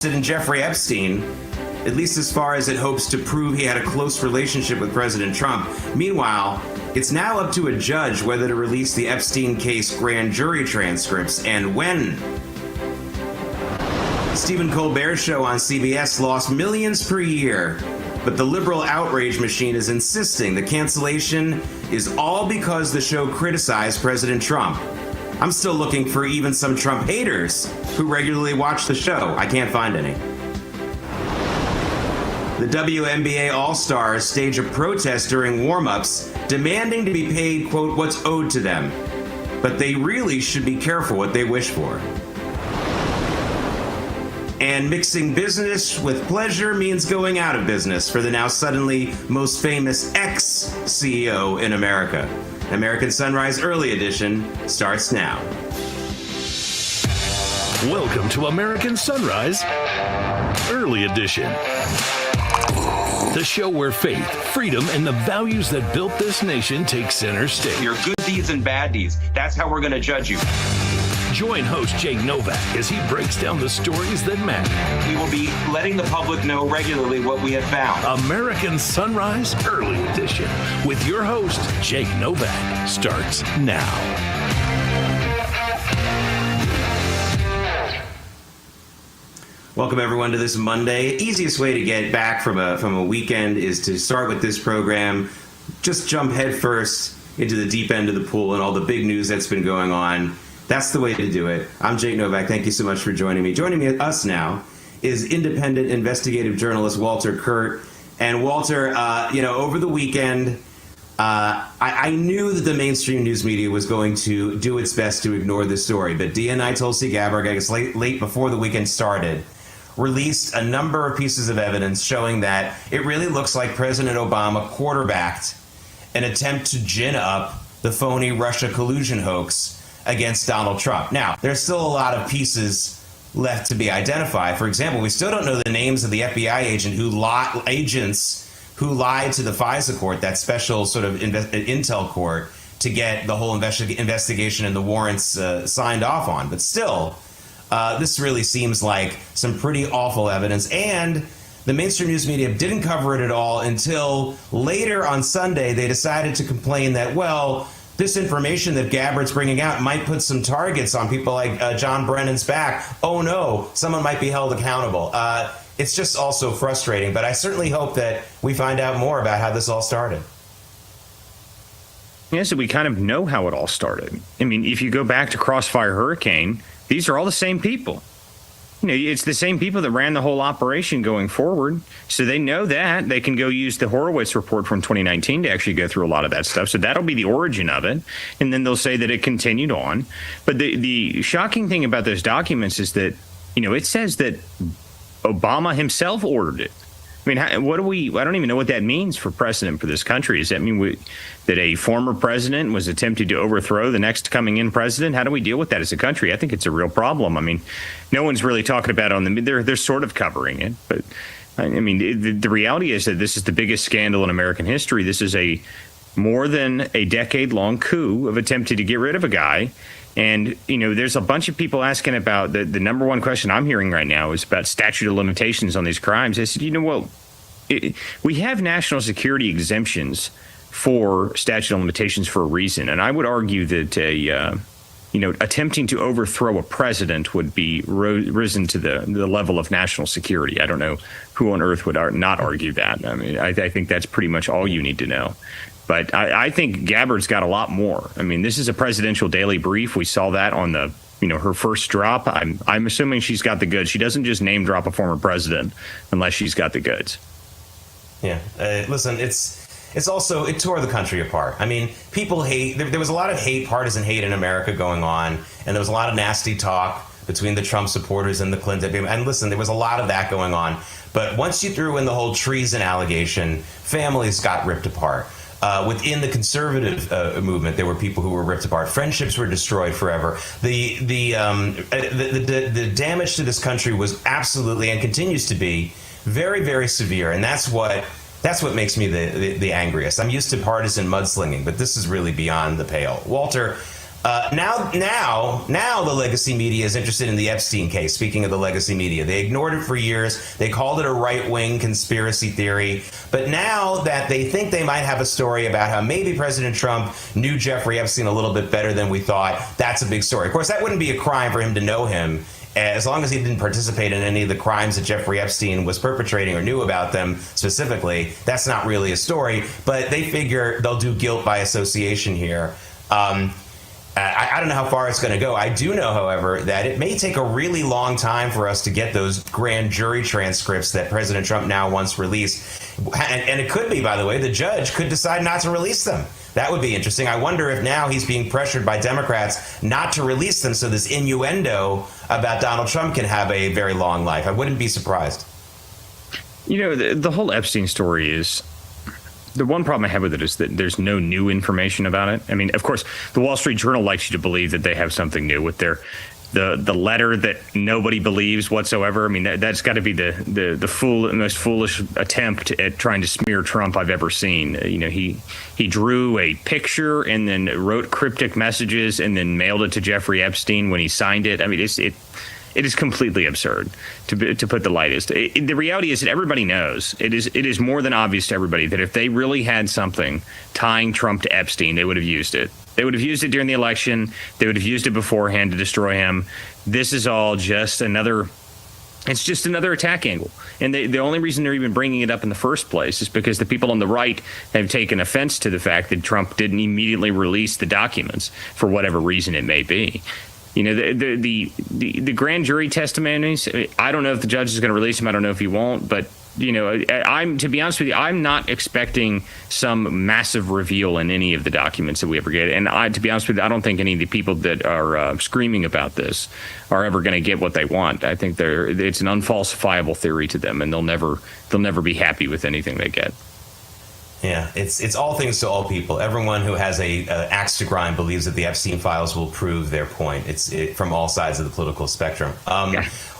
President Jeffrey Epstein, at least as far as it hopes to prove he had a close relationship with President Trump. Meanwhile, it's now up to a judge whether to release the Epstein case grand jury transcripts and when. Stephen Colbert's show on CBS lost millions per year, but the liberal outrage machine is insisting the cancellation is all because the show criticized President Trump. I'm still looking for even some Trump haters who regularly watch the show. I can't find any. The WNBA All-Stars stage a protest during warm-ups, demanding to be paid, quote, what's owed to them. But they really should be careful what they wish for. And mixing business with pleasure means going out of business for the now suddenly most famous ex-CEO in America. American Sunrise Early Edition starts now. Welcome to American Sunrise Early Edition. The show where faith, freedom, and the values that built this nation take center stage. Your good deeds and bad deeds. That's how we're going to judge you. Join host Jake Novak as he breaks down the stories that matter. We will be letting the public know regularly what we have found. American Sunrise Early Edition with your host, Jake Novak, starts now. Welcome everyone to this Monday. Easiest way to get back from a weekend is to start with this program. Just jump headfirst into the deep end of the pool and all the big news that's been going on. That's the way to do it. I'm Jake Novak. Thank you so much for joining me. Joining us now is independent investigative journalist Walter Kurt. And Walter, over the weekend, I knew that the mainstream news media was going to do its best to ignore this story. But DNI Tulsi Gabbard, I guess late before the weekend started, released a number of pieces of evidence showing that it really looks like President Obama quarterbacked an attempt to gin up the phony Russia collusion hoax against Donald Trump. Now, there's still a lot of pieces left to be identified. For example, we still don't know the names of the FBI agents who lied to the FISA court, that special sort of intel court, to get the whole investigation and the warrants signed off on. But still, this really seems like some pretty awful evidence. And the mainstream news media didn't cover it at all until later on Sunday. They decided to complain that, well, this information that Gabbard's bringing out might put some targets on people like John Brennan's back. Oh no, someone might be held accountable. It's just also frustrating, but I certainly hope that we find out more about how this all started. Yes, we kind of know how it all started. I mean, if you go back to Crossfire Hurricane, these are all the same people. You know, it's the same people that ran the whole operation going forward. So they know that. They can go use the Horowitz report from 2019 to actually go through a lot of that stuff. So that'll be the origin of it. And then they'll say that it continued on. But the shocking thing about those documents is that, it says that Obama himself ordered it. I mean, I don't even know what that means for precedent for this country. Does that mean that a former president was attempting to overthrow the next coming in president? How do we deal with that as a country? I think it's a real problem. I mean, no one's really talking about it they're sort of covering it. But I mean, the reality is that this is the biggest scandal in American history. This is a more than a decade-long coup of attempting to get rid of a guy. And, there's a bunch of people asking about the number one question I'm hearing right now is about statute of limitations on these crimes. I said, we have national security exemptions for statute of limitations for a reason. And I would argue that attempting to overthrow a president would be risen to the level of national security. I don't know who on earth would not argue that. I mean, I think that's pretty much all you need to know. But I think Gabbard's got a lot more. I mean, this is a presidential daily brief. We saw that on her first drop. I'm assuming she's got the goods. She doesn't just name drop a former president unless she's got the goods. Yeah. Listen, it's also, it tore the country apart. I mean, people hate, there was a lot of partisan hate in America going on, and there was a lot of nasty talk between the Trump supporters and the Clinton. And listen, there was a lot of that going on. But once you threw in the whole treason allegation, families got ripped apart. Within the conservative movement, there were people who were ripped apart. Friendships were destroyed forever. The damage to this country was absolutely and continues to be very, very severe, and that's what makes me the angriest. I'm used to partisan mudslinging, but this is really beyond the pale. Walter, Now the legacy media is interested in the Epstein case. Speaking of the legacy media, they ignored it for years. They called it a right-wing conspiracy theory. But now that they think they might have a story about how maybe President Trump knew Jeffrey Epstein a little bit better than we thought, that's a big story. Of course, that wouldn't be a crime for him to know him, as long as he didn't participate in any of the crimes that Jeffrey Epstein was perpetrating or knew about them specifically. That's not really a story. But they figure they'll do guilt by association here. I don't know how far it's going to go. I do know, however, that it may take a really long time for us to get those grand jury transcripts that President Trump now wants released. And it could be, by the way, the judge could decide not to release them. That would be interesting. I wonder if now he's being pressured by Democrats not to release them so this innuendo about Donald Trump can have a very long life. I wouldn't be surprised. You know, the whole Epstein story is... The one problem I have with it is that there's no new information about it. I mean, of course, the Wall Street Journal likes you to believe that they have something new with the letter that nobody believes whatsoever. I mean, that's got to be the most foolish attempt at trying to smear Trump I've ever seen. You know, he drew a picture and then wrote cryptic messages and then mailed it to Jeffrey Epstein when he signed it. I mean, it is completely absurd to put the lightest. The reality is that everybody knows. It is more than obvious to everybody that if they really had something tying Trump to Epstein, they would have used it. They would have used it during the election. They would have used it beforehand to destroy him. This is all just another attack angle. And the only reason they're even bringing it up in the first place is because the people on the right have taken offense to the fact that Trump didn't immediately release the documents for whatever reason it may be. You know, the grand jury testimonies, I don't know if the judge is going to release them. I don't know if he won't. But, you know, to be honest with you, I'm not expecting some massive reveal in any of the documents that we ever get. And to be honest with you, I don't think any of the people that are screaming about this are ever going to get what they want. I think it's an unfalsifiable theory to them, and they'll never be happy with anything they get. Yeah, it's all things to all people. Everyone who has a axe to grind believes that the Epstein files will prove their point. It's from all sides of the political spectrum.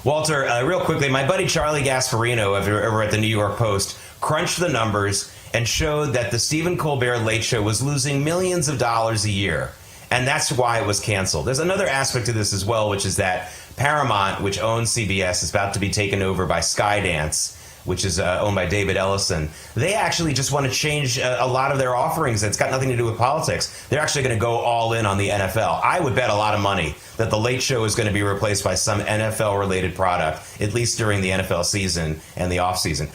Walter, real quickly, my buddy Charlie Gasparino over at the New York Post crunched the numbers and showed that the Stephen Colbert Late Show was losing millions of dollars a year. And that's why it was canceled. There's another aspect to this as well, which is that Paramount, which owns CBS, is about to be taken over by Skydance, which is owned by David Ellison. They actually just want to change a lot of their offerings. It's got nothing to do with politics. They're actually going to go all in on the NFL. I would bet a lot of money that the Late Show is going to be replaced by some NFL-related product, at least during the NFL season and the offseason.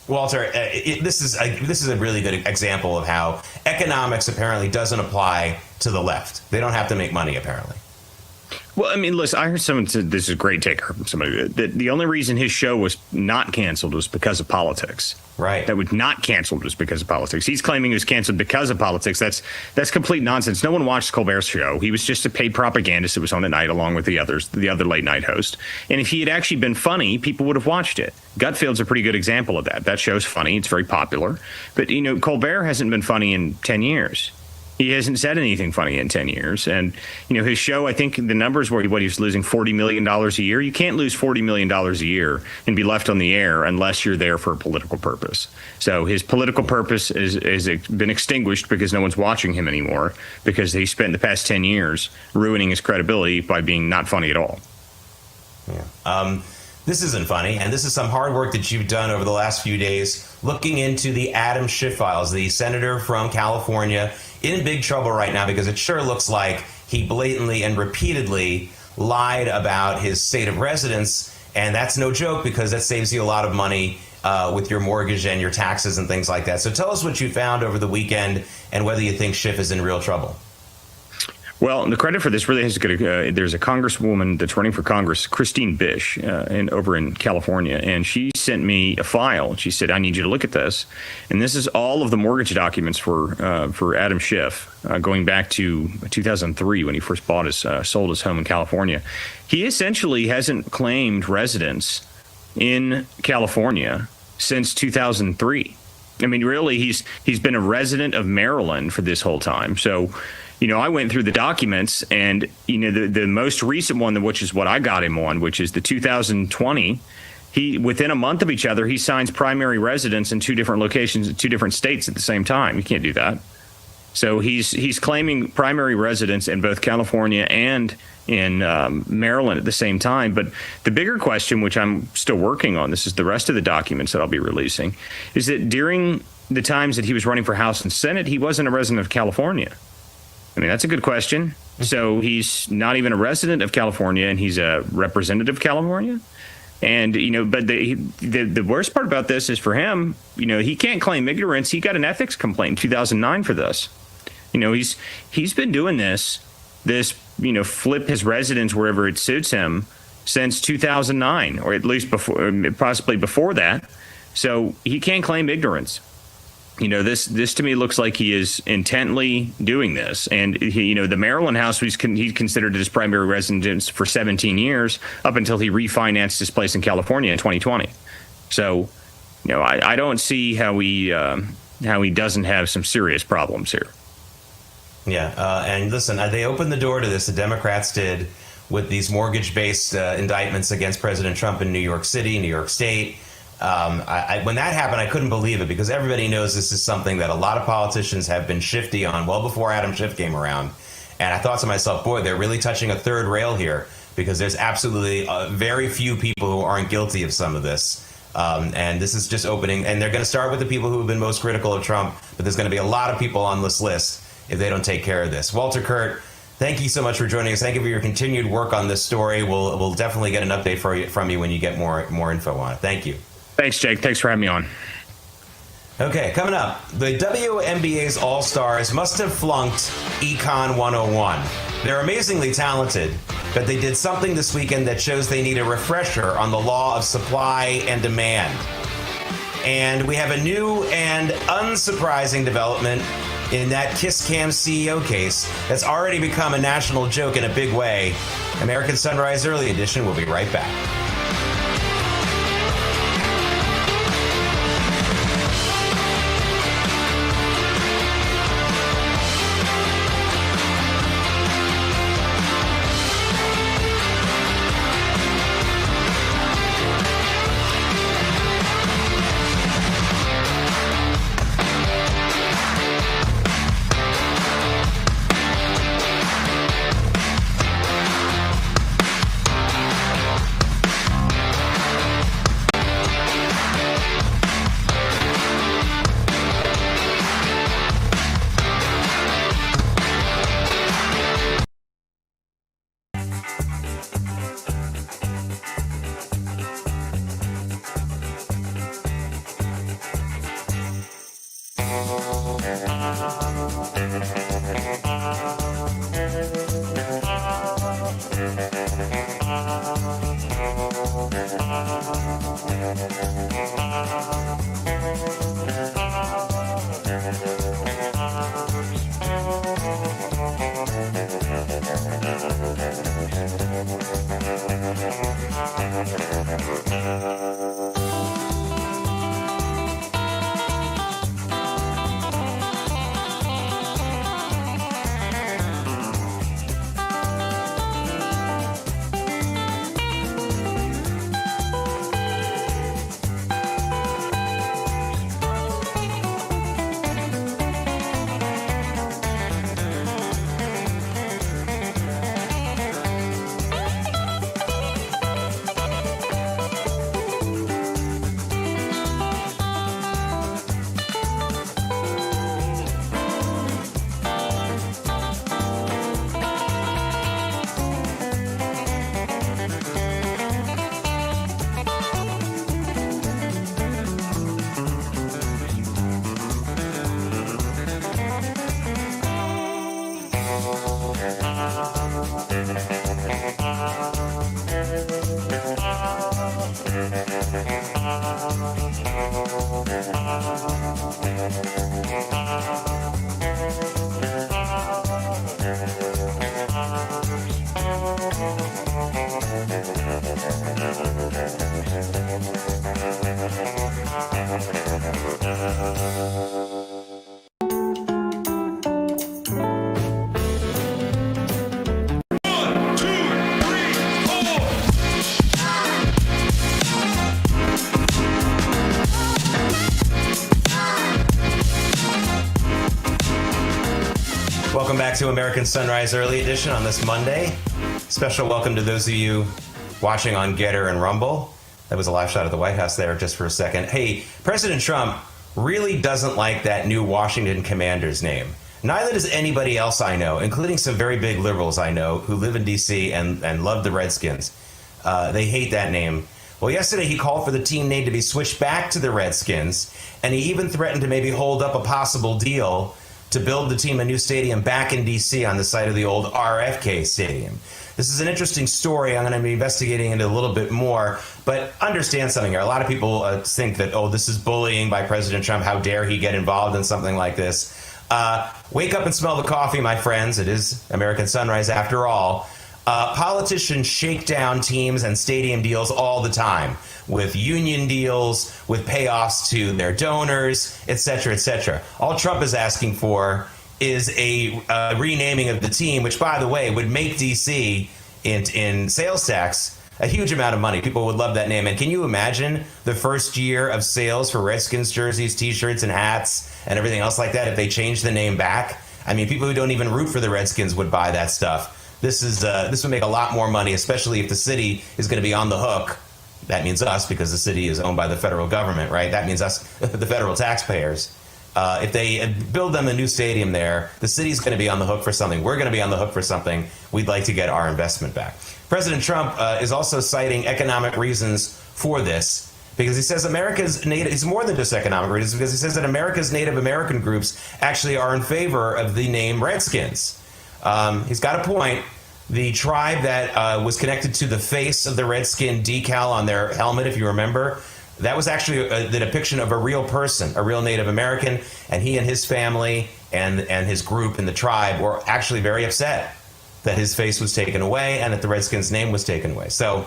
Walter, this is a really good example of how economics apparently doesn't apply to the left. They don't have to make money, apparently. Well, I mean, listen, I heard someone say, this is a great take from somebody, that the only reason his show was not canceled was because of politics. Right. That was not canceled was because of politics. He's claiming it was canceled because of politics. That's complete nonsense. No one watched Colbert's show. He was just a paid propagandist that was on at night along with the other late night host. And if he had actually been funny, people would have watched it. Gutfield's a pretty good example of that. That show's funny. It's very popular. But, you know, Colbert hasn't been funny in 10 years. He hasn't said anything funny in 10 years. And, you know, his show, I think the numbers were what he was losing $40 million a year. You can't lose $40 million a year and be left on the air unless you're there for a political purpose. So his political purpose has been extinguished because no one's watching him anymore, because he spent the past 10 years ruining his credibility by being not funny at all. Yeah. This isn't funny, and this is some hard work that you've done over the last few days looking into the Adam Schiff files, the senator from California in big trouble right now because it sure looks like he blatantly and repeatedly lied about his state of residence, and that's no joke because that saves you a lot of money with your mortgage and your taxes and things like that. So tell us what you found over the weekend and whether you think Schiff is in real trouble. Well, the credit for this really has to go to, there's a congresswoman that's running for Congress, Christine Bish, over in California, and she sent me a file. She said, I need you to look at this. And this is all of the mortgage documents for Adam Schiff, going back to 2003 when he first sold his home in California. He essentially hasn't claimed residence in California since 2003. I mean, really, he's been a resident of Maryland for this whole time. So, you know, I went through the documents, and, you know, the most recent one, which is what I got him on, which is the 2020, within a month of each other, he signs primary residence in two different locations, two different states at the same time. You can't do that. So he's claiming primary residence in both California and in Maryland at the same time. But the bigger question, which I'm still working on, this is the rest of the documents that I'll be releasing, is that during the times that he was running for House and Senate, he wasn't a resident of California. I mean, that's a good question. So he's not even a resident of California, and he's a representative of California. And, but the worst part about this is for him, he can't claim ignorance. He got an ethics complaint in 2009 for this. He's been doing this, flip his residence wherever it suits him since 2009, or at least possibly before that. So he can't claim ignorance. This to me looks like he is intently doing this. And the Maryland house, he considered his primary residence for 17 years up until he refinanced his place in California in 2020. So, I don't see how he doesn't have some serious problems here. Yeah, and listen, they opened the door to this. The Democrats did with these mortgage-based indictments against President Trump in New York City, New York State. When that happened, I couldn't believe it because everybody knows this is something that a lot of politicians have been shifty on well before Adam Schiff came around. And I thought to myself, boy, they're really touching a third rail here because there's absolutely very few people who aren't guilty of some of this. And this is just opening. And they're going to start with the people who have been most critical of Trump. But there's going to be a lot of people on this list if they don't take care of this. Walter Kurt, thank you so much for joining us. Thank you for your continued work on this story. We'll definitely get an update from you when you get more info on it. Thank you. Thanks, Jake. Thanks for having me on. Okay, coming up, the WNBA's All-Stars must have flunked Econ 101. They're amazingly talented, but they did something this weekend that shows they need a refresher on the law of supply and demand. And we have a new and unsurprising development in that Kiss Cam CEO case that's already become a national joke in a big way. American Sunrise Early Edition will be right back. Welcome back to American Sunrise Early Edition on this Monday. Special welcome to those of you watching on Getter and Rumble. That was a live shot of the White House there just for a second. Hey, President Trump really doesn't like that new Washington Commanders name. Neither does anybody else I know, including some very big liberals I know who live in D.C. and love the Redskins. They hate that name. Well, yesterday he called for the team name to be switched back to the Redskins, and he even threatened to maybe hold up a possible deal to build the team a new stadium back in D.C. on the site of the old RFK Stadium. This is an interesting story. I'm going to be investigating into a little bit more, but understand something here. A lot of people think that, oh, this is bullying by President Trump. How dare he get involved in something like this? Wake up and smell the coffee, my friends. It is American Sunrise after all. Politicians shake down teams and stadium deals all the time, with union deals, with payoffs to their donors, etc., etc. All Trump is asking for is a renaming of the team, which, by the way, would make D.C. in sales tax a huge amount of money. People would love that name. And can you imagine the first year of sales for Redskins jerseys, T-shirts, and hats, and everything else like that if they changed the name back? I mean, people who don't even root for the Redskins would buy that stuff. This would make a lot more money, especially if the city is going to be on the hook. That means us, because the city is owned by the federal government, right? That means us, the federal taxpayers. If they build them a new stadium there, the city's going to be on the hook for something. We're going to be on the hook for something. We'd like to get our investment back. President Trump is also citing economic reasons for this, because he says America's native, it's more than just economic reasons, because he says that America's Native American groups actually are in favor of the name Redskins. He's got a point. The tribe that was connected to the face of the Redskin decal on their helmet, if you remember, that was actually the depiction of a real person, a real Native American, and he and his family and his group in the tribe were actually very upset that his face was taken away and that the Redskins' name was taken away. So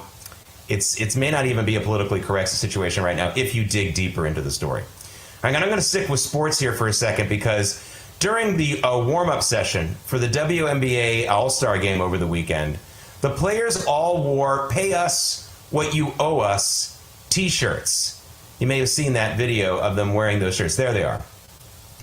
it may not even be a politically correct situation right now if you dig deeper into the story. I'm going to stick with sports here for a second, because during the warm-up session for the WNBA All-Star Game over the weekend, the players all wore "Pay Us What You Owe Us" T-shirts. You may have seen that video of them wearing those shirts. There they are.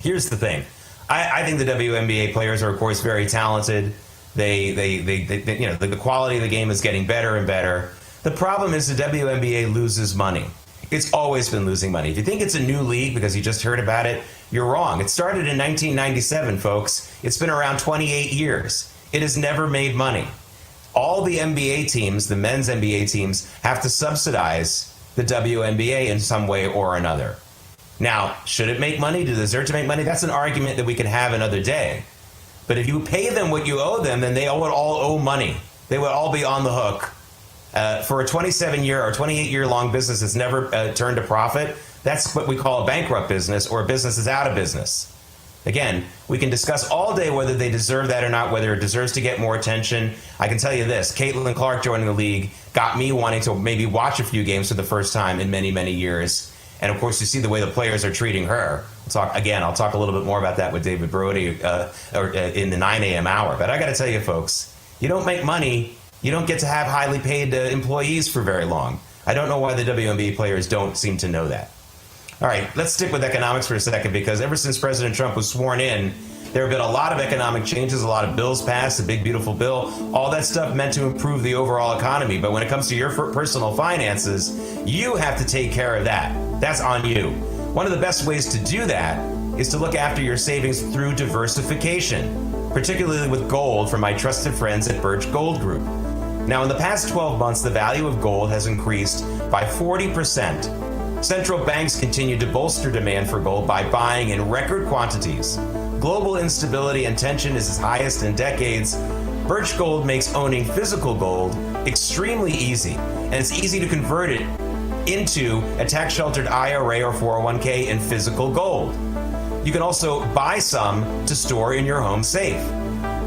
Here's the thing. I think the WNBA players are, of course, very talented. They you know, the quality of the game is getting better and better. The problem is the WNBA loses money. It's always been losing money. If you think it's a new league because you just heard about it, you're wrong. It started in 1997, folks. It's been around 28 years. It has never made money. All the NBA teams, the men's NBA teams, have to subsidize the WNBA in some way or another. Now, should it make money? Do they deserve to make money? That's an argument that we can have another day. But if you pay them what you owe them, then they would all owe money. They would all be on the hook. For a 27-year or 28-year-long business that's never turned a profit, that's what we call a bankrupt business, or a business that's out of business. Again, we can discuss all day whether they deserve that or not, whether it deserves to get more attention. I can tell you this, Caitlin Clark joining the league got me wanting to maybe watch a few games for the first time in many, many years. And of course, you see the way the players are treating her. I'll talk a little bit more about that with David Brody in the 9 a.m. hour. But I got to tell you, folks, you don't make money, you don't get to have highly paid employees for very long. I don't know why the WNBA players don't seem to know that. All right, let's stick with economics for a second, because ever since President Trump was sworn in, there have been a lot of economic changes, a lot of bills passed, the big, beautiful bill, all that stuff meant to improve the overall economy. But when it comes to your personal finances, you have to take care of that. That's on you. One of the best ways to do that is to look after your savings through diversification, particularly with gold from my trusted friends at Birch Gold Group. Now, in the past 12 months, the value of gold has increased by 40%. Central banks continue to bolster demand for gold by buying in record quantities. Global instability and tension is its highest in decades. Birch Gold makes owning physical gold extremely easy, and it's easy to convert it into a tax-sheltered IRA or 401k in physical gold. You can also buy some to store in your home safe.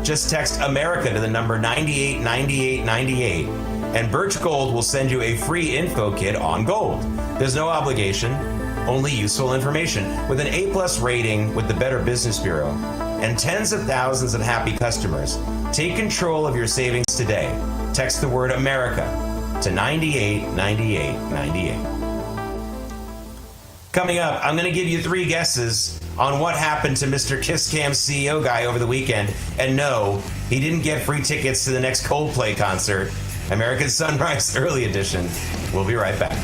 Just text America to the number 989898, and Birch Gold will send you a free info kit on gold. There's no obligation, only useful information. With an A+ rating with the Better Business Bureau and tens of thousands of happy customers, take control of your savings today. Text the word America to 989898. Coming up, I'm going to give you 3 guesses on what happened to Mr. Kisscam CEO guy over the weekend. And no, he didn't get free tickets to the next Coldplay concert. American Sunrise Early Edition. We'll be right back.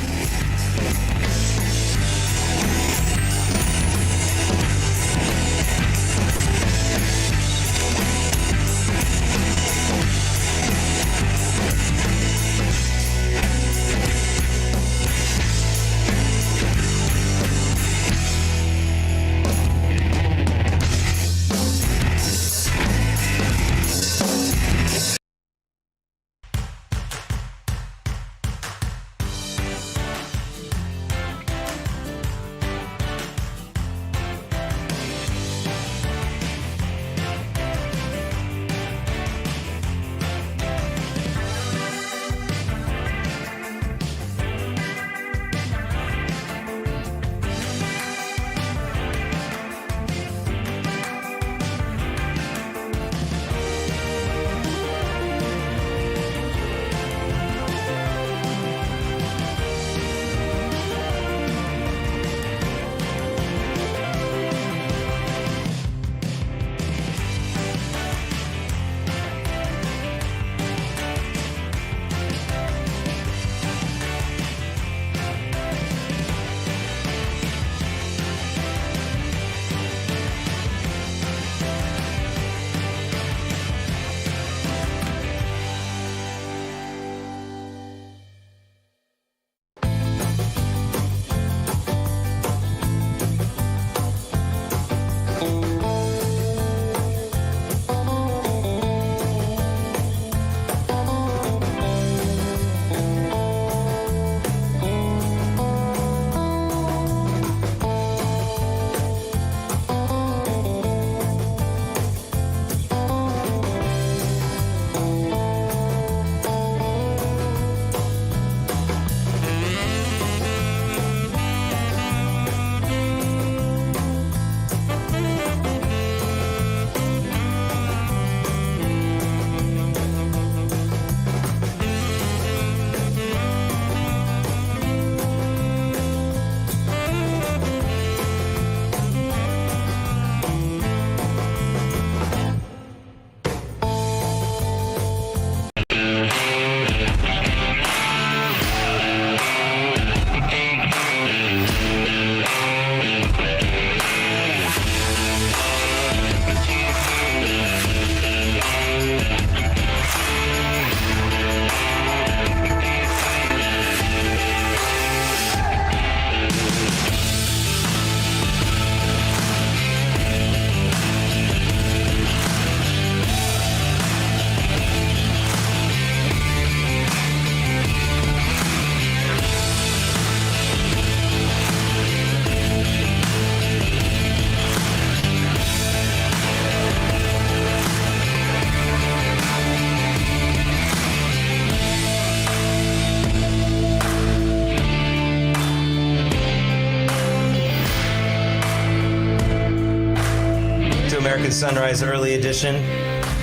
American Sunrise Early Edition.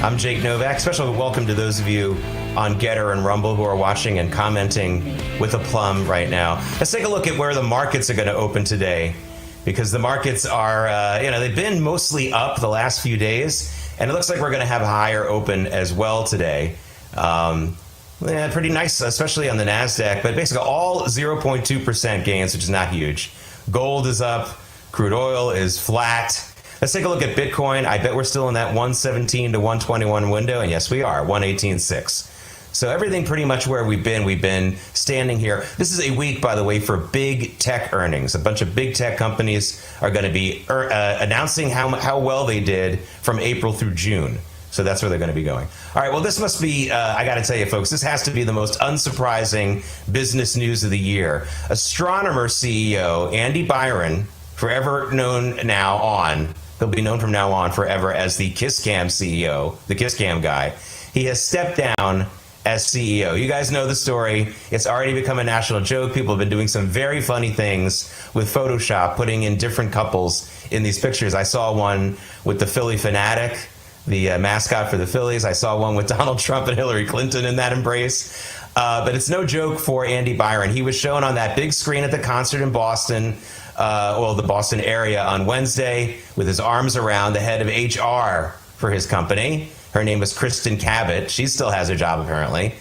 I'm Jake Novak. Special welcome to those of you on Getter and Rumble who are watching and commenting with a plum right now. Let's take a look at where the markets are going to open today, because the markets are, they've been mostly up the last few days, and it looks like we're going to have a higher open as well today. Pretty nice, especially on the NASDAQ, but basically all 0.2% gains, which is not huge. Gold is up. Crude oil is flat. Let's take a look at Bitcoin. I bet we're still in that 117 to 121 window, and yes, we are, 118.6. So everything pretty much where we've been standing here. This is a week, by the way, for big tech earnings. A bunch of big tech companies are going to be announcing how well they did from April through June. So that's where they're going to be going. All right, well, this must be, I got to tell you, folks, this has to be the most unsurprising business news of the year. Astronomer CEO Andy Byron, forever known now on, he'll be known from now on forever as the Kisscam CEO, the Kisscam guy. He has stepped down as CEO. You guys know the story. It's already become a national joke. People have been doing some very funny things with Photoshop, putting in different couples in these pictures. I saw one with the Philly Fanatic, the mascot for the Phillies. I saw one with Donald Trump and Hillary Clinton in that embrace. But it's no joke for Andy Byron. He was shown on that big screen at the concert in Boston, the Boston area on Wednesday, with his arms around the head of HR for his company. Her name was Kristen Cabot. She still has her job, apparently.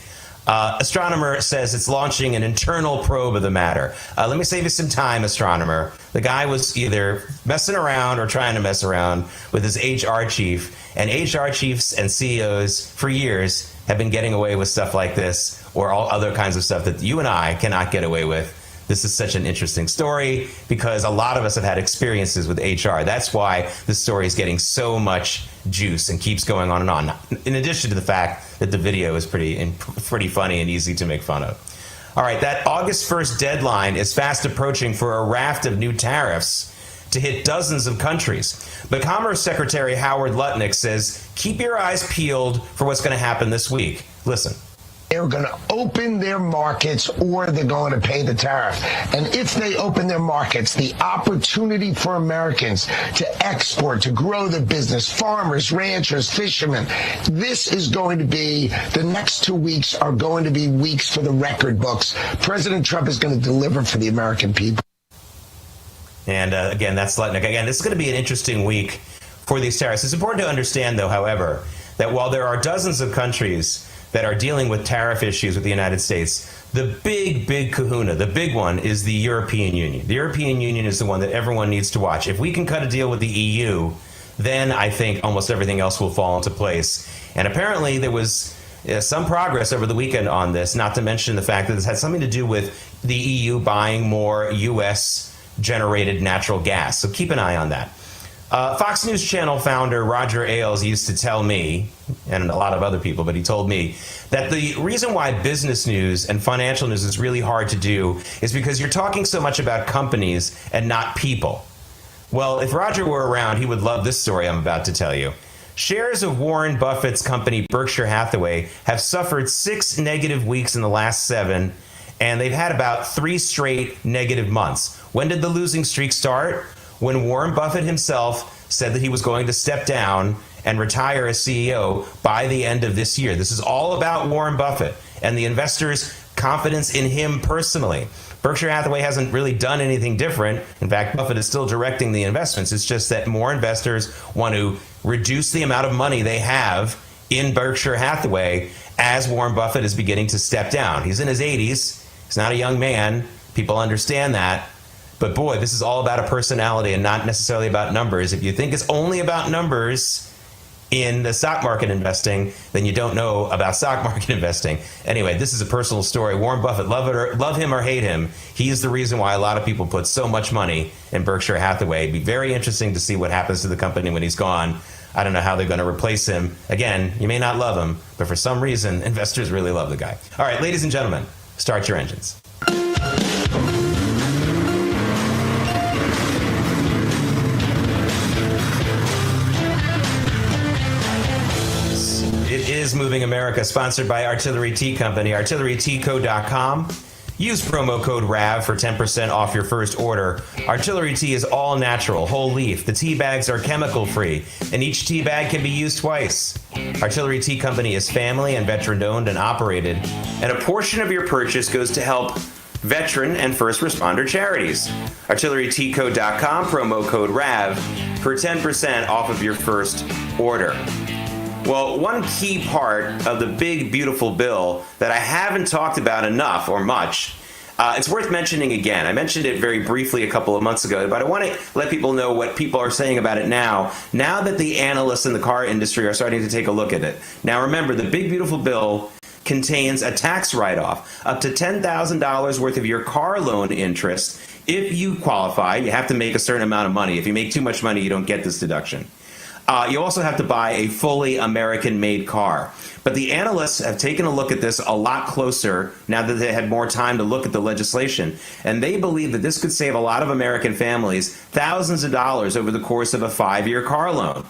Astronomer says it's launching an internal probe of the matter. Let me save you some time, Astronomer. The guy was either messing around or trying to mess around with his HR chief. And HR chiefs and CEOs for years have been getting away with stuff like this or all other kinds of stuff that you and I cannot get away with. This is such an interesting story because a lot of us have had experiences with HR. That's why this story is getting so much juice and keeps going on and on. In addition to the fact that the video is pretty funny and easy to make fun of. All right, that August 1st deadline is fast approaching for a raft of new tariffs to hit dozens of countries. But Commerce Secretary Howard Lutnick says, keep your eyes peeled for what's going to happen this week. Listen. They're going to open their markets or they're going to pay the tariff. And if they open their markets, the opportunity for Americans to export, to grow their business, farmers, ranchers, fishermen, this is going to be, the next 2 weeks are going to be weeks for the record books. President Trump is going to deliver for the American people. And again, that's Lutnick. Again, this is going to be an interesting week for these tariffs. It's important to understand, though, however, that while there are dozens of countries that are dealing with tariff issues with the United States, the big kahuna, the big one, is the European Union. The European Union is the one that everyone needs to watch. If we can cut a deal with the EU, then I think almost everything else will fall into place. And apparently there was some progress over the weekend on this, not to mention the fact that this had something to do with the EU buying more U.S.-generated natural gas. So keep an eye on that. Fox News Channel founder Roger Ailes used to tell me, and a lot of other people, but he told me, that the reason why business news and financial news is really hard to do is because you're talking so much about companies and not people. Well, if Roger were around, he would love this story I'm about to tell you. Shares of Warren Buffett's company Berkshire Hathaway have suffered 6 negative weeks in the last 7, and they've had about 3 straight negative months. When did the losing streak start? When Warren Buffett himself said that he was going to step down and retire as CEO by the end of this year. This is all about Warren Buffett and the investors' confidence in him personally. Berkshire Hathaway hasn't really done anything different. In fact, Buffett is still directing the investments. It's just that more investors want to reduce the amount of money they have in Berkshire Hathaway as Warren Buffett is beginning to step down. He's in his 80s. He's not a young man. People understand that. But boy, this is all about a personality and not necessarily about numbers. If you think it's only about numbers in the stock market investing, then you don't know about stock market investing. Anyway, this is a personal story. Warren Buffett, love him or hate him, he's the reason why a lot of people put so much money in Berkshire Hathaway. It'd be very interesting to see what happens to the company when he's gone. I don't know how they're going to replace him. Again, you may not love him, but for some reason, investors really love the guy. All right, ladies and gentlemen, start your engines. It is Moving America, sponsored by Artillery Tea Company, artilleryteaco.com. Use promo code RAV for 10% off your first order. Artillery tea is all natural, whole leaf. The tea bags are chemical free, and each tea bag can be used twice. Artillery Tea Company is family and veteran owned and operated, and a portion of your purchase goes to help veteran and first responder charities. Artilleryteaco.com, promo code RAV for 10% off of your first order. Well, one key part of the big, beautiful bill that I haven't talked about enough or much, it's worth mentioning again. I mentioned it very briefly a couple of months ago, but I want to let people know what people are saying about it now that the analysts in the car industry are starting to take a look at it. Now, remember, the big, beautiful bill contains a tax write-off up to $10,000 worth of your car loan interest. If you qualify, you have to make a certain amount of money. If you make too much money, you don't get this deduction. You also have to buy a fully American-made car. But the analysts have taken a look at this a lot closer now that they had more time to look at the legislation. And they believe that this could save a lot of American families thousands of dollars over the course of a 5-year car loan,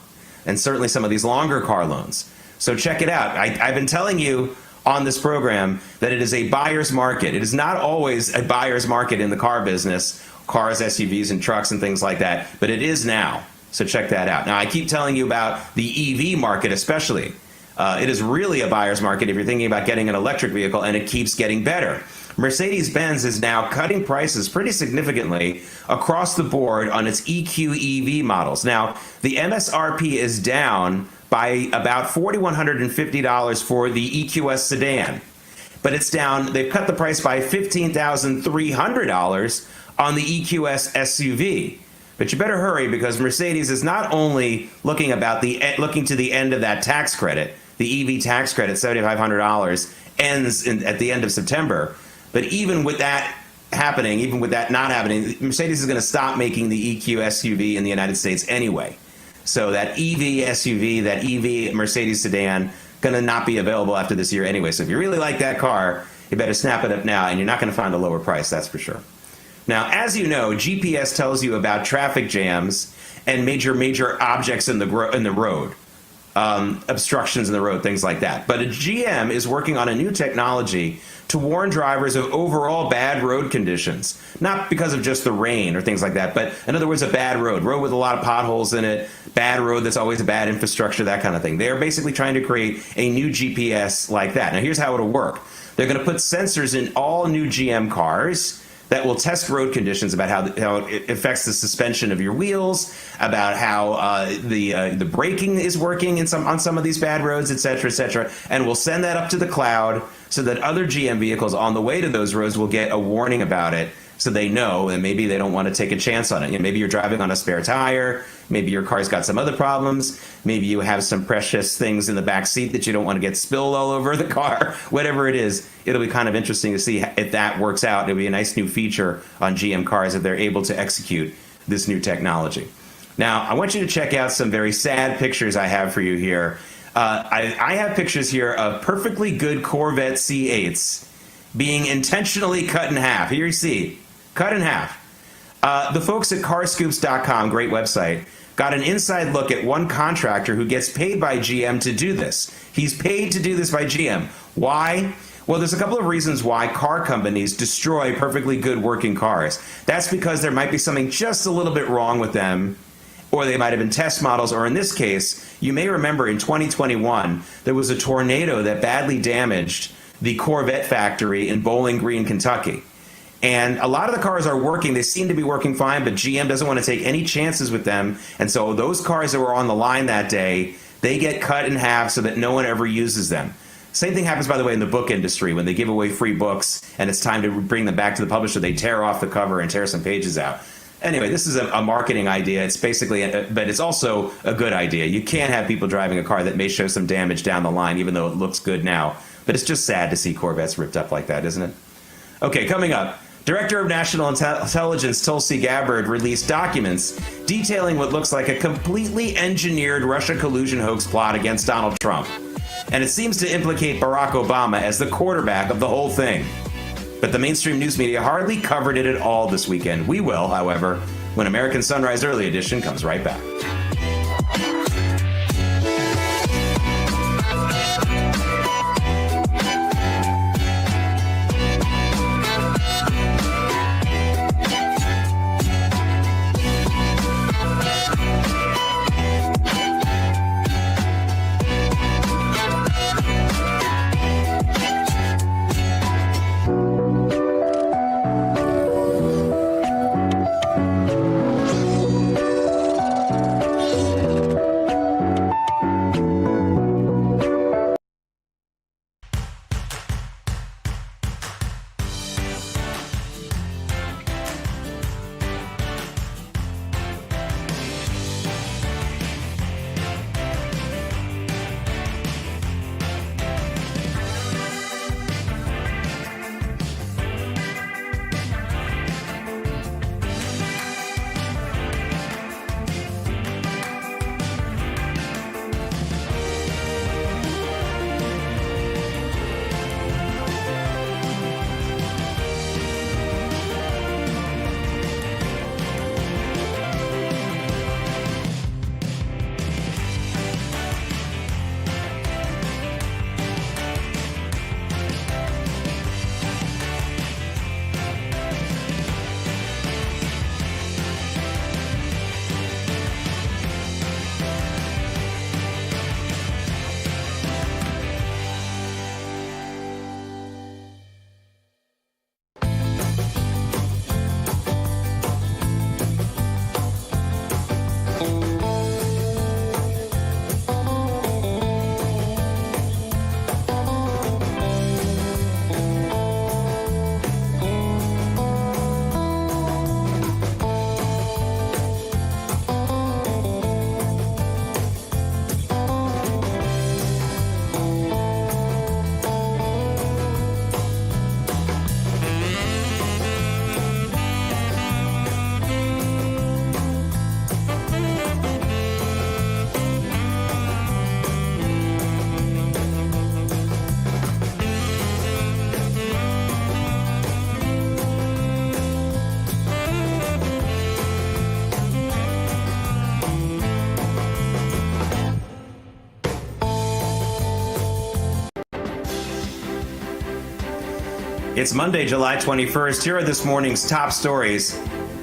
and certainly some of these longer car loans. So check it out. I've been telling you on this program that it is a buyer's market. It is not always a buyer's market in the car business, cars, SUVs, and trucks and things like that, but it is now. So check that out. Now, I keep telling you about the EV market especially. It is really a buyer's market if you're thinking about getting an electric vehicle, and it keeps getting better. Mercedes-Benz is now cutting prices pretty significantly across the board on its EQ EV models. Now, the MSRP is down by about $4,150 for the EQS sedan, but it's down. They've cut the price by $15,300 on the EQS SUV. But you better hurry, because Mercedes is not only looking to the end of that tax credit. The EV tax credit, $7,500, ends at the end of September. But even with that happening, even with that not happening, Mercedes is going to stop making the EQ SUV in the United States anyway. So that EV SUV, that EV Mercedes sedan, going to not be available after this year anyway. So if you really like that car, you better snap it up now, and you're not going to find a lower price, that's for sure. Now, as you know, GPS tells you about traffic jams and major objects in the road, obstructions in the road, things like that. But GM is working on a new technology to warn drivers of overall bad road conditions, not because of just the rain or things like that, but in other words, a bad road with a lot of potholes in it, bad road that's always a bad infrastructure, that kind of thing. They're basically trying to create a new GPS like that. Now, here's how it'll work. They're going to put sensors in all new GM cars that will test road conditions, about how it affects the suspension of your wheels, about how the braking is working on some of these bad roads, et cetera, and we'll send that up to the cloud so that other GM vehicles on the way to those roads will get a warning about it, so they know, and maybe they don't want to take a chance on it. You know, maybe you're driving on a spare tire, maybe your car's got some other problems, maybe you have some precious things in the back seat that you don't want to get spilled all over the car. Whatever it is, it'll be kind of interesting to see if that works out. It'll be a nice new feature on GM cars if they're able to execute this new technology. Now, I want you to check out some very sad pictures I have for you here. I have pictures here of perfectly good Corvette C8s being intentionally cut in half. Here you see, cut in half. The folks at carscoops.com, great website, got an inside look at one contractor who gets paid by GM to do this. He's paid to do this by GM. Why? Well, there's a couple of reasons why car companies destroy perfectly good working cars. That's because there might be something just a little bit wrong with them, or they might have been test models, or in this case, you may remember in 2021, there was a tornado that badly damaged the Corvette factory in Bowling Green, Kentucky. And a lot of the cars are working. They seem to be working fine, but GM doesn't want to take any chances with them. And so those cars that were on the line that day, they get cut in half so that no one ever uses them. Same thing happens, by the way, in the book industry. When they give away free books and it's time to bring them back to the publisher, they tear off the cover and tear some pages out. Anyway, this is a marketing idea. It's basically, but it's also a good idea. You can't have people driving a car that may show some damage down the line, even though it looks good now. But it's just sad to see Corvettes ripped up like that, isn't it? Okay, coming up. Director of National Intelligence Tulsi Gabbard released documents detailing what looks like a completely engineered Russia collusion hoax plot against Donald Trump. And it seems to implicate Barack Obama as the quarterback of the whole thing. But the mainstream news media hardly covered it at all this weekend. We will, however, when American Sunrise Early Edition comes right back. It's Monday, July 21st. Here are this morning's top stories.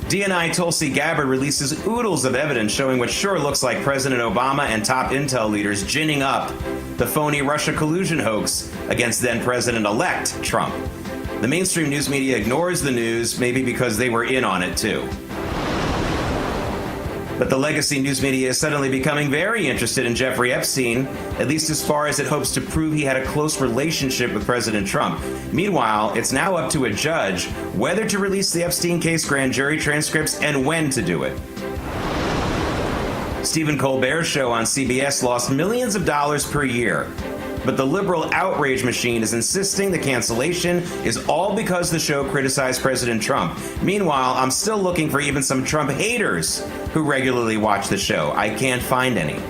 DNI Tulsi Gabbard releases oodles of evidence showing what sure looks like President Obama and top intel leaders ginning up the phony Russia collusion hoax against then-President-elect Trump. The mainstream news media ignores the news, maybe because they were in on it too. But the legacy news media is suddenly becoming very interested in Jeffrey Epstein, at least as far as it hopes to prove he had a close relationship with President Trump. Meanwhile, it's now up to a judge whether to release the Epstein case grand jury transcripts and when to do it. Stephen Colbert's show on CBS lost millions of dollars per year. But the liberal outrage machine is insisting the cancellation is all because the show criticized President Trump. Meanwhile, I'm still looking for even some Trump haters who regularly watch the show. I can't find any.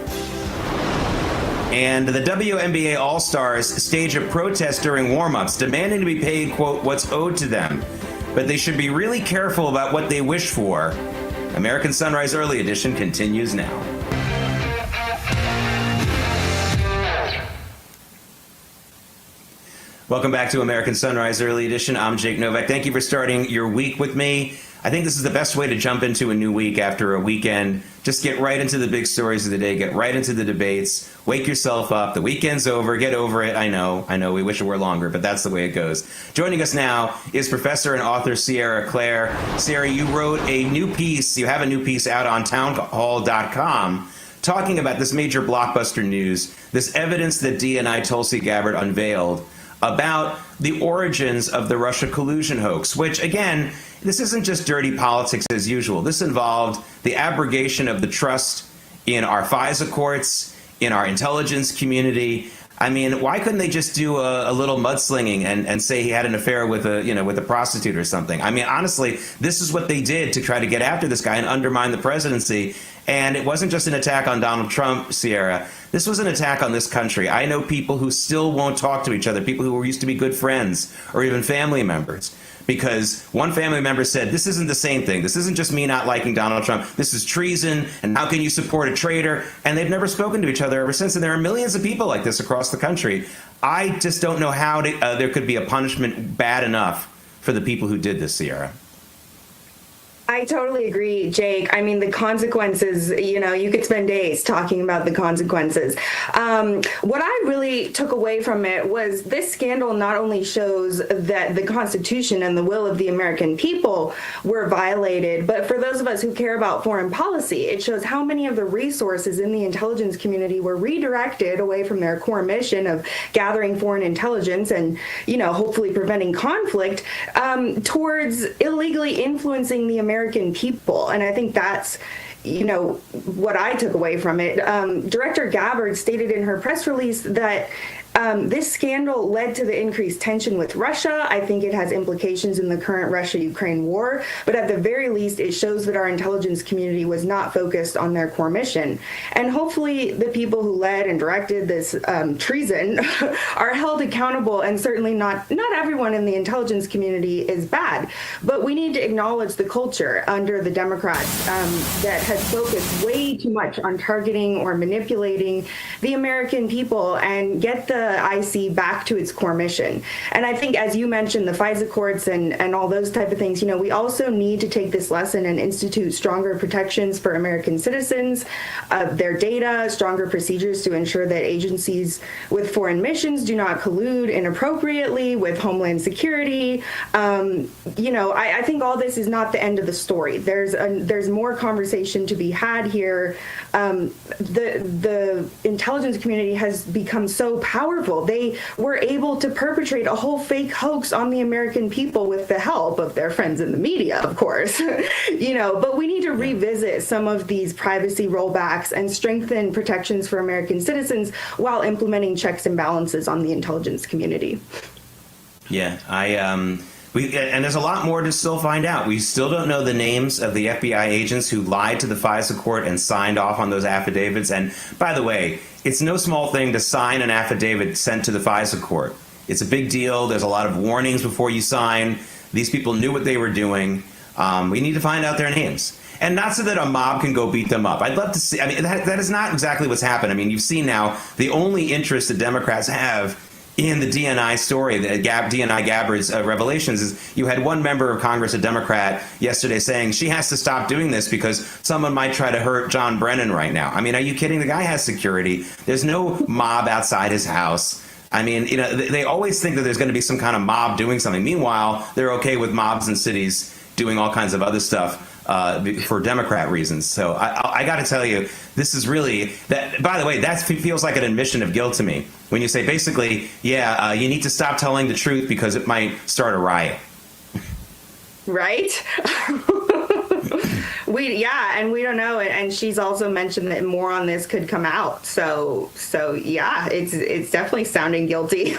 And the WNBA All-Stars stage a protest during warm-ups, demanding to be paid, quote, what's owed to them. But they should be really careful about what they wish for. American Sunrise Early Edition continues now. Welcome back to American Sunrise Early Edition. I'm Jake Novak. Thank you for starting your week with me. I think this is the best way to jump into a new week after a weekend. Just get right into the big stories of the day. Get right into the debates. Wake yourself up. The weekend's over. Get over it. I know. We wish it were longer, but that's the way it goes. Joining us now is professor and author Sierra Claire. Sierra, you wrote a new piece. You have a new piece out on townhall.com talking about this major blockbuster news, this evidence that DNI Tulsi Gabbard unveiled about the origins of the Russia collusion hoax, which, again, this isn't just dirty politics as usual. This involved the abrogation of the trust in our FISA courts, in our intelligence community. I mean, why couldn't they just do a little mudslinging and say he had an affair with a prostitute or something? I mean, honestly, this is what they did to try to get after this guy and undermine the presidency. And it wasn't just an attack on Donald Trump, Sierra. This was an attack on this country. I know people who still won't talk to each other, people who used to be good friends or even family members, because one family member said, this isn't the same thing. This isn't just me not liking Donald Trump. This is treason. And how can you support a traitor? And they've never spoken to each other ever since. And there are millions of people like this across the country. I just don't know how there could be a punishment bad enough for the people who did this, Sierra. I totally agree, Jake. I mean, the consequences, you could spend days talking about the consequences. What I really took away from it was this scandal not only shows that the Constitution and the will of the American people were violated, but for those of us who care about foreign policy, it shows how many of the resources in the intelligence community were redirected away from their core mission of gathering foreign intelligence and, hopefully preventing conflict, towards illegally influencing the American people. And I think that's what I took away from it. Director Gabbard stated in her press release that this scandal led to the increased tension with Russia. I think it has implications in the current Russia-Ukraine war, but at the very least, it shows that our intelligence community was not focused on their core mission. And hopefully the people who led and directed this treason are held accountable, and certainly not everyone in the intelligence community is bad, but we need to acknowledge the culture under the Democrats that has focused way too much on targeting or manipulating the American people and get the IC back to its core mission. And I think, as you mentioned, the FISA courts and all those type of things, we also need to take this lesson and institute stronger protections for American citizens, their data, stronger procedures to ensure that agencies with foreign missions do not collude inappropriately with Homeland Security. I think all this is not the end of the story. There's more conversation to be had here. The intelligence community has become so powerful. They were able to perpetrate a whole fake hoax on the American people with the help of their friends in the media, of course. But we need to revisit some of these privacy rollbacks and strengthen protections for American citizens while implementing checks and balances on the intelligence community. Yeah, and there's a lot more to still find out. We still don't know the names of the FBI agents who lied to the FISA court and signed off on those affidavits. And by the way, it's no small thing to sign an affidavit sent to the FISA court. It's a big deal. There's a lot of warnings before you sign. These people knew what they were doing. We need to find out their names. And not so that a mob can go beat them up. I'd love to see, that is not exactly what's happened. You've seen now the only interest that Democrats have in the DNI story, the DNI Gabbard's revelations, is you had one member of Congress, a Democrat, yesterday saying she has to stop doing this because someone might try to hurt John Brennan right now. I mean, are you kidding? The guy has security. There's no mob outside his house. I mean, you know, they always think that there's going to be some kind of mob doing something. Meanwhile, they're okay with mobs in cities doing all kinds of other stuff for Democrat reasons. So I got to tell you, this is really that. By the way, that feels like an admission of guilt to me when you say basically, yeah, you need to stop telling the truth because it might start a riot. Right? And we don't know. And she's also mentioned that more on this could come out. So yeah, it's definitely sounding guilty.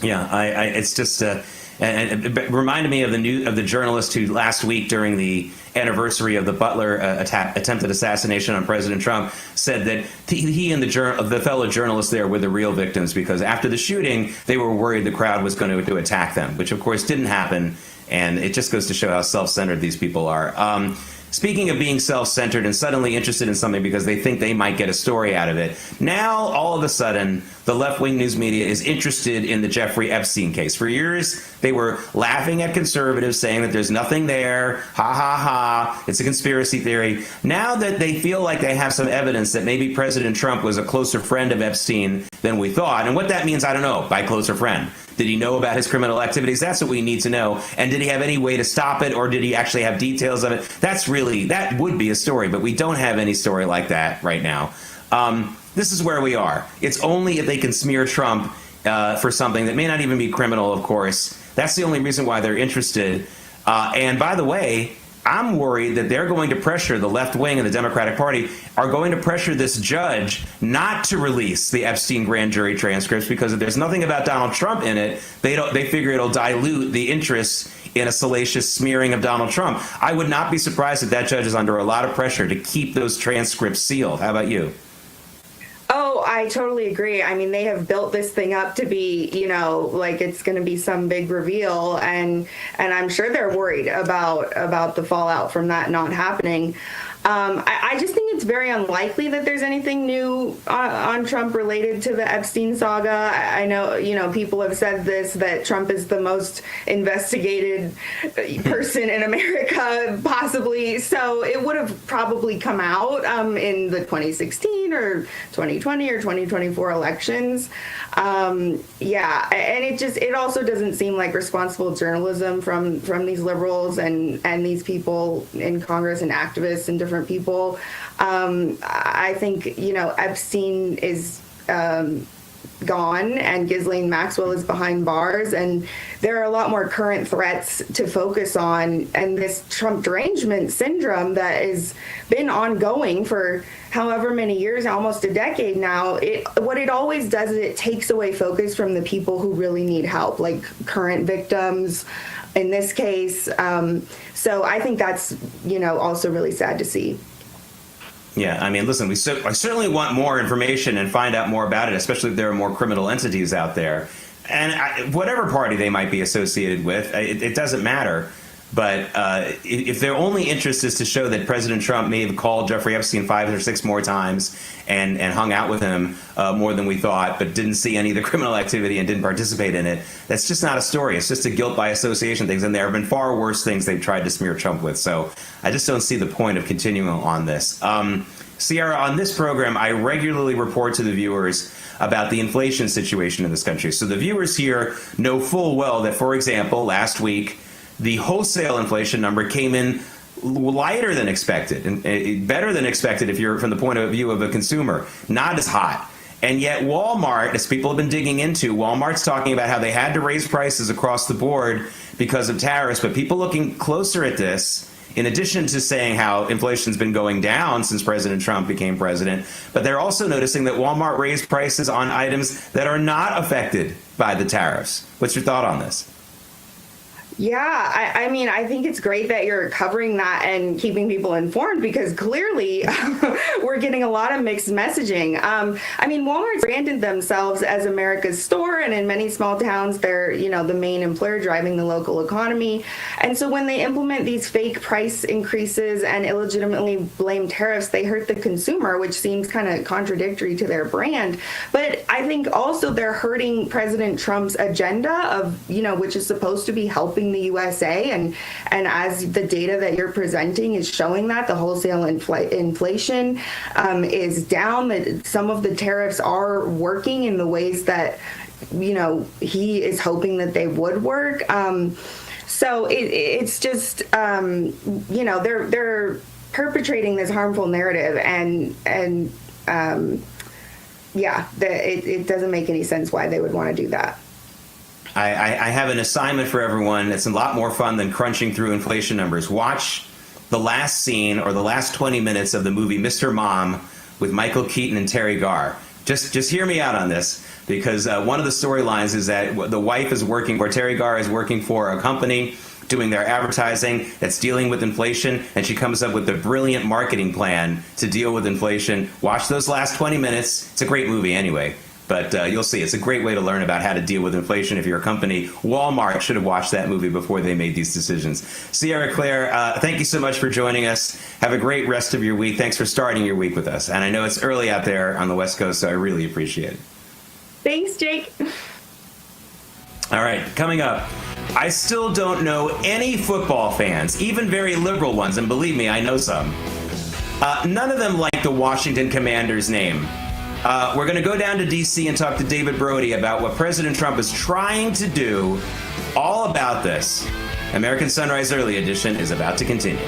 Yeah, it's just. And it reminded me of the journalist who last week during the anniversary of the Butler attempted assassination on President Trump said that he and the fellow journalists there were the real victims because after the shooting they were worried the crowd was going to attack them, which of course didn't happen, and it just goes to show how self-centered these people are. Speaking of being self-centered and suddenly interested in something because they think they might get a story out of it, now all of a sudden the left-wing news media is interested in the Jeffrey Epstein case. For years, they were laughing at conservatives, saying that there's nothing there, ha ha ha, it's a conspiracy theory. Now that they feel like they have some evidence that maybe President Trump was a closer friend of Epstein than we thought, and what that means, I don't know, by closer friend. Did he know about his criminal activities? That's what we need to know. And did he have any way to stop it, or did he actually have details of it? That would be a story, but we don't have any story like that right now. This is where we are. It's only if they can smear Trump for something that may not even be criminal, of course. That's the only reason why they're interested. And by the way, I'm worried that they're going to pressure the left wing and the Democratic Party are going to pressure this judge not to release the Epstein grand jury transcripts because if there's nothing about Donald Trump in it, they figure it'll dilute the interest in a salacious smearing of Donald Trump. I would not be surprised if that judge is under a lot of pressure to keep those transcripts sealed. How about you? Oh, I totally agree. I mean, they have built this thing up to be, like it's going to be some big reveal, and I'm sure they're worried about the fallout from that not happening. I just think it's very unlikely that there's anything new on Trump related to the Epstein saga. I know, people have said this, that Trump is the most investigated person in America, possibly. So it would have probably come out in the 2016 or 2020 or 2024 elections. And it also doesn't seem like responsible journalism from these liberals and these people in Congress and activists and different people. I think, Epstein is gone and Ghislaine Maxwell is behind bars, and there are a lot more current threats to focus on. And this Trump derangement syndrome that has been ongoing for however many years, almost a decade now, what it always does is it takes away focus from the people who really need help, like current victims in this case. So I think that's, also really sad to see. Yeah, I mean, listen, I certainly want more information and find out more about it, especially if there are more criminal entities out there. And whatever party they might be associated with, it doesn't matter. But if their only interest is to show that President Trump may have called Jeffrey Epstein 5 or 6 more times and hung out with him more than we thought, but didn't see any of the criminal activity and didn't participate in it, that's just not a story. It's just a guilt by association things. And there have been far worse things they've tried to smear Trump with. So I just don't see the point of continuing on this. Sierra, on this program, I regularly report to the viewers about the inflation situation in this country. So the viewers here know full well that, for example, last week, the wholesale inflation number came in lighter than expected and better than expected if you're from the point of view of a consumer, not as hot. And yet Walmart, as people have been digging into, Walmart's talking about how they had to raise prices across the board because of tariffs. But people looking closer at this, in addition to saying how inflation's been going down since President Trump became president, but they're also noticing that Walmart raised prices on items that are not affected by the tariffs. What's your thought on this? Yeah, I mean, I think it's great that you're covering that and keeping people informed, because clearly we're getting a lot of mixed messaging. I mean, Walmart's branded themselves as America's store, and in many small towns, they're, the main employer driving the local economy. And so when they implement these fake price increases and illegitimately blame tariffs, they hurt the consumer, which seems kind of contradictory to their brand. But I think also they're hurting President Trump's agenda of, which is supposed to be helping the USA, and as the data that you're presenting is showing, that the wholesale inflation is down, that some of the tariffs are working in the ways that he is hoping that they would work. So it's just they're perpetrating this harmful narrative, and it doesn't make any sense why they would want to do that. I have an assignment for everyone. It's a lot more fun than crunching through inflation numbers. Watch the last scene or the last 20 minutes of the movie Mr. Mom with Michael Keaton and Terry Garr. Just hear me out on this, because one of the storylines is that the wife is working, or Terry Garr is working for a company doing their advertising that's dealing with inflation, and she comes up with a brilliant marketing plan to deal with inflation. Watch those last 20 minutes. It's a great movie anyway. But you'll see, it's a great way to learn about how to deal with inflation if you're a company. Walmart should have watched that movie before they made these decisions. Sierra Claire, thank you so much for joining us. Have a great rest of your week. Thanks for starting your week with us. And I know it's early out there on the West Coast, so I really appreciate it. Thanks, Jake. All right, coming up, I still don't know any football fans, even very liberal ones, and believe me, I know some. None of them like the Washington Commanders name. We're going to go down to D.C. and talk to David Brody about what President Trump is trying to do. All about this. American Sunrise Early Edition is about to continue.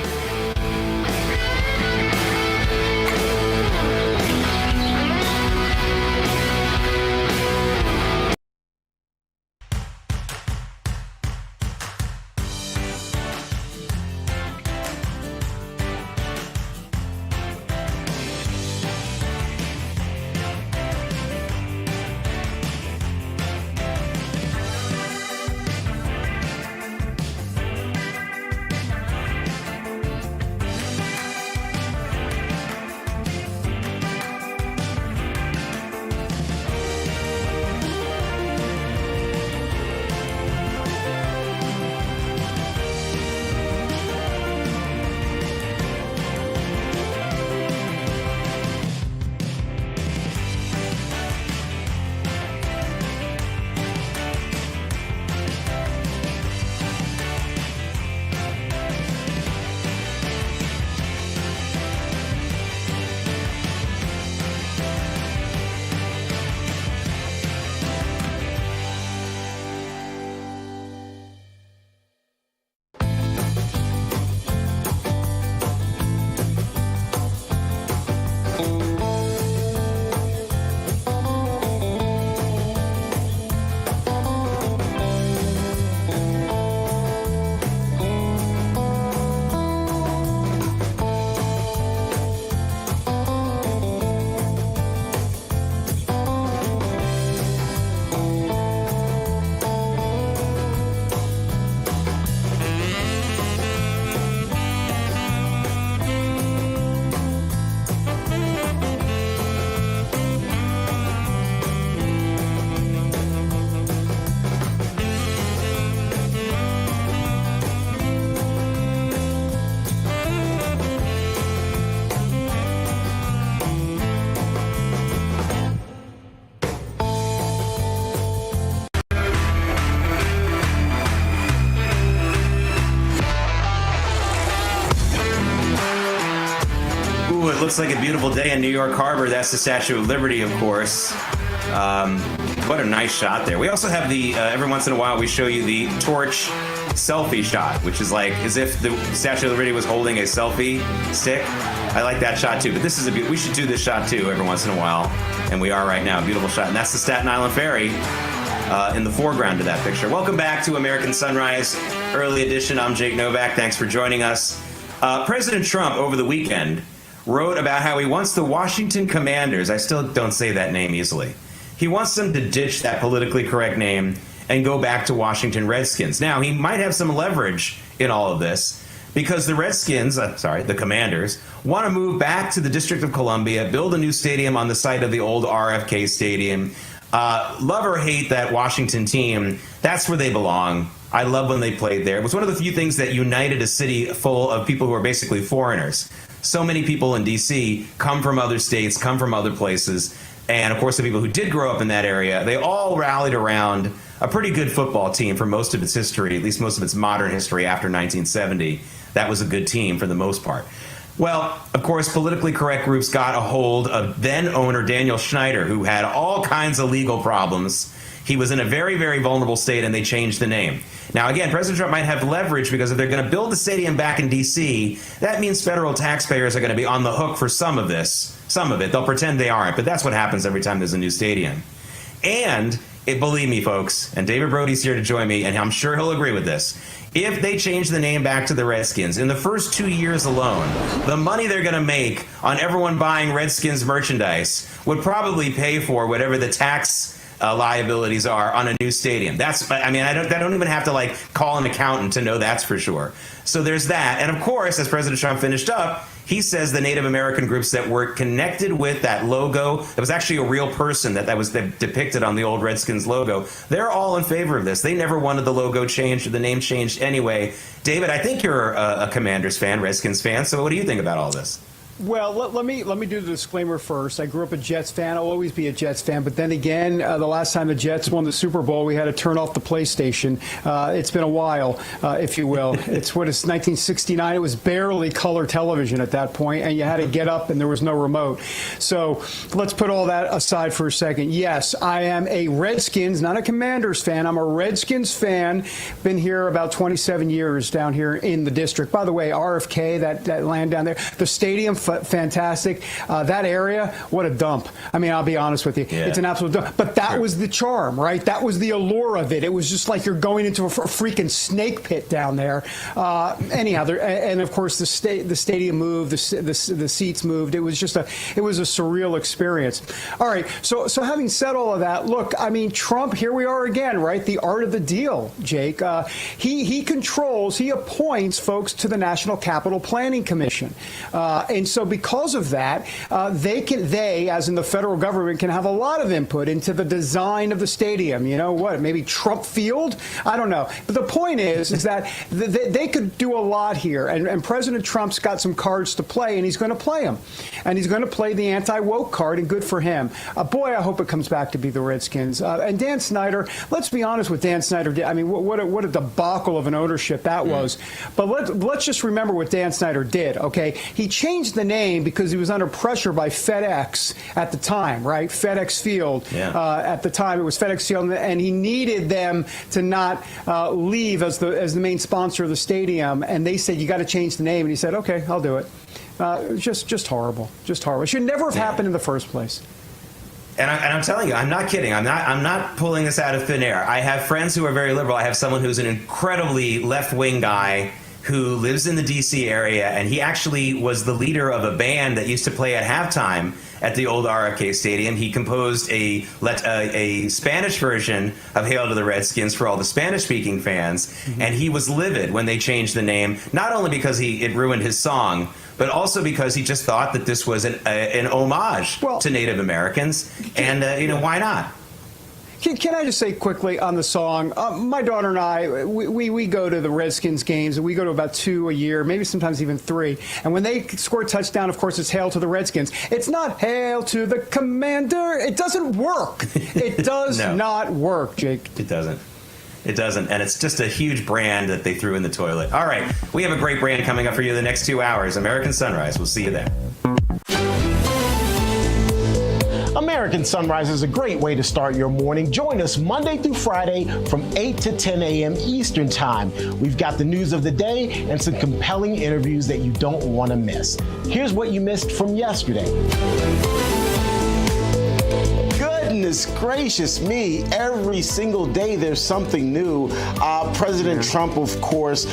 Looks like a beautiful day in New York Harbor. That's the Statue of Liberty, of course. What a nice shot there. We also have the, every once in a while, we show you the torch selfie shot, which is like as if the Statue of Liberty was holding a selfie stick. I like that shot too, but this is we should do this shot too every once in a while, and we are right now. Beautiful shot, and that's the Staten Island Ferry in the foreground of that picture. Welcome back to American Sunrise Early Edition. I'm Jake Novak. Thanks for joining us. President Trump over the weekend wrote about how he wants the Washington Commanders, I still don't say that name easily, he wants them to ditch that politically correct name and go back to Washington Redskins. Now, he might have some leverage in all of this because the Redskins, the Commanders, want to move back to the District of Columbia, build a new stadium on the site of the old RFK Stadium. Love or hate that Washington team, that's where they belong. I love when they played there. It was one of the few things that united a city full of people who are basically foreigners. So many people in D.C. come from other states, come from other places. And, of course, the people who did grow up in that area, they all rallied around a pretty good football team for most of its history, at least most of its modern history after 1970. That was a good team for the most part. Well, of course, politically correct groups got a hold of then-owner Daniel Schneider, who had all kinds of legal problems. He was in a very, very vulnerable state, and they changed the name. Now, again, President Trump might have leverage because if they're going to build the stadium back in D.C., that means federal taxpayers are going to be on the hook for some of this. Some of it. They'll pretend they aren't, but that's what happens every time there's a new stadium. And, believe me, folks, and David Brody's here to join me, and I'm sure he'll agree with this. If they change the name back to the Redskins, in the first 2 years alone, the money they're going to make on everyone buying Redskins merchandise would probably pay for whatever the tax liabilities are on a new stadium. I don't even have to call an accountant to know that's for sure. So there's that. And of course, as President Trump finished up, he says the Native American groups that were connected with that logo, that was actually a real person that was depicted on the old Redskins logo, they're all in favor of this. They never wanted the logo changed or the name changed anyway. David, I think you're a Commanders fan, Redskins fan, so what do you think about all this? Well, let me do the disclaimer first. I grew up a Jets fan. I'll always be a Jets fan. But then again, the last time the Jets won the Super Bowl, we had to turn off the PlayStation. It's been a while, if you will. It's 1969. It was barely color television at that point, and you had to get up, and there was no remote. So let's put all that aside for a second. Yes, I am a Redskins, not a Commanders fan. I'm a Redskins fan. Been here about 27 years down here in the district. By the way, RFK, that land down there, the stadium, fantastic. That area, what a dump. I mean, I'll be honest with you. Yeah. It's an absolute dump. But that was the charm, right? That was the allure of it. It was just like you're going into a freaking snake pit down there. Anyhow, and of course, the stadium moved, the seats moved. It was a surreal experience. All right. So having said all of that, look, I mean, Trump, here we are again, right? The art of the deal, Jake. He appoints folks to the National Capital Planning Commission. And so because of that, they, as in the federal government, can have a lot of input into the design of the stadium. You know what? Maybe Trump Field? I don't know. But the point is that they could do a lot here. And President Trump's got some cards to play, and he's going to play them. And he's going to play the anti-woke card, and good for him. Boy, I hope it comes back to be the Redskins. And Dan Snyder, let's be honest with Dan Snyder. I mean, what a debacle of an ownership that was. But let's just remember what Dan Snyder did, okay? He changed the name because he was under pressure by FedEx at the time, right? FedEx Field. Yeah. At the time, it was FedEx Field, and he needed them to not leave as the main sponsor of the stadium. And they said, you got to change the name. And he said, okay, I'll do it. Just horrible. Just horrible. It should never have happened in the first place. And I'm telling you, I'm not kidding. I'm not pulling this out of thin air. I have friends who are very liberal. I have someone who's an incredibly left-wing guy who lives in the D.C. area, and he actually was the leader of a band that used to play at halftime at the old RFK Stadium. He composed a Spanish version of Hail to the Redskins for all the Spanish-speaking fans, and he was livid when they changed the name, not only because it ruined his song, but also because he just thought that this was an homage to Native Americans, and why not? Can I just say quickly on the song, my daughter and I, we go to the Redskins games, and we go to about 2 a year, maybe sometimes even 3. And when they score a touchdown, of course, it's Hail to the Redskins. It's not Hail to the Commander. It doesn't work. It does not work, Jake. It doesn't. It doesn't. And it's just a huge brand that they threw in the toilet. All right. We have a great brand coming up for you the next 2 hours. American Sunrise. We'll see you there. American Sunrise is a great way to start your morning. Join us Monday through Friday from 8 to 10 a.m. Eastern Time. We've got the news of the day and some compelling interviews that you don't want to miss. Here's what you missed from yesterday. Goodness gracious me, every single day there's something new. President Trump, of course,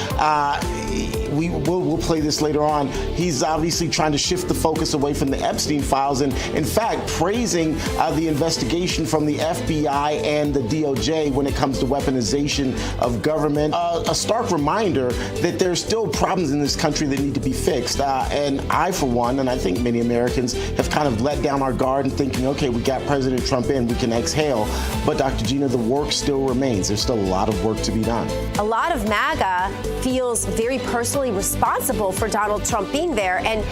we'll play this later on. He's obviously trying to shift the focus away from the Epstein files and, in fact, praising the investigation from the FBI and the DOJ when it comes to weaponization of government. A stark reminder that there's still problems in this country that need to be fixed. And I, for one, and I think many Americans have kind of let down our guard and thinking, okay, we got President Trump in, we can exhale. But Dr. Gina, the work still remains. There's still a lot of work to be done. A lot of MAGA feels very personally responsible for Donald Trump being there, and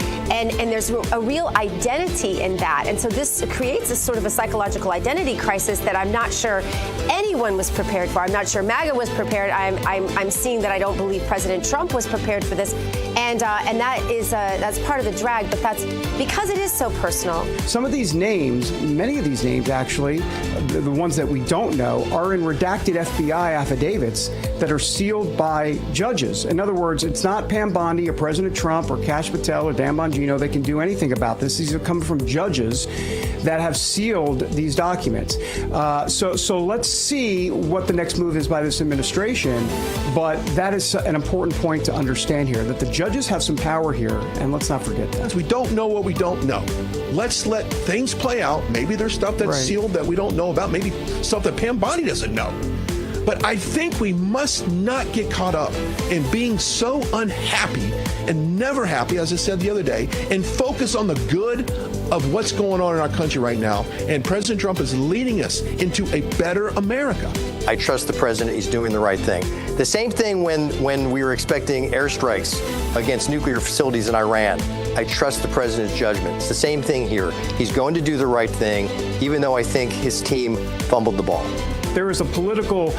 there's a real identity in that. And so this creates a sort of a psychological identity crisis that I'm not sure anyone was prepared for. I'm not sure MAGA was prepared. I'm seeing that I don't believe President Trump was prepared for this, and that's part of the drag. But that's because it is so personal. Some of these names, many of these names actually, the ones that we don't know, are in redacted FBI affidavits that are sealed by judges. In other words, it's not Pam Bondi or President Trump or Kash Patel or Dan Bongino that can do anything about this. These are coming from judges that have sealed these documents. So let's see what the next move is by this administration. But that is an important point to understand here, that the judges have some power here, and let's not forget that. We don't know what we don't know. Let's let things play out. Maybe there's stuff that's sealed that we don't know about. Maybe stuff that Pam Bondi doesn't know. But I think we must not get caught up in being so unhappy and never happy, as I said the other day, and focus on the good of what's going on in our country right now. And President Trump is leading us into a better America. I trust the president. He's doing the right thing. The same thing when we were expecting airstrikes against nuclear facilities in Iran. I trust the president's judgment. It's the same thing here. He's going to do the right thing, even though I think his team fumbled the ball. There is a political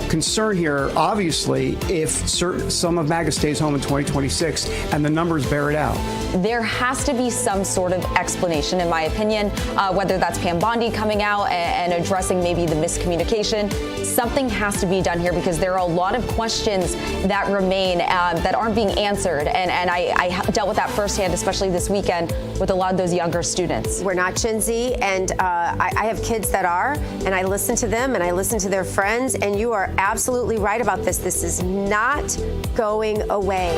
concern here, obviously, if some of MAGA stays home in 2026 and the numbers bear it out. There has to be some sort of explanation, in my opinion, whether that's Pam Bondi coming out and addressing maybe the miscommunication. Something has to be done here because there are a lot of questions that remain that aren't being answered. And I dealt with that firsthand, especially this weekend, with a lot of those younger students. We're not Gen Z, and I have kids that are, and I listen to them and I listen to their friends, and you are absolutely right about this. This is not going away.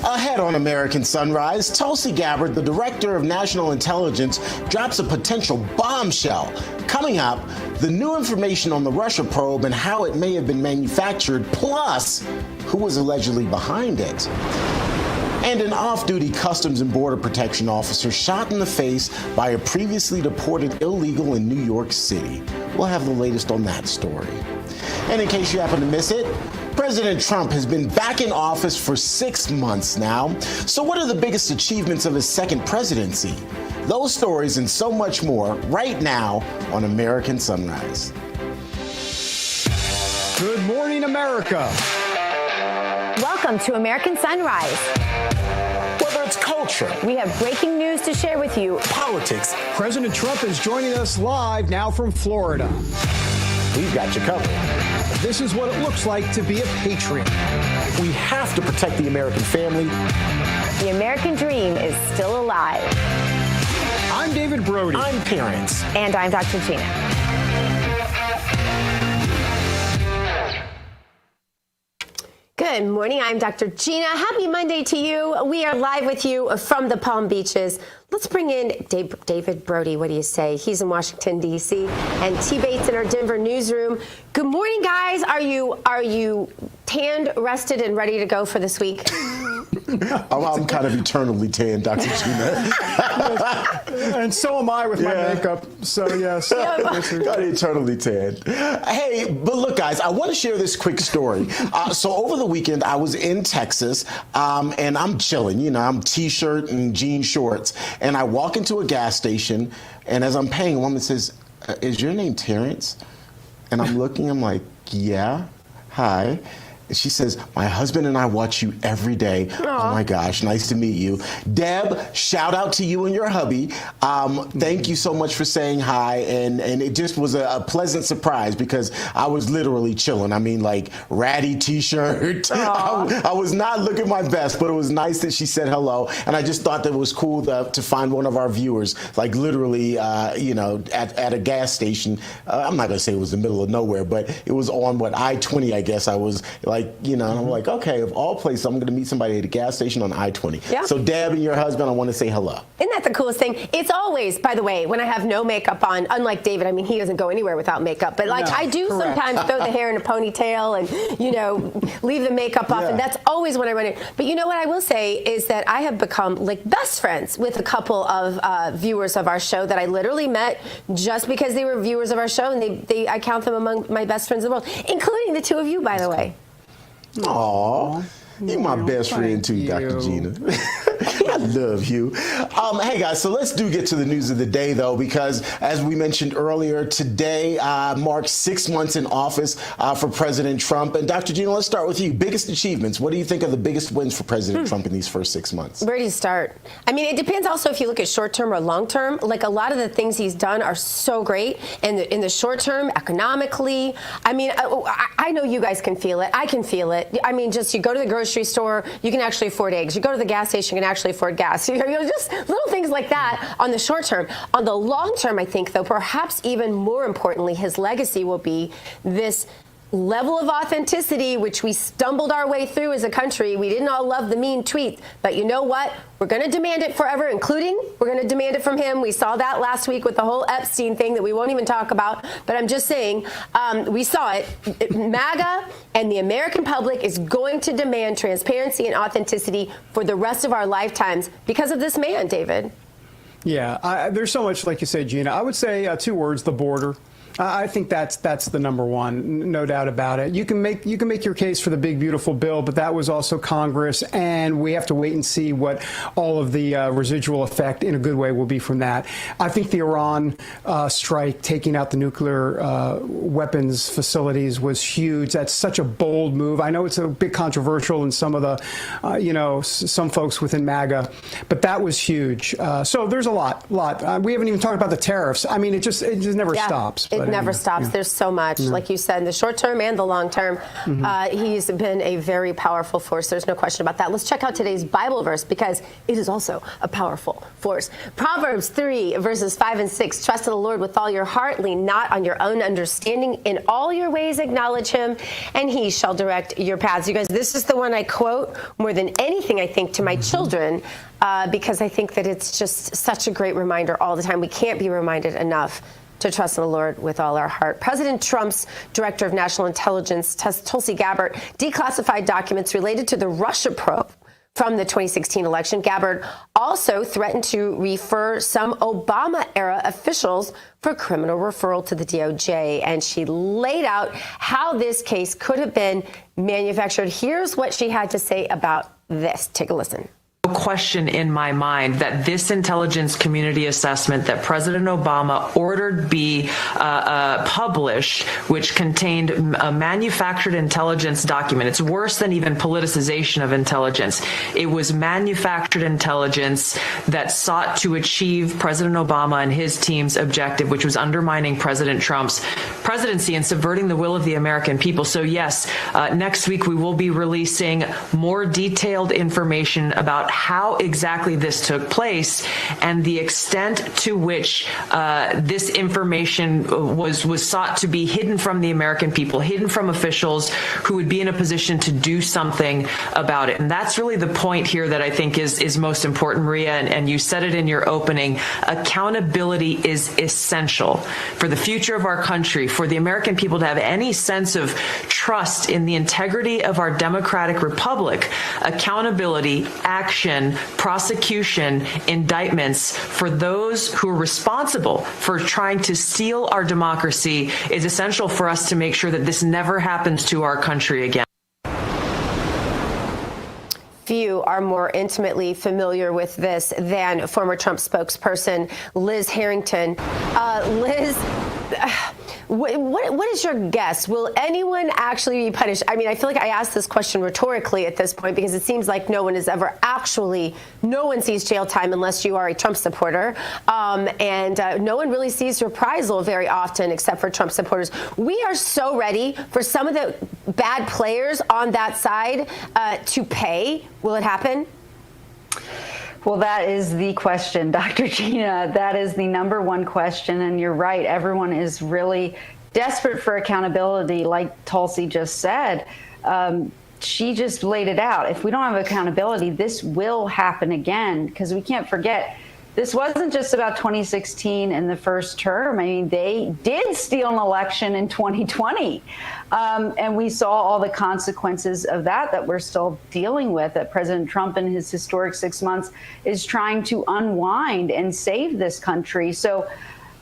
Ahead on American Sunrise, Tulsi Gabbard, the director of national intelligence, drops a potential bombshell. Coming up, the new information on the Russia probe and how it may have been manufactured, plus who was allegedly behind it. And an off-duty Customs and Border Protection officer shot in the face by a previously deported illegal in New York City. We'll have the latest on that story. And in case you happen to miss it, President Trump has been back in office for 6 months now. So what are the biggest achievements of his second presidency? Those stories and so much more right now on American Sunrise. Good morning, America. Welcome to American Sunrise. Whether it's culture, We have breaking news to share with you. politics, President Trump is joining us live now from Florida. we've got you covered. This is what it looks like to be a patriot. We have to protect the American family. The American dream is still alive. I'm David Brody. I'm Terrence. And I'm Dr. Gina. Good morning. I'm Dr. Gina. Happy Monday to you. We are live with you from the Palm Beaches. Let's bring in David Brody. What do you say? He's in Washington, D.C. and T. Bates in our Denver newsroom. Good morning, guys. Are you tanned, rested, and ready to go for this week? I'm kind of eternally tan, Dr. Gina. And so am I with my makeup. So, yes. Got eternally tan. Hey, but look, guys, I want to share this quick story. So over the weekend, I was in Texas, and I'm chilling. You know, I'm T-shirt and jean shorts. And I walk into a gas station, and as I'm paying, a woman says, is your name Terrence? And I'm looking, I'm like, yeah, hi. And she says, my husband and I watch you every day. Aww. Oh my gosh, nice to meet you. Deb, shout out to you and your hubby. Thank you so much for saying hi. And it just was a pleasant surprise because I was literally chilling. I mean, like, ratty T-shirt. I was not looking my best, but it was nice that she said hello. And I just thought that it was cool to find one of our viewers, like literally, at a gas station. I'm not going to say it was the middle of nowhere, but it was on, I-20, I guess. I was like, and I'm like, okay, of all places, I'm going to meet somebody at a gas station on I-20. Yeah. So Deb and your husband, I want to say hello. Isn't that the coolest thing? It's always, by the way, when I have no makeup on, unlike David, I mean, he doesn't go anywhere without makeup, but like I do sometimes throw the hair in a ponytail and, leave the makeup off, and that's always when I run it. But you know what I will say is that I have become like best friends with a couple of viewers of our show that I literally met just because they were viewers of our show, and I count them among my best friends in the world, including the two of you, by the way. Aw, you're my best friend too, Dr. Gina. I love you. Hey guys, so let's get to the news of the day though, because as we mentioned earlier, today marks 6 months in office for President Trump. And Dr. Gina, let's start with you. Biggest achievements. What do you think are the biggest wins for President Trump in these first 6 months? Where do you start? I mean, it depends also if you look at short term or long term. Like a lot of the things he's done are so great. And in the short term, economically, I mean, I know you guys can feel it. I can feel it. I mean, just you go to the grocery store, you can actually afford eggs. You go to the gas station, you can actually afford gas. Just little things like that on the short term. On the long term, I think, though, perhaps even more importantly, his legacy will be this level of authenticity, which we stumbled our way through as a country. We didn't all love the mean tweet, but you know what? We're going to demand it forever, including we're going to demand it from him. We saw that last week with the whole Epstein thing that we won't even talk about, but I'm just saying, we saw it. MAGA and the American public is going to demand transparency and authenticity for the rest of our lifetimes because of this man, David. Yeah, there's so much, like you say, Gina. I would say 2 words: the border. I think that's the number one, no doubt about it. You can make your case for the big beautiful bill, but that was also Congress, and we have to wait and see what all of the residual effect, in a good way, will be from that. I think the Iran strike, taking out the nuclear weapons facilities, was huge. That's such a bold move. I know it's a bit controversial in some of the, some folks within MAGA, but that was huge. So there's a lot. We haven't even talked about the tariffs. I mean, it just never stops. It never stops. There's so much, like you said, in the short term and the long term. He's been a very powerful force. There's no question about that. Let's check out today's Bible verse because it is also a powerful force. Proverbs 3, verses 5 and 6. Trust in the Lord with all your heart. Lean not on your own understanding. In all your ways acknowledge him, and he shall direct your paths. You guys, this is the one I quote more than anything, I think, to my children because I think that it's just such a great reminder all the time. We can't be reminded enough to trust in the Lord with all our heart. President Trump's Director of National Intelligence, Tulsi Gabbard, declassified documents related to the Russia probe from the 2016 election. Gabbard also threatened to refer some Obama-era officials for criminal referral to the DOJ, and she laid out how this case could have been manufactured. Here's what she had to say about this. Take a listen. No question in my mind that this intelligence community assessment that President Obama ordered be published, which contained a manufactured intelligence document. It's worse than even politicization of intelligence. It was manufactured intelligence that sought to achieve President Obama and his team's objective, which was undermining President Trump's presidency and subverting the will of the American people. So yes, next week we will be releasing more detailed information about how exactly this took place and the extent to which this information was sought to be hidden from the American people, hidden from officials who would be in a position to do something about it. And that's really the point here that I think is most important, Maria, and you said it in your opening. Accountability is essential for the future of our country, for the American people to have any sense of trust in the integrity of our democratic republic. Accountability, action, prosecution, indictments for those who are responsible for trying to steal our democracy is essential for us to make sure that this never happens to our country again. Few are more intimately familiar with this than former Trump spokesperson Liz Harrington. Liz, what is your guess? Will anyone actually be punished? I mean, I feel like I asked this question rhetorically at this point because it seems like no one sees jail time unless you are a Trump supporter. And no one really sees reprisal very often except for Trump supporters. We are so ready for some of the bad players on that side to pay. Will it happen? Well, that is the question, Dr. Gina. That is the number one question. And you're right. Everyone is really desperate for accountability, like Tulsi just said. She just laid it out. If we don't have accountability, this will happen again, because we can't forget, this wasn't just about 2016 and the first term. I mean, they did steal an election in 2020. And we saw all the consequences of that we're still dealing with, that President Trump in his historic 6 months is trying to unwind and save this country. So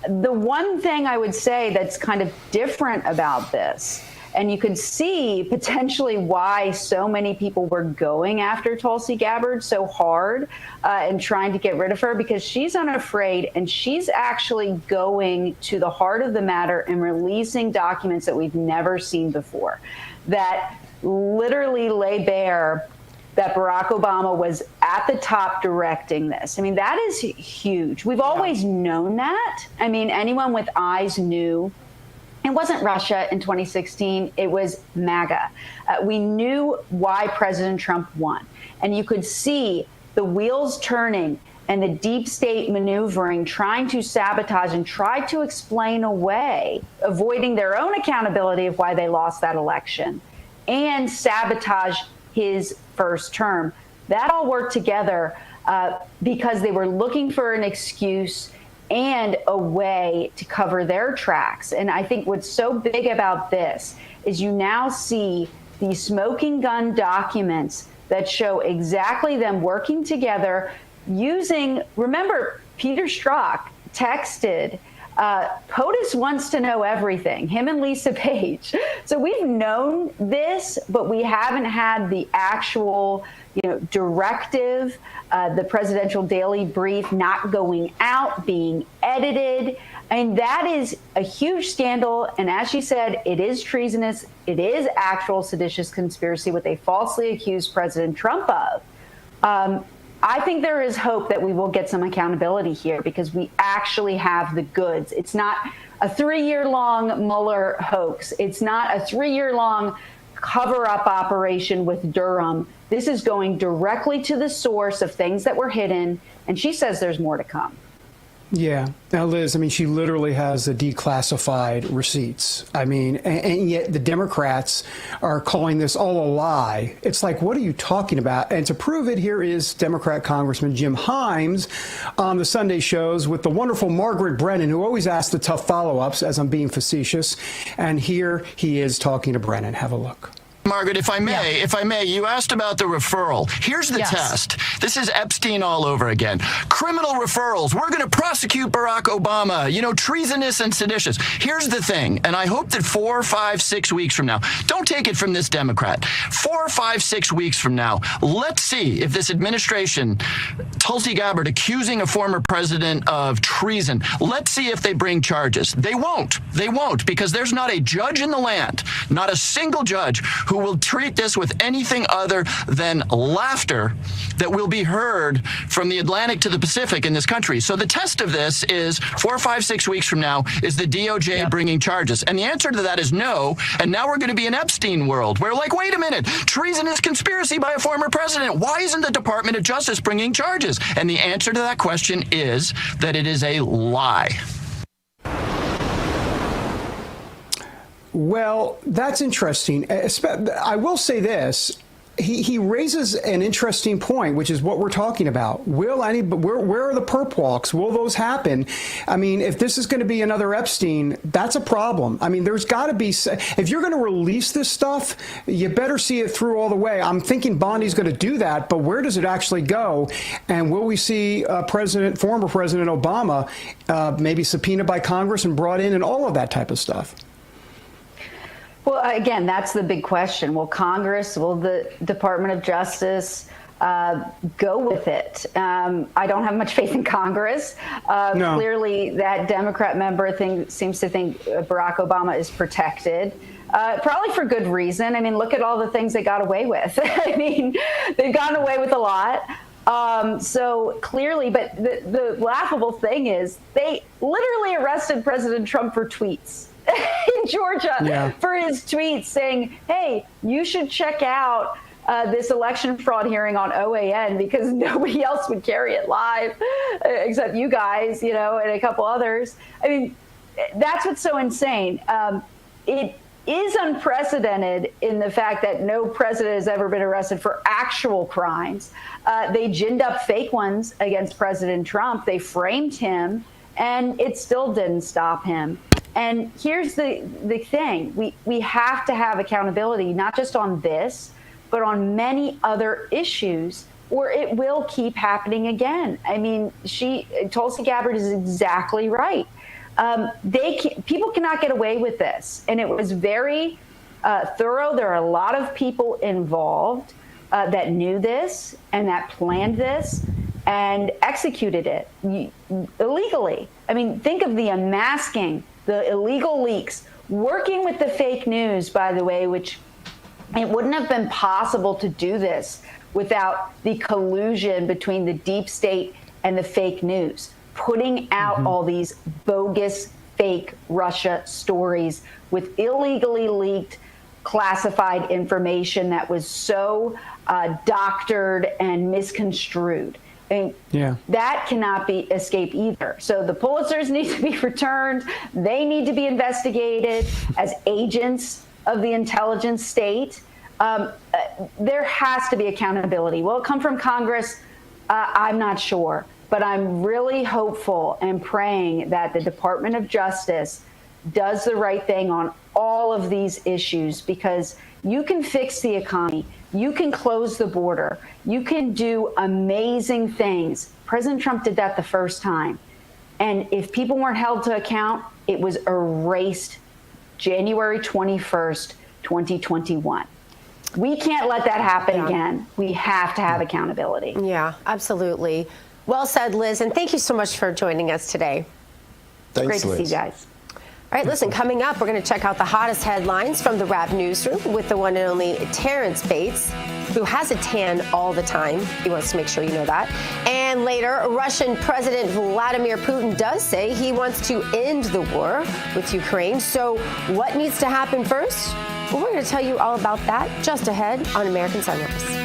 the one thing I would say that's kind of different about this, and you could see potentially why so many people were going after Tulsi Gabbard so hard and trying to get rid of her, because she's unafraid and she's actually going to the heart of the matter and releasing documents that we've never seen before, that literally lay bare that Barack Obama was at the top directing this. I mean, that is huge. We've always known that. I mean, anyone with eyes knew. It wasn't Russia in 2016. It was MAGA. We knew why President Trump won. And you could see the wheels turning and the deep state maneuvering, trying to sabotage and try to explain away, avoiding their own accountability of why they lost that election, and sabotage his first term. That all worked together because they were looking for an excuse and a way to cover their tracks. And I think what's so big about this is you now see these smoking gun documents that show exactly them working together using, remember, Peter Strzok texted, POTUS wants to know everything, him and Lisa Page. So we've known this, but we haven't had the actual directive, the presidential daily brief not going out, being edited. And that is a huge scandal. And as she said, it is treasonous. It is actual seditious conspiracy, what they falsely accused President Trump of. I think there is hope that we will get some accountability here, because we actually have the goods. It's not a 3-year-long Mueller hoax. It's not a 3-year-long cover-up operation with Durham. This is going directly to the source of things that were hidden, and she says there's more to come. Yeah. Now, Liz, I mean, she literally has the declassified receipts. I mean, and yet the Democrats are calling this all a lie. It's like, what are you talking about? And to prove it, here is Democrat Congressman Jim Himes on the Sunday shows with the wonderful Margaret Brennan, who always asks the tough follow-ups, as I'm being facetious. And here he is talking to Brennan. Have a look. Margaret, if I may, you asked about the referral. Here's the test. This is Epstein all over again. Criminal referrals. We're going to prosecute Barack Obama, treasonous and seditious. Here's the thing, and I hope that 4, 5, 6 weeks from now, don't take it from this Democrat, 4, 5, 6 weeks from now, let's see if this administration, Tulsi Gabbard accusing a former president of treason, let's see if they bring charges. They won't, because there's not a judge in the land, not a single judge who will treat this with anything other than laughter that will be heard from the Atlantic to the Pacific in this country. So the test of this is 4, 5, 6 weeks from now, is the DOJ bringing charges? And the answer to that is no. And now we're going to be in Epstein world where, like, wait a minute, treasonous conspiracy by a former president. Why isn't the Department of Justice bringing charges? And the answer to that question is that it is a lie. Well, that's interesting. I will say this. He raises an interesting point, which is what we're talking about. Where are the perp walks? Will those happen? I mean, if this is going to be another Epstein, that's a problem. I mean, there's got to be, if you're going to release this stuff, you better see it through all the way. I'm thinking Bondi's going to do that, but where does it actually go? And will we see former President Obama maybe subpoenaed by Congress and brought in and all of that type of stuff? Well, again, that's the big question. Will Congress, will the Department of Justice go with it? I don't have much faith in Congress. No. Clearly, that Democrat member seems to think Barack Obama is protected. Probably for good reason. I mean, look at all the things they got away with. I mean, they've gotten away with a lot. So clearly, but the laughable thing is they literally arrested President Trump for tweets in Georgia for his tweets saying, hey, you should check out this election fraud hearing on OAN because nobody else would carry it live except you guys, and a couple others. I mean, that's what's so insane. It is unprecedented in the fact that no president has ever been arrested for actual crimes. They ginned up fake ones against President Trump. They framed him, and it still didn't stop him. And here's the thing. We have to have accountability, not just on this, but on many other issues, or it will keep happening again. I mean, Tulsi Gabbard is exactly right. People cannot get away with this. And it was very thorough. There are a lot of people involved that knew this and that planned this and executed it illegally. I mean, think of the unmasking, the illegal leaks, working with the fake news, by the way, which it wouldn't have been possible to do this without the collusion between the deep state and the fake news, putting out all these bogus fake Russia stories with illegally leaked classified information that was so doctored and misconstrued. I mean, that cannot be escape either. So the Pulitzers need to be returned. They need to be investigated as agents of the intelligence state. There has to be accountability. Will it come from Congress? I'm not sure. But I'm really hopeful and praying that the Department of Justice does the right thing on all of these issues, because you can fix the economy. You can close the border. You can do amazing things. President Trump did that the first time. And if people weren't held to account, it was erased January 21st, 2021. We can't let that happen again. We have to have accountability. Yeah, absolutely. Well said, Liz. And thank you so much for joining us today. Thanks, Great to Liz. see you guys. All right, listen, coming up, we're going to check out the hottest headlines from the Wrap Newsroom with the one and only Terrence Bates, who has a tan all the time. He wants to make sure you know that. And later, Russian President Vladimir Putin does say he wants to end the war with Ukraine. So what needs to happen first? Well, we're going to tell you all about that just ahead on American Sunrise.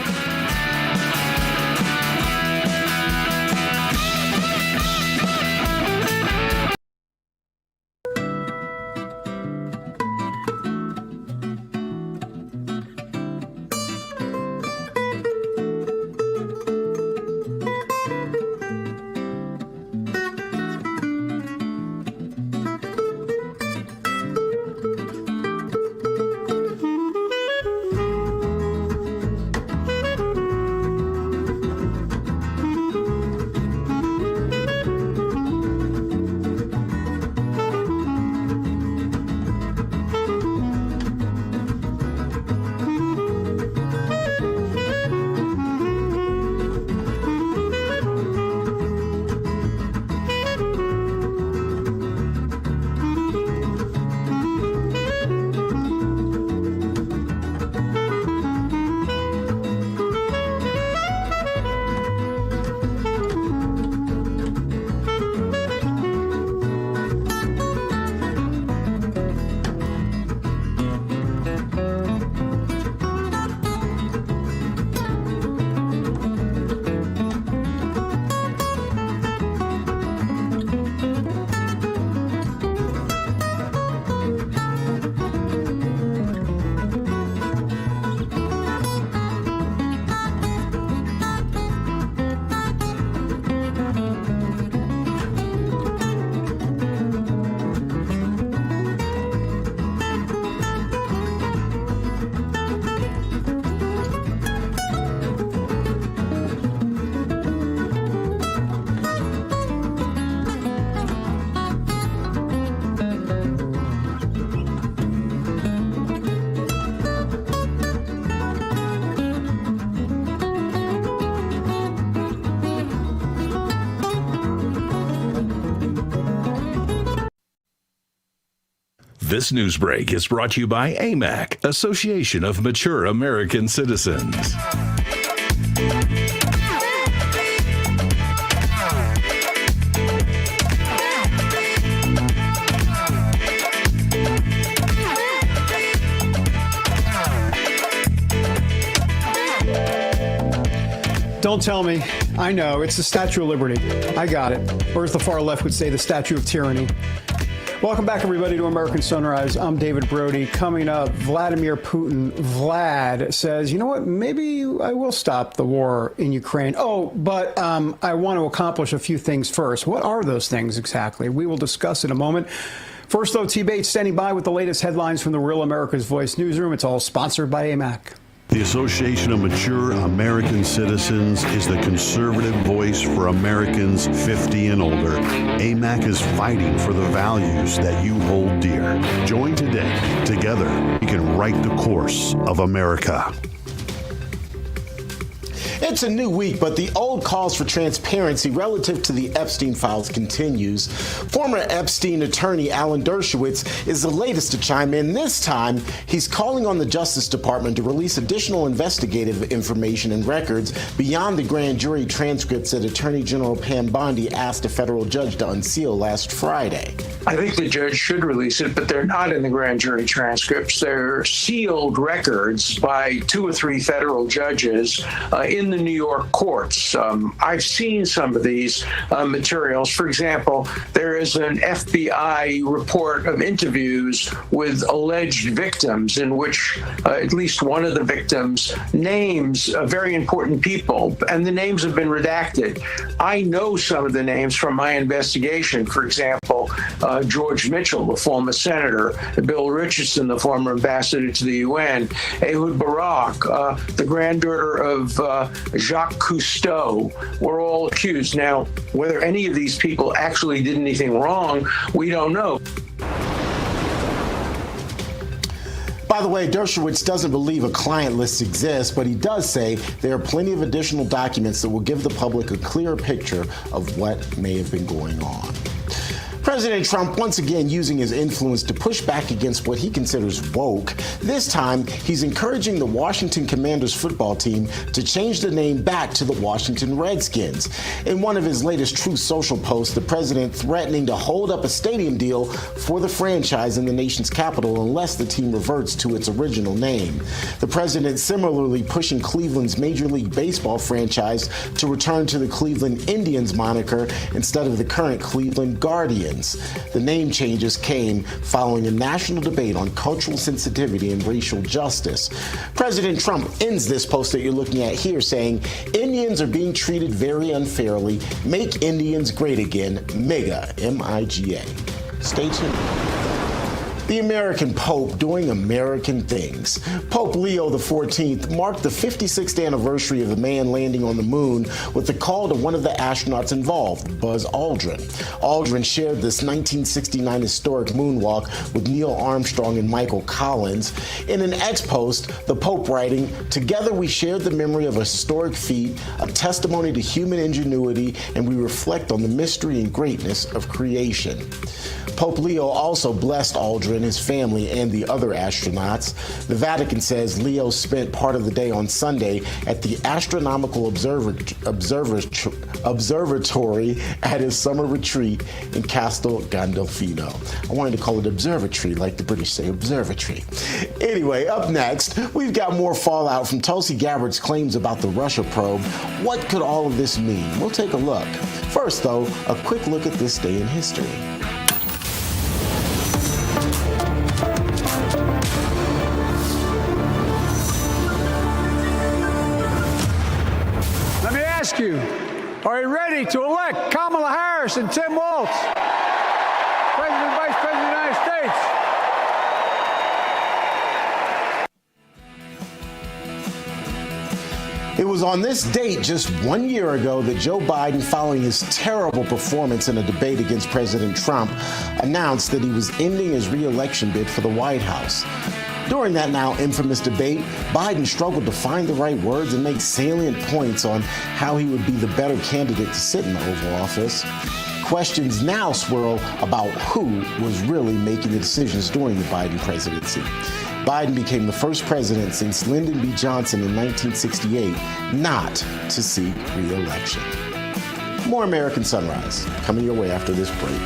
This news break is brought to you by AMAC, Association of Mature American Citizens. Don't tell me. I know. It's the Statue of Liberty. I got it. Or as the far left would say, the Statue of Tyranny. Welcome back, everybody, to American Sunrise. I'm David Brody. Coming up, Vladimir Putin. Vlad says, you know what? Maybe I will stop the war in Ukraine. Oh, but I want to accomplish a few things first. What are those things exactly? We will discuss in a moment. First, though, T. Bates standing by with the latest headlines from the Real America's Voice newsroom. It's all sponsored by AMAC. The Association of Mature American Citizens is the conservative voice for Americans 50 and older. AMAC is fighting for the values that you hold dear. Join today. Together, we can write the course of America. It's a new week, but the old calls for transparency relative to the Epstein files continues. Former Epstein attorney Alan Dershowitz is the latest to chime in. This time, he's calling on the Justice Department to release additional investigative information and records beyond the grand jury transcripts that Attorney General Pam Bondi asked a federal judge to unseal last Friday. I think the judge should release it, but they're not in the grand jury transcripts. They're sealed records by 2 or 3 federal judges in the New York courts. I've seen some of these materials. For example, there is an FBI report of interviews with alleged victims in which at least one of the victims names very important people, and the names have been redacted. I know some of the names from my investigation. For example, George Mitchell, the former senator, Bill Richardson, the former ambassador to the UN, Ehud Barak, the granddaughter of Jacques Cousteau, were all accused. Now, whether any of these people actually did anything wrong, we don't know. By the way, Dershowitz doesn't believe a client list exists, but he does say there are plenty of additional documents that will give the public a clearer picture of what may have been going on. President Trump once again using his influence to push back against what he considers woke. This time, he's encouraging the Washington Commanders football team to change the name back to the Washington Redskins. In one of his latest Truth Social posts, the president threatening to hold up a stadium deal for the franchise in the nation's capital unless the team reverts to its original name. The president similarly pushing Cleveland's Major League Baseball franchise to return to the Cleveland Indians moniker instead of the current Cleveland Guardians. The name changes came following a national debate on cultural sensitivity and racial justice. President Trump ends this post that you're looking at here saying, Indians are being treated very unfairly. Make Indians great again. MIGA, M-I-G-A. Stay tuned. The American Pope doing American things. Pope Leo XIV marked the 56th anniversary of the man landing on the moon with a call to one of the astronauts involved, Buzz Aldrin. Aldrin shared this 1969 historic moonwalk with Neil Armstrong and Michael Collins. In an ex-post, the Pope writing, "Together we shared the memory of a historic feat, a testimony to human ingenuity, and we reflect on the mystery and greatness of creation." Pope Leo also blessed Aldrin, his family, and the other astronauts. The Vatican says Leo spent part of the day on Sunday at the Astronomical Observatory at his summer retreat in Castel Gandolfino. I wanted to call it observatory, like the British say observatory. Anyway, up next, we've got more fallout from Tulsi Gabbard's claims about the Russia probe. What could all of this mean? We'll take a look. First, though, a quick look at this day in history. Ask you, are you ready to elect Kamala Harris and Tim Walz, President and Vice President of the United States? It was on this date just 1 year ago that Joe Biden, following his terrible performance in a debate against President Trump, announced that he was ending his re-election bid for the White House. During that now infamous debate, Biden struggled to find the right words and make salient points on how he would be the better candidate to sit in the Oval Office. questions now swirl about who was really making the decisions during the Biden presidency. Biden became the first president since Lyndon B. Johnson in 1968 not to seek re-election. More American Sunrise coming your way after this break.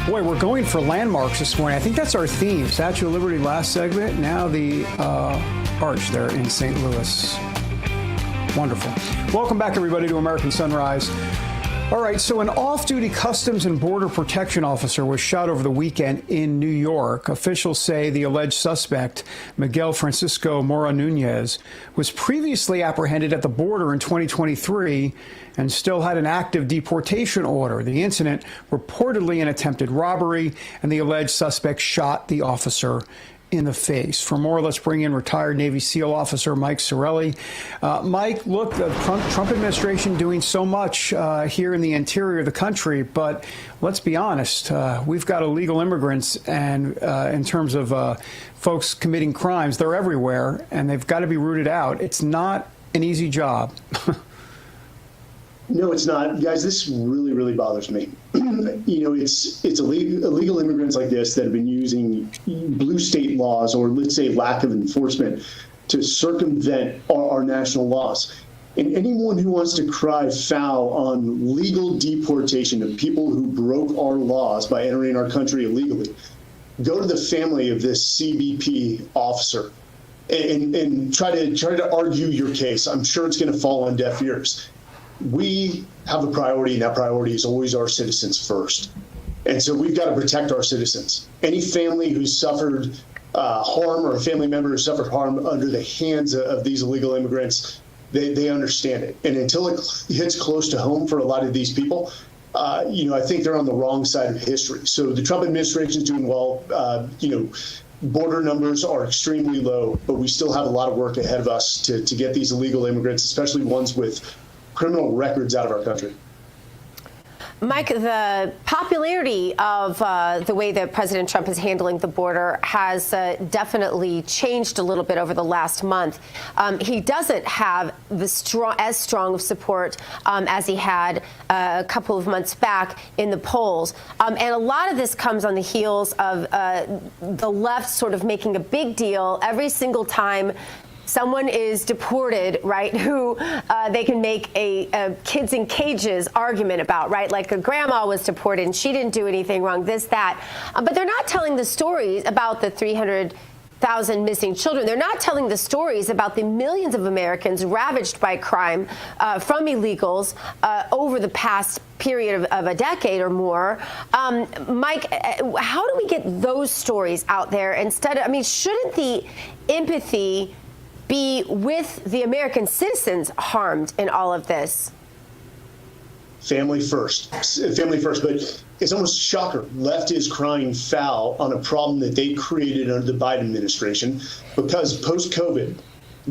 Boy, we're going for landmarks this morning. I think that's our theme. Statue of Liberty last segment. Now the arch there in St. Louis. Wonderful. Welcome back, everybody, to American Sunrise. All right, so an off-duty Customs and Border Protection officer was shot over the weekend in New York. Officials say the alleged suspect, Miguel Francisco Mora Nunez, was previously apprehended at the border in 2023 and still had an active deportation order. The incident reportedly an attempted robbery, and the alleged suspect shot the officer in the face. For more, let's bring in retired Navy SEAL officer Mike Sarraille. Mike, look, the Trump administration doing so much here in the interior of the country, but let's be honest, we've got illegal immigrants, and in terms of folks committing crimes, they're everywhere, and they've got to be rooted out. It's not an easy job. No, it's not. Guys, this really, really bothers me. You know, it's illegal immigrants like this that have been using blue state laws, or let's say lack of enforcement, to circumvent our national laws. And anyone who wants to cry foul on legal deportation of people who broke our laws by entering our country illegally, go to the family of this CBP officer and try to argue your case. I'm sure it's going to fall on deaf ears. We have a priority, and that priority is always our citizens first. And so we've got to protect our citizens. Any family who's suffered harm, or a family member who suffered harm under the hands of these illegal immigrants, they understand it. And until it hits close to home for a lot of these people, I think they're on the wrong side of history. So the Trump administration is doing well. Border numbers are extremely low, but we still have a lot of work ahead of us to get these illegal immigrants, especially ones with criminal records, out of our country. Mike, the popularity of the way that President Trump is handling the border has definitely changed a little bit over the last month. He doesn't have as strong of support as he had a couple of months back in the polls. And a lot of this comes on the heels of the left sort of making a big deal every single time someone is deported, right, who they can make a kids in cages argument about, right? Like a grandma was deported and she didn't do anything wrong, this, that. But they're not telling the stories about the 300,000 missing children. They're not telling the stories about the millions of Americans ravaged by crime from illegals over the past period of a decade or more. Mike, how do we get those stories out there instead of, I mean, shouldn't the empathy be with the American citizens harmed in all of this? Family first. But it's almost a shocker. Left is crying foul on a problem that they created under the Biden administration, because post-COVID,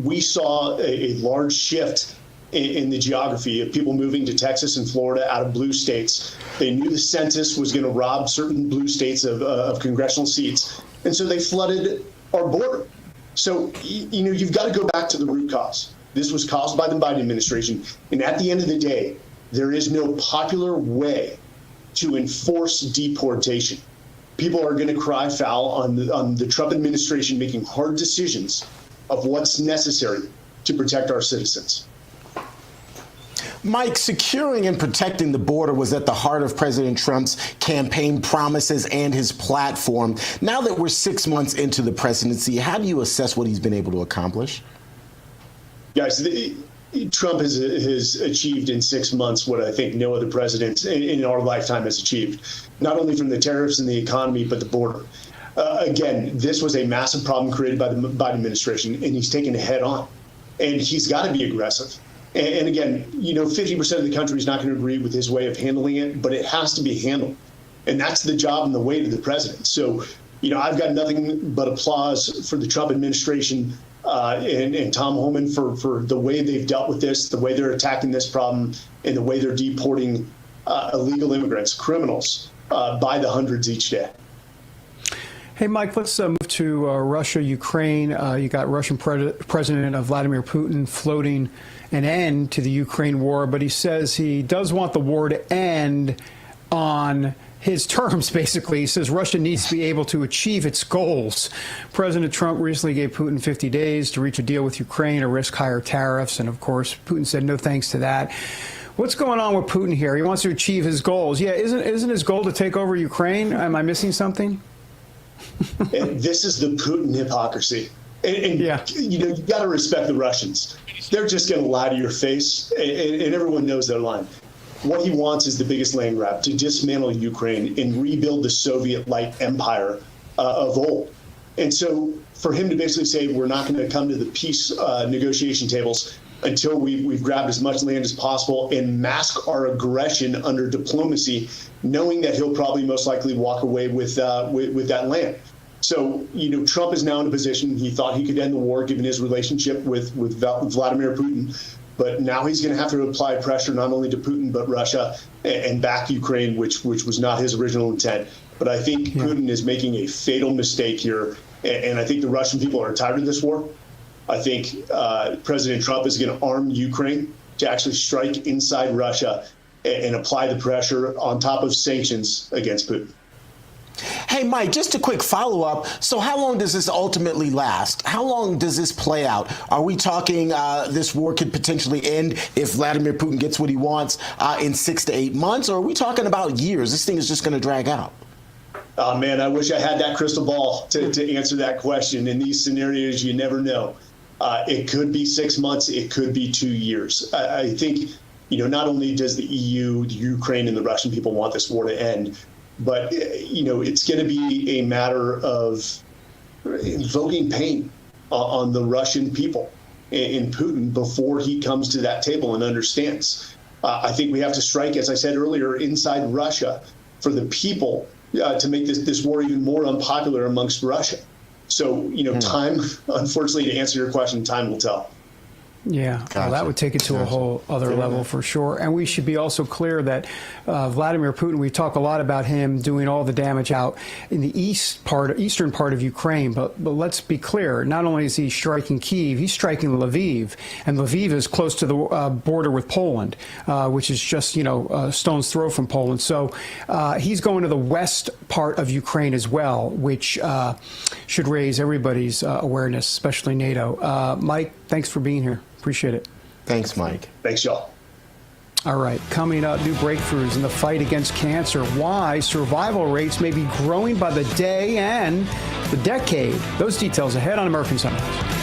we saw a large shift in the geography of people moving to Texas and Florida out of blue states. They knew the census was going to rob certain blue states of congressional seats, and so they flooded our border. So, you've got to go back to the root cause. This was caused by the Biden administration. And at the end of the day, there is no popular way to enforce deportation. People are going to cry foul on the Trump administration making hard decisions of what's necessary to protect our citizens. Mike, securing and protecting the border was at the heart of President Trump's campaign promises and his platform. Now that we're 6 months into the presidency, how do you assess what he's been able to accomplish? Guys, Trump has achieved in 6 months what I think no other president in our lifetime has achieved, not only from the tariffs and the economy, but the border. Again, this was a massive problem created by the Biden administration, and he's taken it head on. And he's got to be aggressive. And again, 50% of the country is not going to agree with his way of handling it, but it has to be handled. And that's the job and the weight of the president. So, I've got nothing but applause for the Trump administration and Tom Homan for the way they've dealt with this, the way they're attacking this problem, and the way they're deporting illegal immigrants, criminals, by the hundreds each day. Hey, Mike, let's move to Russia, Ukraine. You got Russian President Vladimir Putin floating an end to the Ukraine war, but he says he does want the war to end on his terms, basically. He says Russia needs to be able to achieve its goals. President Trump recently gave Putin 50 days to reach a deal with Ukraine or risk higher tariffs. And of course, Putin said no thanks to that. What's going on with Putin here? He wants to achieve his goals. Yeah, isn't his goal to take over Ukraine? Am I missing something? And this is the Putin hypocrisy. And you got to respect the Russians. They're just going to lie to your face, and everyone knows they're lying. What he wants is the biggest land grab, to dismantle Ukraine and rebuild the Soviet-like empire of old. And so for him to basically say we're not going to come to the peace negotiation tables until we've grabbed as much land as possible and mask our aggression under diplomacy, knowing that he'll probably most likely walk away with that land. So, Trump is now in a position, he thought he could end the war given his relationship with Vladimir Putin. But now he's going to have to apply pressure not only to Putin, but Russia and back Ukraine, which was not his original intent. But I think Putin is making a fatal mistake here. And I think the Russian people are tired of this war. I think President Trump is going to arm Ukraine to actually strike inside Russia and apply the pressure on top of sanctions against Putin. Hey, Mike, just a quick follow-up. So how long does this ultimately last? How long does this play out? Are we talking this war could potentially end if Vladimir Putin gets what he wants in 6 to 8 months? Or are we talking about years? This thing is just going to drag out. Oh, man, I wish I had that crystal ball to answer that question. In these scenarios, you never know. It could be 6 months. It could be 2 years. I think, not only does the EU, the Ukraine, and the Russian people want this war to end, but, it's going to be a matter of invoking pain on the Russian people and Putin before he comes to that table and understands. I think we have to strike, as I said earlier, inside Russia for the people to make this war even more unpopular amongst Russia. So, time, unfortunately, to answer your question, time will tell. Yeah, well, that would take it to a whole other level for sure. And we should be also clear that Vladimir Putin, we talk a lot about him doing all the damage out in the eastern part of Ukraine. But let's be clear, not only is he striking Kyiv, he's striking Lviv. And Lviv is close to the border with Poland, which is just, a stone's throw from Poland. So he's going to the west part of Ukraine as well, which should raise everybody's awareness, especially NATO. Mike, thanks for being here. Appreciate it. Thanks, Mike. Thanks, y'all. All right, coming up, new breakthroughs in the fight against cancer. Why survival rates may be growing by the day and the decade. Those details ahead on American Sunrise.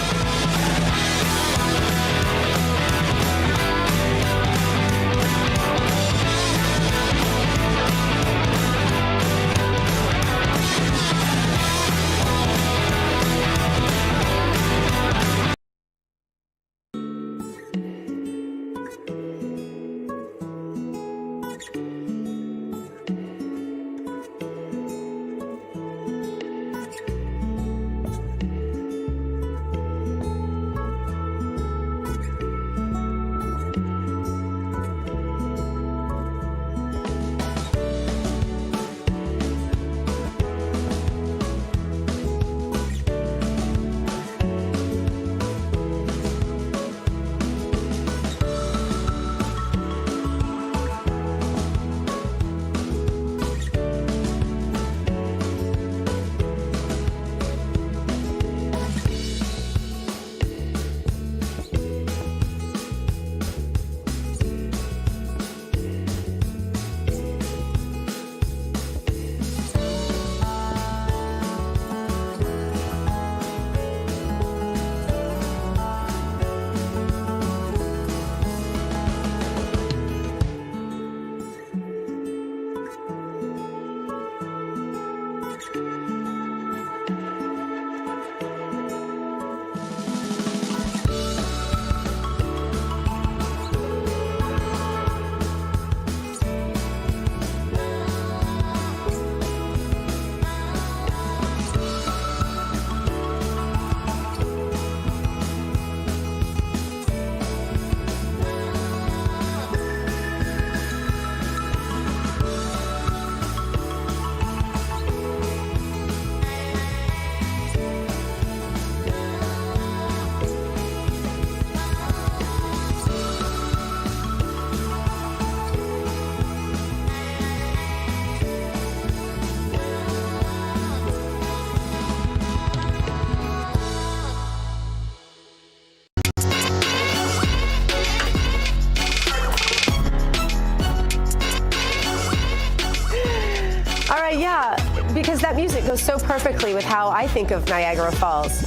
Because that music goes so perfectly with how I think of Niagara Falls.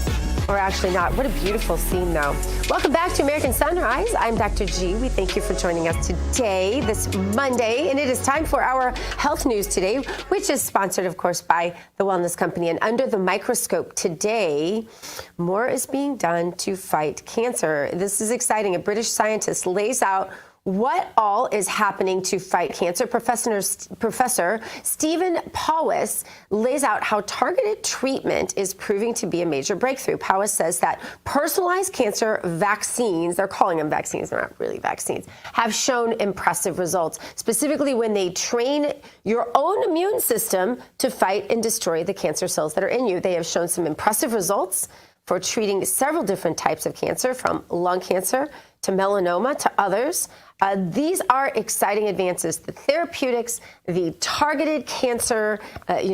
Or actually not. What a beautiful scene, though. Welcome back to American Sunrise. I'm Dr. G. We thank you for joining us today, this Monday. And it is time for our health news today, which is sponsored, of course, by the Wellness Company. And under the microscope today, more is being done to fight cancer. This is exciting. A British scientist lays out what all is happening to fight cancer. Professor Stephen Powis lays out how targeted treatment is proving to be a major breakthrough. Powis says that personalized cancer vaccines, they're calling them vaccines, they're not really vaccines, have shown impressive results, specifically when they train your own immune system to fight and destroy the cancer cells that are in you. They have shown some impressive results for treating several different types of cancer, from lung cancer to melanoma to others. These are exciting advances. The therapeutics, the targeted cancer,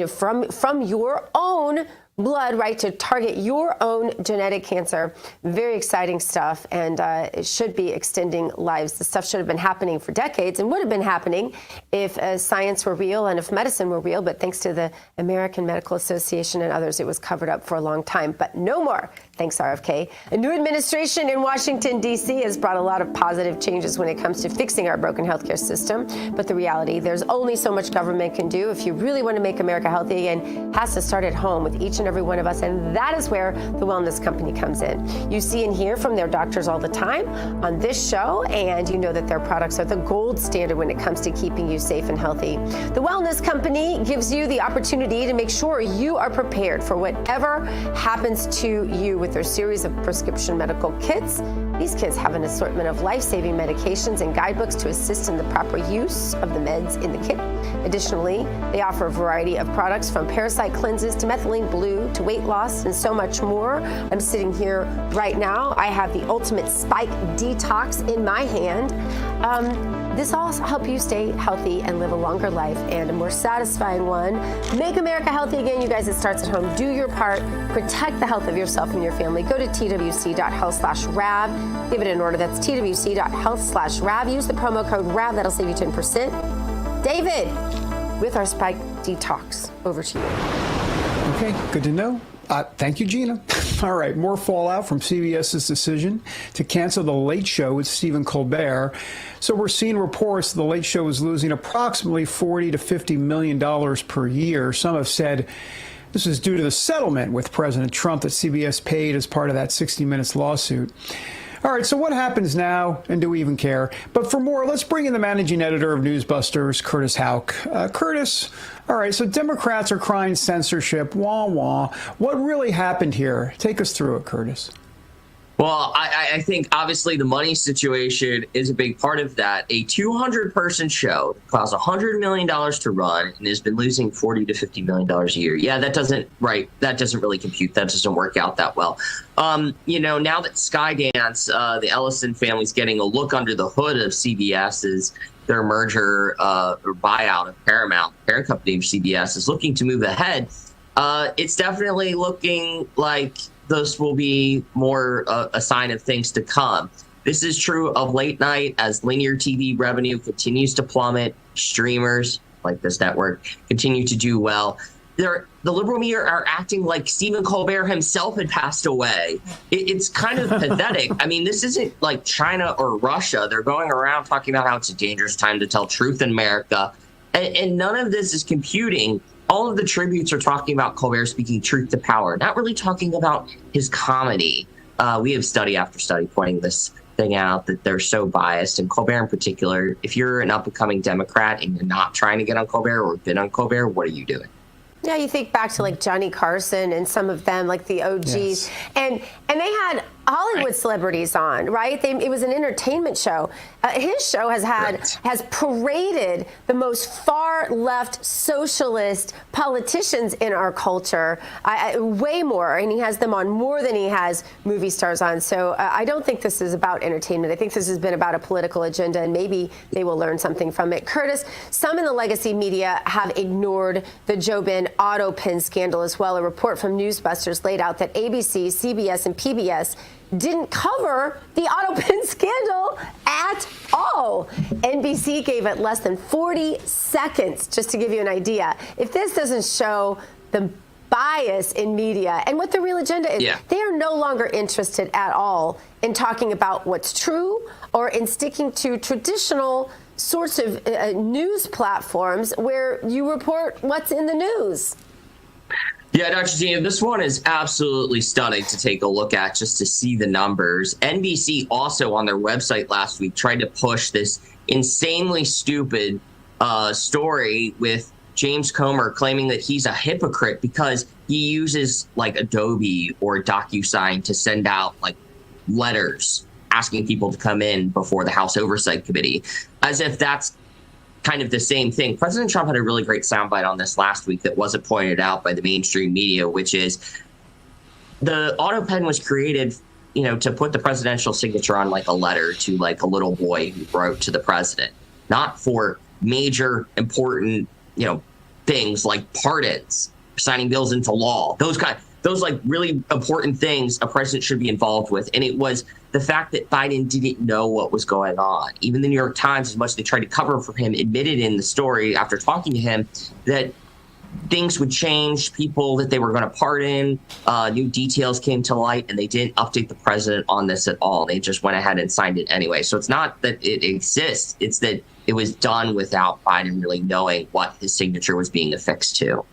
from your own blood, right, to target your own genetic cancer. Very exciting stuff, and it should be extending lives. This stuff should have been happening for decades and would have been happening if science were real and if medicine were real, but thanks to the American Medical Association and others, it was covered up for a long time. But no more. Thanks, RFK. A new administration in Washington, D.C. has brought a lot of positive changes when it comes to fixing our broken healthcare system. But the reality, there's only so much government can do. If you really want to make America healthy again, it has to start at home with each and every one of us. And that is where the Wellness Company comes in. You see and hear from their doctors all the time on this show, and you know that their products are the gold standard when it comes to keeping you safe and healthy. The Wellness Company gives you the opportunity to make sure you are prepared for whatever happens to you with their series of prescription medical kits. These kits have an assortment of life-saving medications and guidebooks to assist in the proper use of the meds in the kit. Additionally, they offer a variety of products from parasite cleanses to methylene blue to weight loss and so much more. I'm sitting here right now. I have the Ultimate Spike Detox in my hand. This all help you stay healthy and live a longer life and a more satisfying one. Make America healthy again, you guys. It starts at home. Do your part. Protect the health of yourself and your family. Go to twc.health/RAV. Give it an order. That's twc.health/RAV. Use the promo code RAV. That'll save you 10%. David, with our Spike Detox, over to you. Okay, good to know. Thank you, Gina. All right, more fallout from CBS's decision to cancel The Late Show with Stephen Colbert. So we're seeing reports The Late Show is losing approximately $40 to $50 million per year. Some have said this is due to the settlement with President Trump that CBS paid as part of that 60 Minutes lawsuit. All right, so what happens now, and do we even care? But for more, let's bring in the managing editor of Newsbusters, Curtis Houck. Curtis, all right, so Democrats are crying censorship, wah, wah. What really happened here? Take us through it, Curtis. Well, I think obviously the money situation is a big part of that. A 200-person show costs $100 million to run and has been losing $40 to $50 million a year. Yeah, that doesn't really compute. That doesn't work out that well. Now that Skydance, the Ellison family's getting a look under the hood of CBS as their merger or buyout of Paramount, parent company of CBS, is looking to move ahead. It's definitely looking like this will be more a sign of things to come. This is true of late night as linear TV revenue continues to plummet. Streamers like this network continue to do well. The liberal media are acting like Stephen Colbert himself had passed away. It's kind of pathetic. I mean, this isn't like China or Russia. They're going around talking about how it's a dangerous time to tell truth in America. And none of this is computing. All of the tributes are talking about Colbert speaking truth to power, not really talking about his comedy. We have study after study pointing this thing out, that they're so biased. And Colbert in particular, if you're an up-and-coming Democrat and you're not trying to get on Colbert or been on Colbert, what are you doing? Yeah, you think back to like Johnny Carson and some of them, like the OGs, yes. and they had Hollywood celebrities on, right? It was an entertainment show. His show has paraded the most far left socialist politicians in our culture, way more, and he has them on more than he has movie stars on. So I don't think this is about entertainment. I think this has been about a political agenda, and maybe they will learn something from it. Curtis, some in the legacy media have ignored the Jobin auto pin scandal as well. A report from Newsbusters laid out that ABC, CBS, and PBS didn't cover the auto pin scandal at all. NBC gave it less than 40 seconds, just to give you an idea. If this doesn't show the bias in media and what the real agenda is, they are no longer interested at all in talking about what's true or in sticking to traditional sorts of news platforms where you report what's in the news. Yeah, Dr. Gina, this one is absolutely stunning to take a look at just to see the numbers. NBC also on their website last week tried to push this insanely stupid story with James Comer claiming that he's a hypocrite because he uses like Adobe or DocuSign to send out like letters asking people to come in before the House Oversight Committee, as if that's kind of the same thing. President Trump had a really great soundbite on this last week that wasn't pointed out by the mainstream media, which is the auto pen was created, to put the presidential signature on like a letter to like a little boy who wrote to the president, not for major important, things like pardons, signing bills into law, those like really important things a president should be involved with. And it was the fact that Biden didn't know what was going on. Even the New York Times, as much as they tried to cover for him, admitted in the story after talking to him that things would change, people that they were going to pardon, new details came to light, and they didn't update the president on this at all. They just went ahead and signed it anyway. So it's not that it exists, it's that it was done without Biden really knowing what his signature was being affixed to.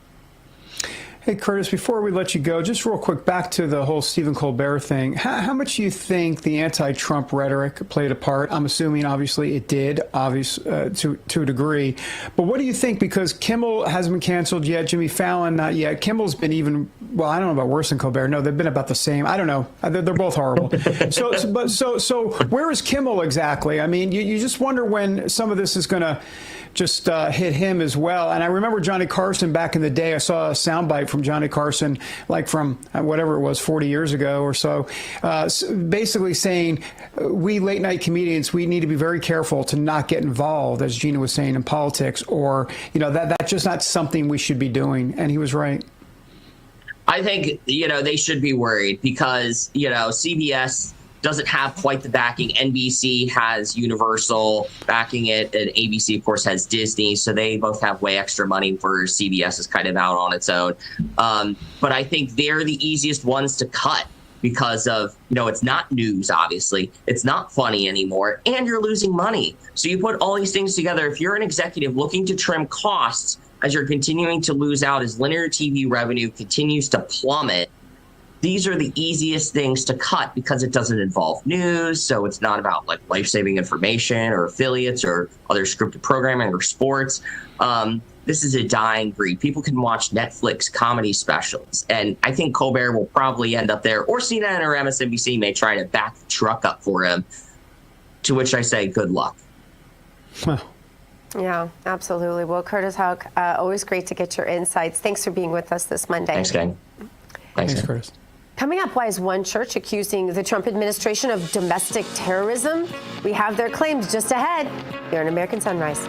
Hey, Curtis, before we let you go, just real quick, back to the whole Stephen Colbert thing. How much do you think the anti-Trump rhetoric played a part? I'm assuming, obviously, it did, to a degree. But what do you think? Because Kimmel hasn't been canceled yet. Jimmy Fallon, not yet. Kimmel's been even, well, I don't know about worse than Colbert. No, they've been about the same. I don't know. They're both horrible. So where is Kimmel exactly? I mean, you just wonder when some of this is going to just hit him as well. And I remember Johnny Carson back in the day. I saw a soundbite from Johnny Carson, like from whatever it was, 40 years ago or so, basically saying, we late night comedians, we need to be very careful to not get involved, as Gina was saying, in politics, or, that's just not something we should be doing. And he was right. I think, they should be worried because, CBS doesn't have quite the backing. NBC has Universal backing it, and ABC, of course, has Disney. So they both have way extra money, for CBS is kind of out on its own. But I think they're the easiest ones to cut because of, it's not news, obviously. It's not funny anymore, and you're losing money. So you put all these things together. If you're an executive looking to trim costs as you're continuing to lose out, as linear TV revenue continues to plummet, these are the easiest things to cut because it doesn't involve news. So it's not about like life-saving information or affiliates or other scripted programming or sports. This is a dying breed. People can watch Netflix comedy specials. And I think Colbert will probably end up there, or CNN or MSNBC may try to back the truck up for him, to which I say good luck. Yeah, absolutely. Well, Curtis Houck, always great to get your insights. Thanks for being with us this Monday. Thanks, gang. Thanks, Curtis. Coming up, why is one church accusing the Trump administration of domestic terrorism? We have their claims just ahead here on American Sunrise.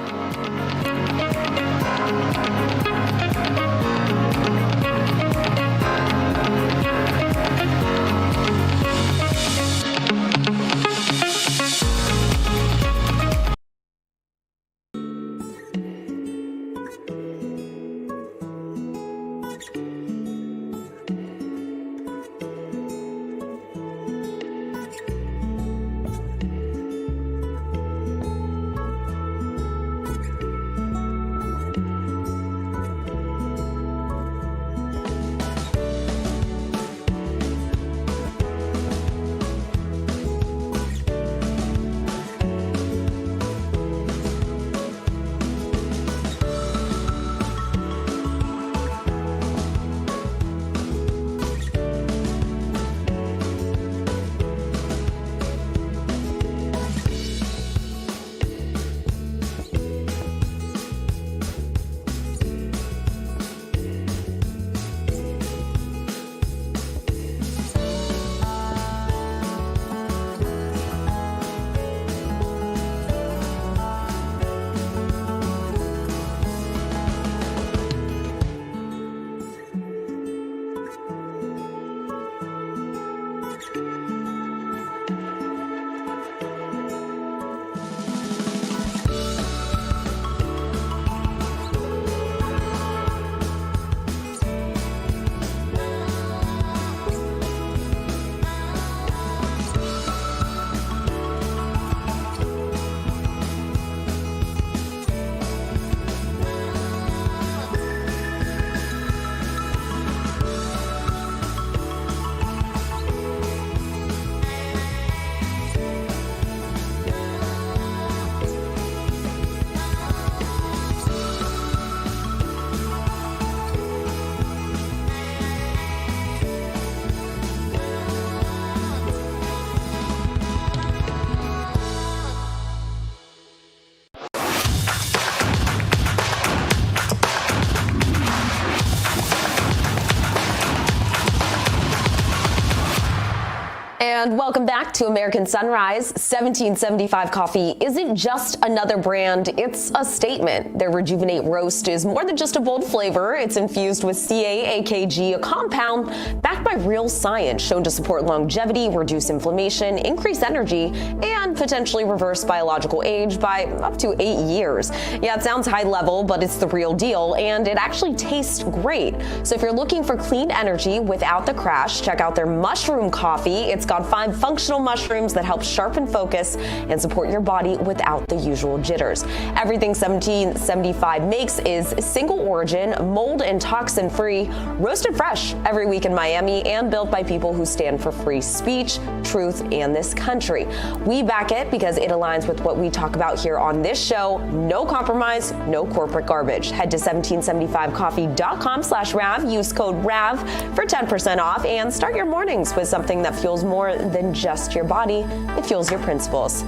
And welcome back to American Sunrise. 1775 coffee isn't just another brand, it's a statement. Their Rejuvenate Roast is more than just a bold flavor. It's infused with CA-AKG, a compound backed by real science shown to support longevity, reduce inflammation, increase energy, and potentially reverse biological age by up to 8 years. Yeah, it sounds high level, but it's the real deal, and it actually tastes great. So if you're looking for clean energy without the crash, check out their mushroom coffee. It's got 5 time functional mushrooms that help sharpen focus and support your body without the usual jitters. Everything 1775 makes is single origin, mold and toxin free, roasted fresh every week in Miami, and built by people who stand for free speech, truth, and this country. We back it because it aligns with what we talk about here on this show. No compromise, no corporate garbage. Head to 1775coffee.com/RAV. Use code RAV for 10% off and start your mornings with something that fuels more than just your body. It fuels your principles.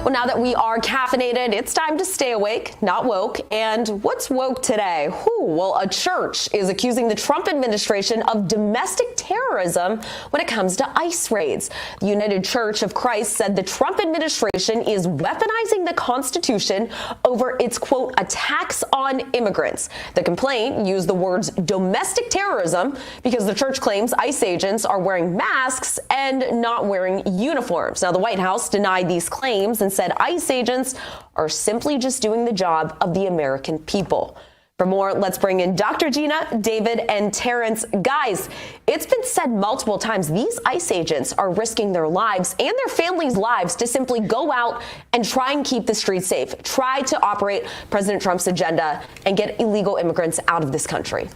Well, now that we are caffeinated, it's time to stay awake, not woke. And what's woke today? Well, a church is accusing the Trump administration of domestic terrorism when it comes to ICE raids. The United Church of Christ said the Trump administration is weaponizing the Constitution over its, quote, attacks on immigrants. The complaint used the words domestic terrorism because the church claims ICE agents are wearing masks and not wearing uniforms. Now, the White House denied these claims and said ICE agents are simply just doing the job of the American people. For more, let's bring in Dr. Gina, David, and Terrence. Guys, it's been said multiple times, these ICE agents are risking their lives and their families' lives to simply go out and try and keep the streets safe, try to operate President Trump's agenda and get illegal immigrants out of this country.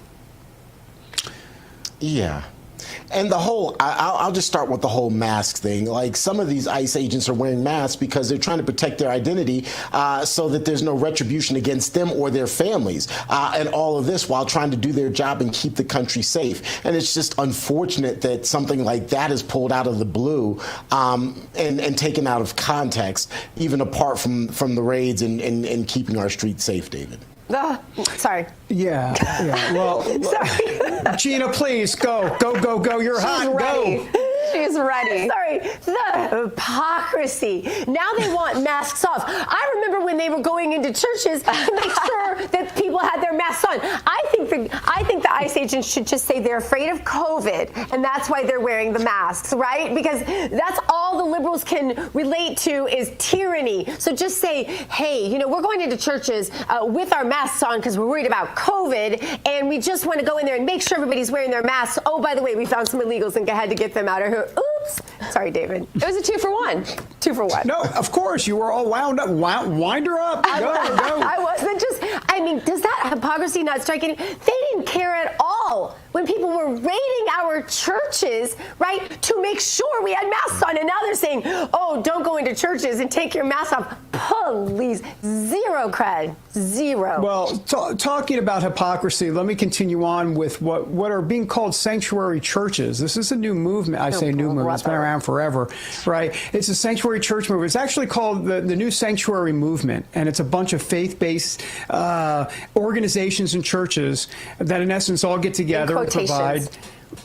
Yeah. And the whole, I'll just start with the whole mask thing. Like, some of these ICE agents are wearing masks because they're trying to protect their identity so that there's no retribution against them or their families. And all of this while trying to do their job and keep the country safe. And it's just unfortunate that something like that is pulled out of the blue and taken out of context, even apart from the raids and keeping our streets safe, David. Sorry. Yeah. Well, Gina, please go. You're hot. Ready. Go. She's ready. Sorry. The hypocrisy. Now they want masks off. I remember when they were going into churches to make sure that people had their masks on. I think the ICE agents should just say they're afraid of COVID, and that's why they're wearing the masks, right? Because that's all the liberals can relate to is tyranny. So just say, hey, we're going into churches with our masks on because we're worried about COVID, and we just want to go in there and make sure everybody's wearing their masks. Oh, by the way, we found some illegals and had to get them out of here. Oops. Sorry, David. It was a 2-for-1. 2-for-1. No, of course. You were all wound up. Wind her up. Go. I wasn't does that hypocrisy not strike you? They didn't care at all when people were raiding our churches, right, to make sure we had masks on. And now they're saying, oh, don't go into churches and take your mask off. Please. Zero cred. Zero. Well, talking about hypocrisy, let me continue on with what are being called sanctuary churches. This is a new movement. I say new movement. It's been around forever, right? It's a sanctuary church movement. It's actually called the New Sanctuary Movement, and it's a bunch of faith-based organizations and churches that, in essence, all get together and provide.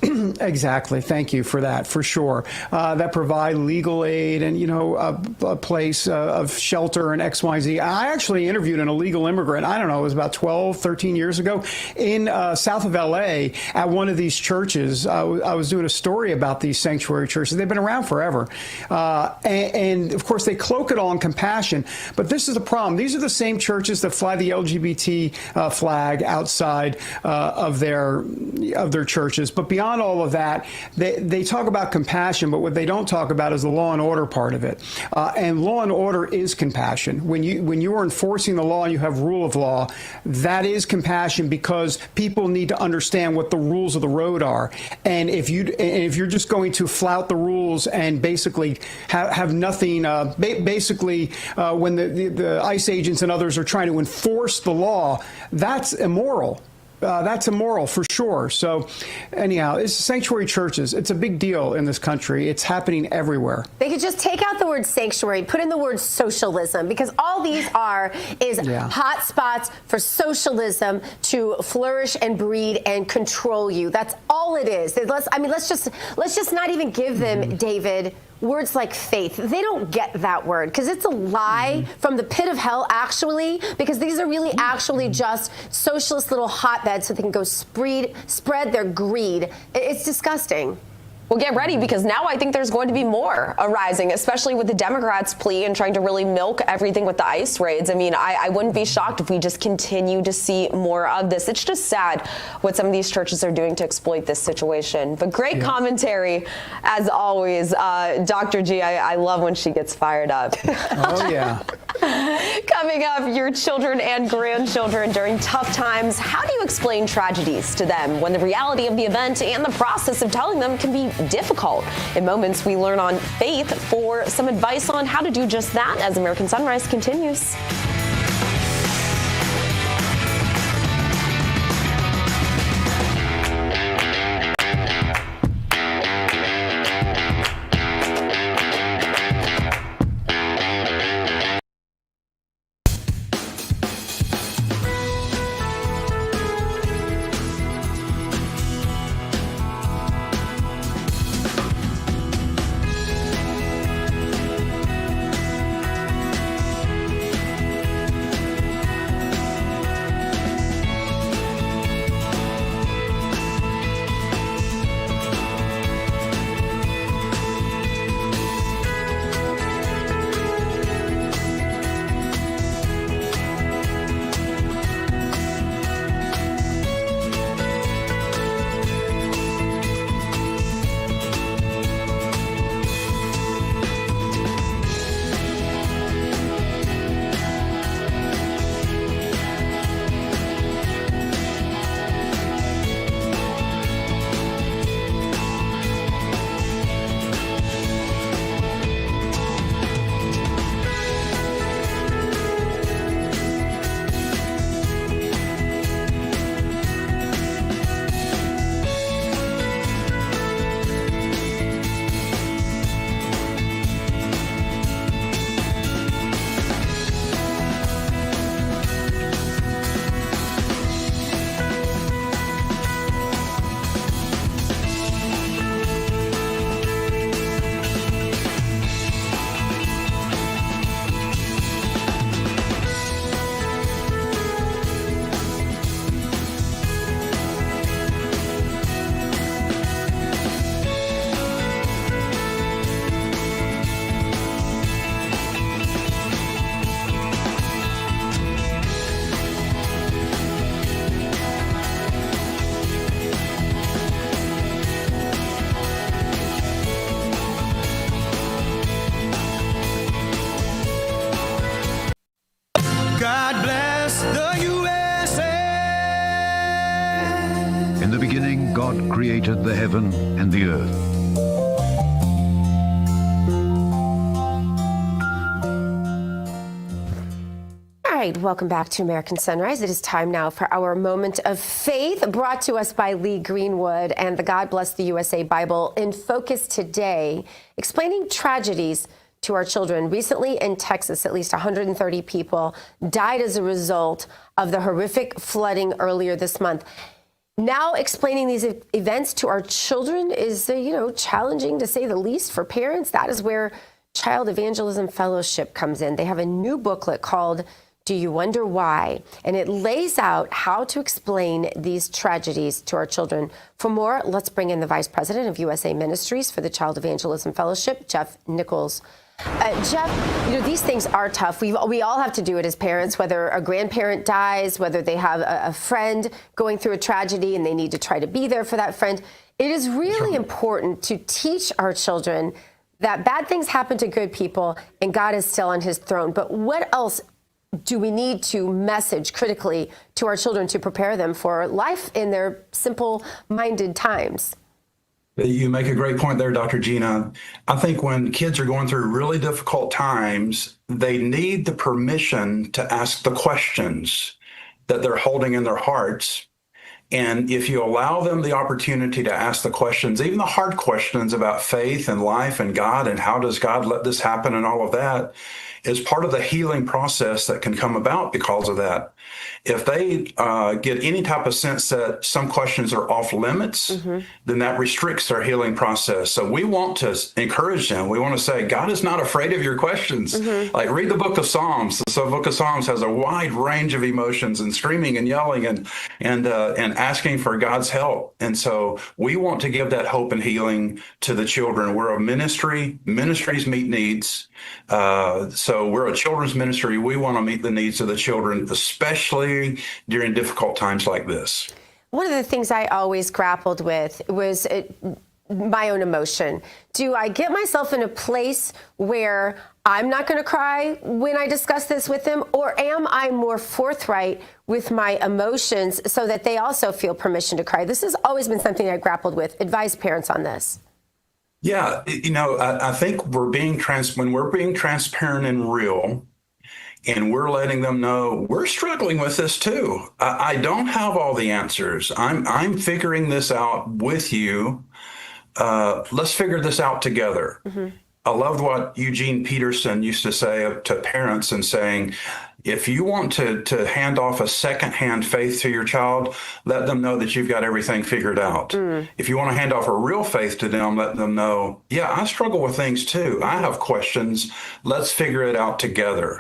Exactly. Thank you for that, for sure. That provide legal aid and, a place of shelter and XYZ. I actually interviewed an illegal immigrant, I don't know, it was about 12, 13 years ago in south of L.A. at one of these churches. I was doing a story about these sanctuary churches. They've been around forever. And of course, they cloak it all in compassion. But this is the problem. These are the same churches that fly the LGBT flag outside of their churches. But beyond all of that, they talk about compassion, but what they don't talk about is the law and order part of it. And law and order is compassion. When you are enforcing the law and you have rule of law, that is compassion because people need to understand what the rules of the road are. And if you're just going to flout the rules and basically have nothing, when the ICE agents and others are trying to enforce the law, that's immoral. That's immoral for sure. So anyhow, it's sanctuary churches. It's a big deal in this country. It's happening everywhere. They could just take out the word sanctuary, put in the word socialism, because all these is hot spots for socialism to flourish and breed and control you. That's all it is. Let's just not even give them, David, words like faith. They don't get that word because it's a lie from the pit of hell, actually, because these are really actually just socialist little hotbeds so they can go spread their greed. It's disgusting. Well, get ready, because now I think there's going to be more arising, especially with the Democrats' plea and trying to really milk everything with the ICE raids. I mean, I wouldn't be shocked if we just continue to see more of this. It's just sad what some of these churches are doing to exploit this situation. But great commentary, as always. Dr. G, I love when she gets fired up. Oh, yeah. Coming up, your children and grandchildren during tough times. How do you explain tragedies to them when the reality of the event and the process of telling them can be difficult? In moments, we learn on Faith for some advice on how to do just that as American Sunrise continues. God bless the USA. In the beginning, God created the heaven and the earth. All right, welcome back to American Sunrise. It is time now for our moment of faith, brought to us by Lee Greenwood and the God Bless the USA Bible in Focus today, explaining tragedies to our children. Recently in Texas, at least 130 people died as a result of the horrific flooding earlier this month. Now explaining these events to our children is, challenging to say the least for parents. That is where Child Evangelism Fellowship comes in. They have a new booklet called Do You Wonder Why? And it lays out how to explain these tragedies to our children. For more, let's bring in the Vice President of USA Ministries for the Child Evangelism Fellowship, Jeff Nichols. Jeff, these things are tough. We all have to do it as parents, whether a grandparent dies, whether they have a friend going through a tragedy and they need to try to be there for that friend. It is really important to teach our children that bad things happen to good people and God is still on his throne. But what else do we need to message critically to our children to prepare them for life in their simple-minded times? You make a great point there, Dr. Gina. I think when kids are going through really difficult times, they need the permission to ask the questions that they're holding in their hearts. And if you allow them the opportunity to ask the questions, even the hard questions about faith and life and God and how does God let this happen and all of that, is part of the healing process that can come about because of that. If they get any type of sense that some questions are off limits, then that restricts their healing process. So we want to encourage them. We want to say, God is not afraid of your questions. Like, read the book of Psalms. The book of Psalms has a wide range of emotions and screaming and yelling and asking for God's help. And so we want to give that hope and healing to the children. We're a ministry. Ministries meet needs. So we're a children's ministry. We want to meet the needs of the children, especially during difficult times like this. One of the things I always grappled with was my own emotion. Do I get myself in a place where I'm not going to cry when I discuss this with them, or am I more forthright with my emotions so that they also feel permission to cry? This has always been something I grappled with. Advise parents on this. Yeah, I think when we're being transparent and real, and we're letting them know we're struggling with this too. I don't have all the answers. I'm figuring this out with you. Let's figure this out together. I loved what Eugene Peterson used to say to parents and saying, if you want to hand off a secondhand faith to your child, let them know that you've got everything figured out. If you want to hand off a real faith to them, let them know, yeah, I struggle with things too. I have questions. Let's figure it out together.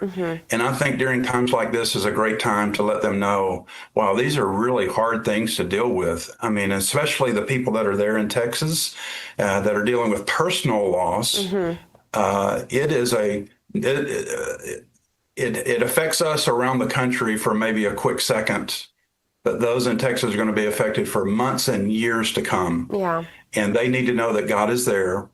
And I think during times like this is a great time to let them know, wow, these are really hard things to deal with. I mean, especially the people that are there in Texas that are dealing with personal loss. It affects us around the country for maybe a quick second, but those in Texas are going to be affected for months and years to come. Yeah. And they need to know that God is there.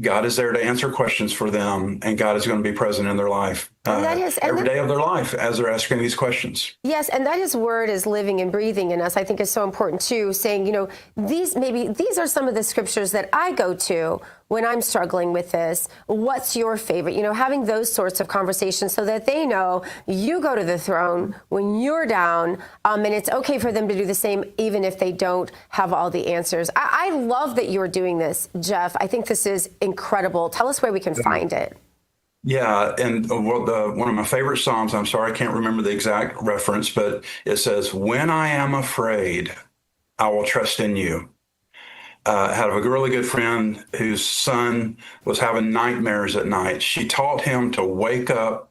God is there to answer questions for them, and God is going to be present in their life every day of their life as they're asking these questions. Yes, and that His word is living and breathing in us, I think is so important too, saying, these are some of the scriptures that I go to when I'm struggling with this. What's your favorite? Having those sorts of conversations so that they know you go to the throne when you're down, and it's okay for them to do the same even if they don't have all the answers. I love that you're doing this, Jeff. I think this is incredible. Tell us where we can find it. Yeah, and one of my favorite Psalms, I'm sorry, I can't remember the exact reference, but it says, when I am afraid, I will trust in you. I had a really good friend whose son was having nightmares at night. She taught him to wake up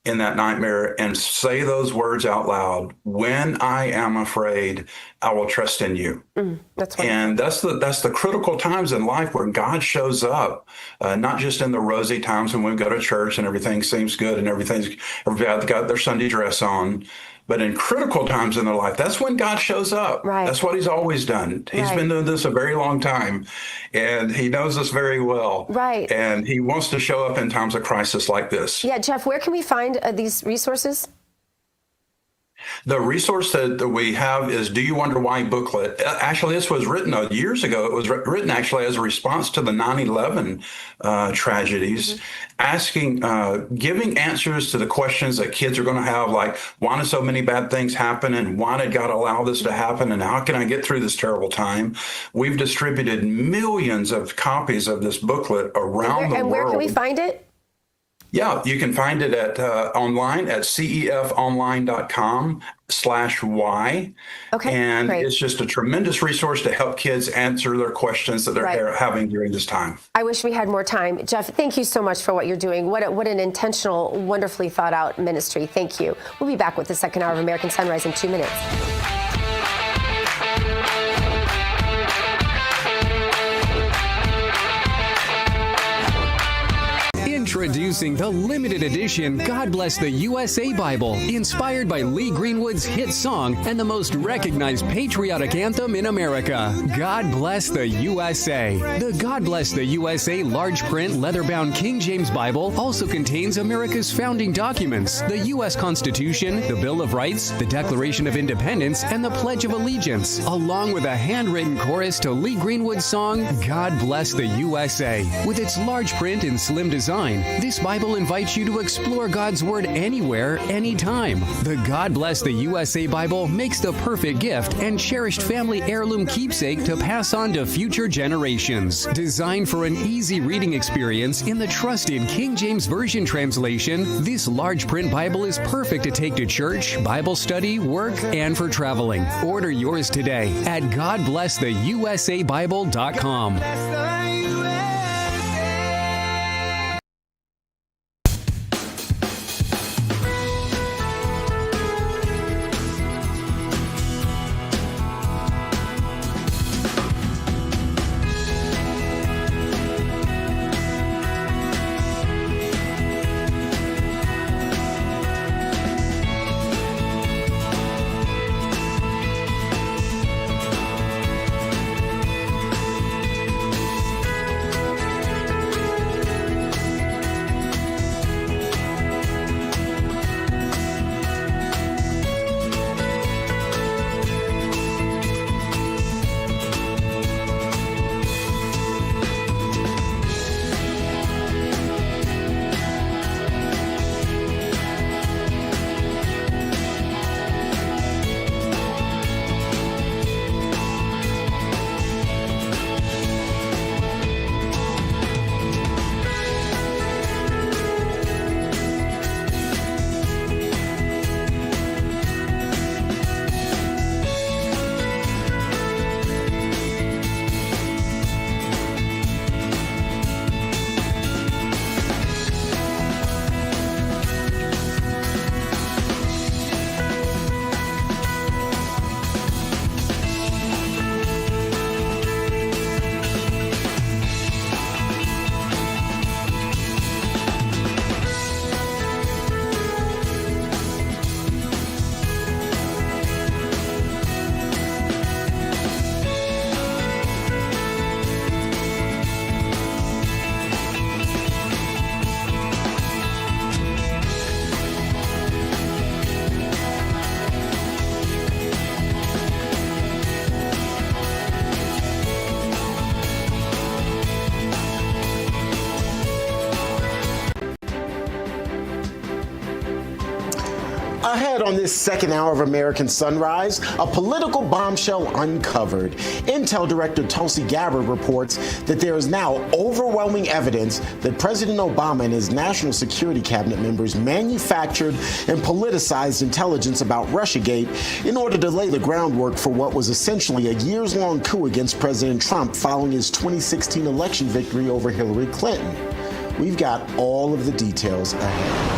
in that nightmare and say those words out loud. When I am afraid, I will trust in you. That's wonderful. And that's the critical times in life where God shows up, not just in the rosy times when we go to church and everything seems good and everybody's got their Sunday dress on. But in critical times in their life, that's when God shows up. Right. That's what He's always done. He's been doing this a very long time, and He knows us very well. Right. And He wants to show up in times of crisis like this. Yeah, Jeff, where can we find these resources? The resource that we have is Do You Wonder Why booklet. Actually, this was written years ago. It was written actually as a response to the 9/11 tragedies, giving answers to the questions that kids are going to have, like, why did so many bad things happen, and why did God allow this to happen, and how can I get through this terrible time? We've distributed millions of copies of this booklet around the world. And where can we find it? Yeah, you can find it at online at cefonline.com/why. Okay, and great. It's just a tremendous resource to help kids answer their questions that they're having during this time. I wish we had more time. Jeff, thank you so much for what you're doing. What an intentional, wonderfully thought out ministry. Thank you. We'll be back with the second hour of American Sunrise in 2 minutes. Introducing the limited edition God Bless the USA Bible, inspired by Lee Greenwood's hit song and the most recognized patriotic anthem in America, God Bless the USA. The God Bless the USA large print leather-bound King James Bible also contains America's founding documents, the U.S. Constitution, the Bill of Rights, the Declaration of Independence, and the Pledge of Allegiance, along with a handwritten chorus to Lee Greenwood's song, God Bless the USA. With its large print and slim design, This Bible invites you to explore God's Word anywhere, anytime. The God Bless the USA Bible makes the perfect gift and cherished family heirloom keepsake to pass on to future generations. Designed for an easy reading experience in the trusted King James Version translation, this large print Bible is perfect to take to church, Bible study, work, and for traveling. Order yours today at GodBlessTheUSABible.com. Ahead on this second hour of American Sunrise, a political bombshell uncovered. Intel Director Tulsi Gabbard reports that there is now overwhelming evidence that President Obama and his national security cabinet members manufactured and politicized intelligence about Russiagate in order to lay the groundwork for what was essentially a years-long coup against President Trump following his 2016 election victory over Hillary Clinton. We've got all of the details ahead.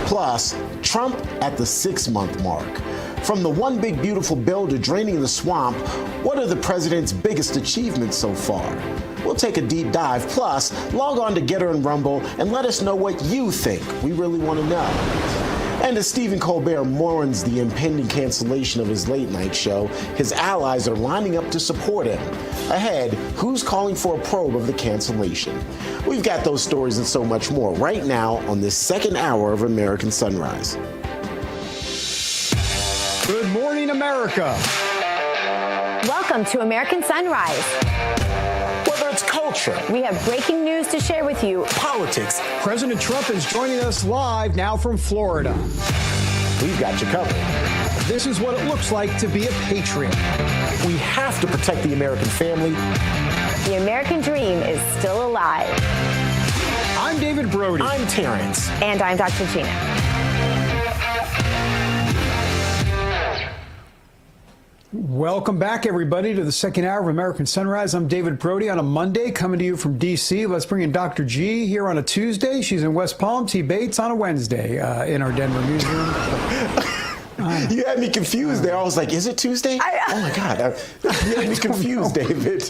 Plus, Trump at the 6-month mark. From the one big beautiful bill to draining the swamp, what are the president's biggest achievements so far? We'll take a deep dive. Plus, log on to Getter and Rumble and let us know what you think. We really want to know. And as Stephen Colbert mourns the impending cancellation of his late night show, his allies are lining up to support him. Ahead, who's calling for a probe of the cancellation? We've got those stories and so much more right now on this second hour of American Sunrise. Good morning, America. Welcome to American Sunrise. Whether it's culture, we have breaking news to share with you. Politics. President Trump is joining us live now from Florida. We've got you covered. This is what it looks like to be a patriot. We have to protect the American family. The American dream is still alive. I'm David Brody. I'm Terrence. And I'm Dr. Gina. Welcome back, everybody, to the second hour of American Sunrise. I'm David Brody on a Monday, coming to you from D.C. Let's bring in Dr. G here on a Tuesday. She's in West Palm. T. Bates on a Wednesday in our Denver newsroom. You had me confused there. I was like, is it Tuesday? Oh, my God. You had me confused, David.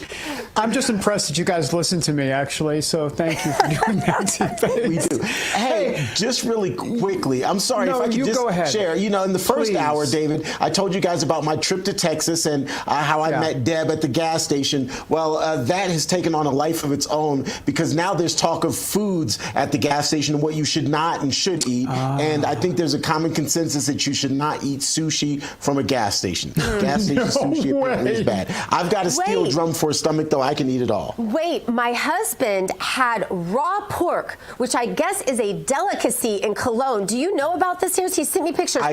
I'm just impressed that you guys listen to me, actually, so thank you for doing that. We do. Hey, just really quickly, I'm sorry if I could just go ahead. share. You know, in the first hour, David, I told you guys about my trip to Texas and how I met Deb at the gas station. Well, that has taken on a life of its own because now there's talk of foods at the gas station and what you should not and should eat. And I think there's a common consensus that you should not eat sushi from a gas station. Gas station sushi apparently is bad. I've got a steel drum for a stomach, though. I can eat it all. Wait, my husband had raw pork, which I guess is a delicacy in Cologne. Do you know about this? He sent me pictures.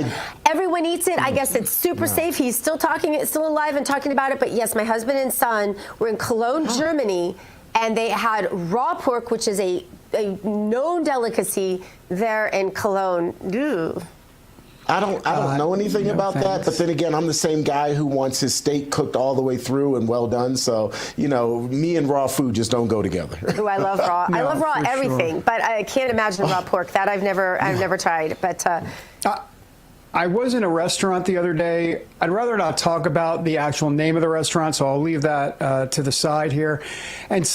Everyone eats it. I guess it's super safe. He's still alive and talking about it. But yes, my husband and son were in Cologne, Germany, and they had raw pork, which is a known delicacy there in Cologne. Ew. I don't know anything about that, but then again, I'm the same guy who wants his steak cooked all the way through and well done. So, me and raw food just don't go together. Ooh, I love raw. I love raw everything, but I can't imagine raw pork. That I've never tried. But I was in a restaurant the other day. I'd rather not talk about the actual name of the restaurant, so I'll leave that to the side here. And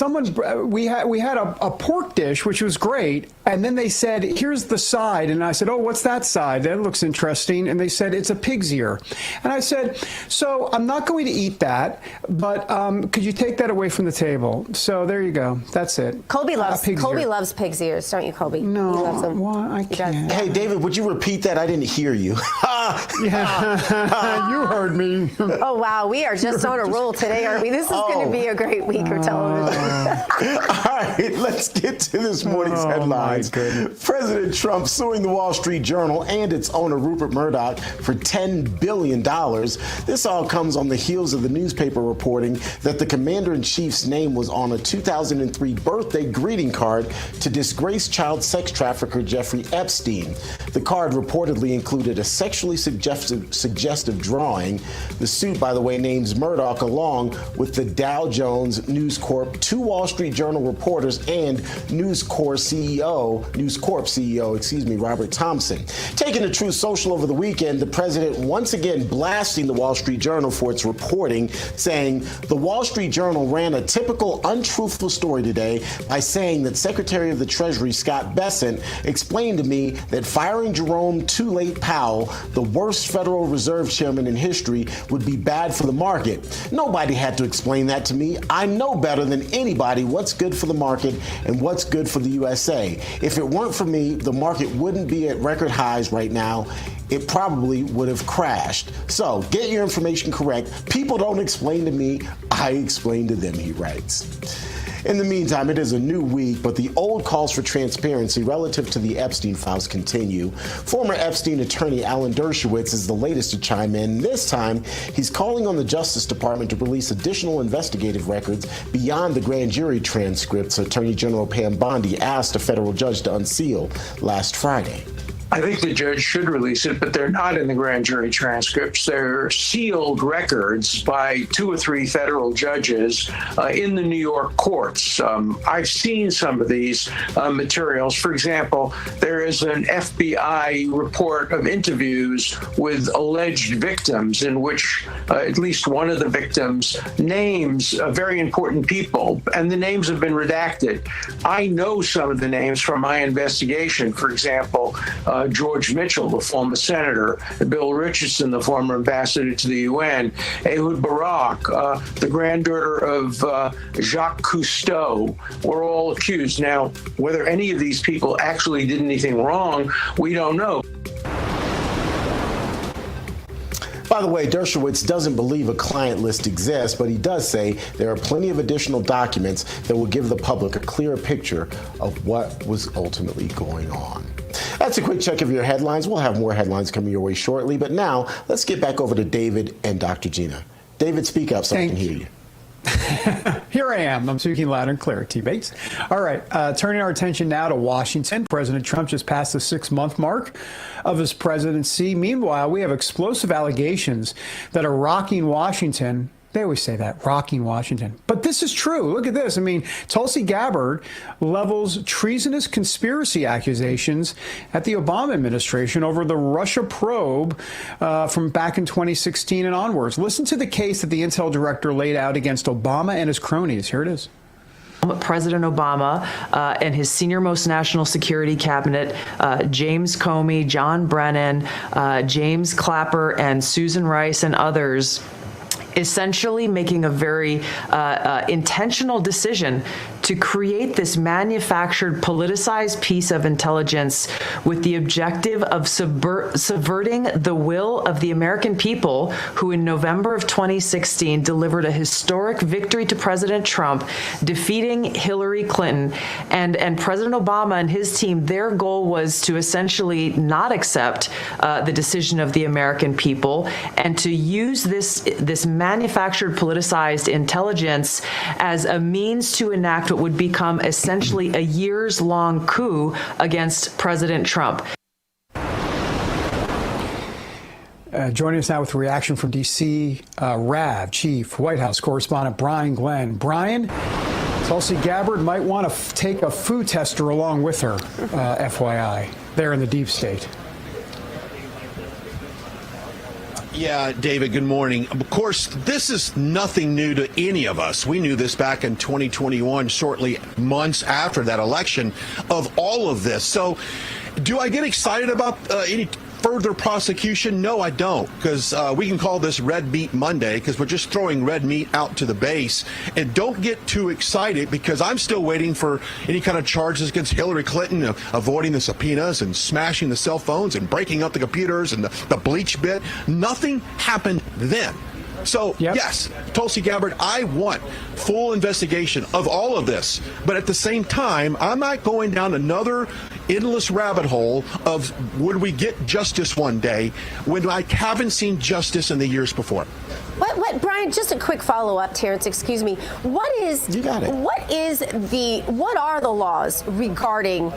we had a pork dish, which was great. And then they said, here's the side. And I said, oh, what's that side? That looks interesting. And they said, it's a pig's ear. And I said, so I'm not going to eat that, but could you take that away from the table? So there you go. That's it. Colby loves pig's ears, don't you, Colby? No, he loves them. Well, I can't. Hey, David, would you repeat that? I didn't hear you. You heard me. Oh, wow. We are just on a roll today, aren't we? This is going to be a great week of television. All right, let's get to this morning's headlines. President Trump suing the Wall Street Journal and its owner, Rupert Murdoch, for $10 billion. This all comes on the heels of the newspaper reporting that the commander-in-chief's name was on a 2003 birthday greeting card to disgraced child sex trafficker Jeffrey Epstein. The card reportedly included a sexually suggestive drawing. The suit, by the way, names Murdoch along with the Dow Jones, News Corp, 2 Wall Street Journal reporters, and News Corp CEO, Robert Thompson. Taking to Truth Social over the weekend, the president once again blasting the Wall Street Journal for its reporting, saying the Wall Street Journal ran a typical untruthful story today by saying that Secretary of the Treasury Scott Bessent explained to me that firing Jerome Too Late Powell, the worst Federal Reserve chairman in history, would be bad for the market. Nobody had to explain that to me. I know better than anybody what's good for the market and what's good for the USA. If it weren't for me, the market wouldn't be at record highs right now. It probably would have crashed. So get your information correct. People don't explain to me, I explain to them, he writes. In the meantime, it is a new week, but the old calls for transparency relative to the Epstein files continue. Former Epstein attorney Alan Dershowitz is the latest to chime in. This time, he's calling on the Justice Department to release additional investigative records beyond the grand jury transcripts Attorney General Pam Bondi asked a federal judge to unseal last Friday. I think the judge should release it, but they're not in the grand jury transcripts. They're sealed records by 2 or 3 federal judges in the New York courts. I've seen some of these materials. For example, there is an FBI report of interviews with alleged victims in which at least one of the victims names very important people, and the names have been redacted. I know some of the names from my investigation. For example, George Mitchell, the former senator, Bill Richardson, the former ambassador to the UN, Ehud Barak, the granddaughter of Jacques Cousteau, were all accused. Now, whether any of these people actually did anything wrong, we don't know. By the way, Dershowitz doesn't believe a client list exists, but he does say there are plenty of additional documents that will give the public a clearer picture of what was ultimately going on. That's a quick check of your headlines. We'll have more headlines coming your way shortly, but now let's get back over to David and Dr. Gina. David, speak up so I can hear you. Here I am. I'm speaking loud and clear, T-Bates. All right, turning our attention now to Washington. President Trump just passed the 6-month mark of his presidency. Meanwhile, we have explosive allegations that are rocking Washington. They always say that, rocking Washington. But this is true. Look at this. I mean, Tulsi Gabbard levels treasonous conspiracy accusations at the Obama administration over the Russia probe from back in 2016 and onwards. Listen to the case that the Intel director laid out against Obama and his cronies. Here it is. President Obama and his senior-most national security cabinet, James Comey, John Brennan, James Clapper, and Susan Rice and others, essentially making a very intentional decision to create this manufactured, politicized piece of intelligence with the objective of subverting the will of the American people, who in November of 2016 delivered a historic victory to President Trump, defeating Hillary Clinton. And President Obama and his team, their goal was to essentially not accept the decision of the American people and to use this manufactured, politicized intelligence as a means to enact what would become essentially a years-long coup against President Trump. Joining us now with a reaction from D.C., RAV Chief White House Correspondent Brian Glenn. Brian, Tulsi Gabbard might want to take a food tester along with her, FYI, there in the deep state. Yeah, David, good morning. Of course, this is nothing new to any of us. We knew this back in 2021, shortly months after that election, of all of this. So do I get excited about any further prosecution? No, I don't, because we can call this Red Meat Monday, because we're just throwing red meat out to the base. And don't get too excited, because I'm still waiting for any kind of charges against Hillary Clinton, avoiding the subpoenas and smashing the cell phones and breaking up the computers and the bleach bit. Nothing happened then. So, yes, Tulsi Gabbard, I want full investigation of all of this. But at the same time, I'm not going down another endless rabbit hole of would we get justice one day when I haven't seen justice in the years before. What, Brian, just a quick follow-up, Terrence, excuse me. What are the laws regarding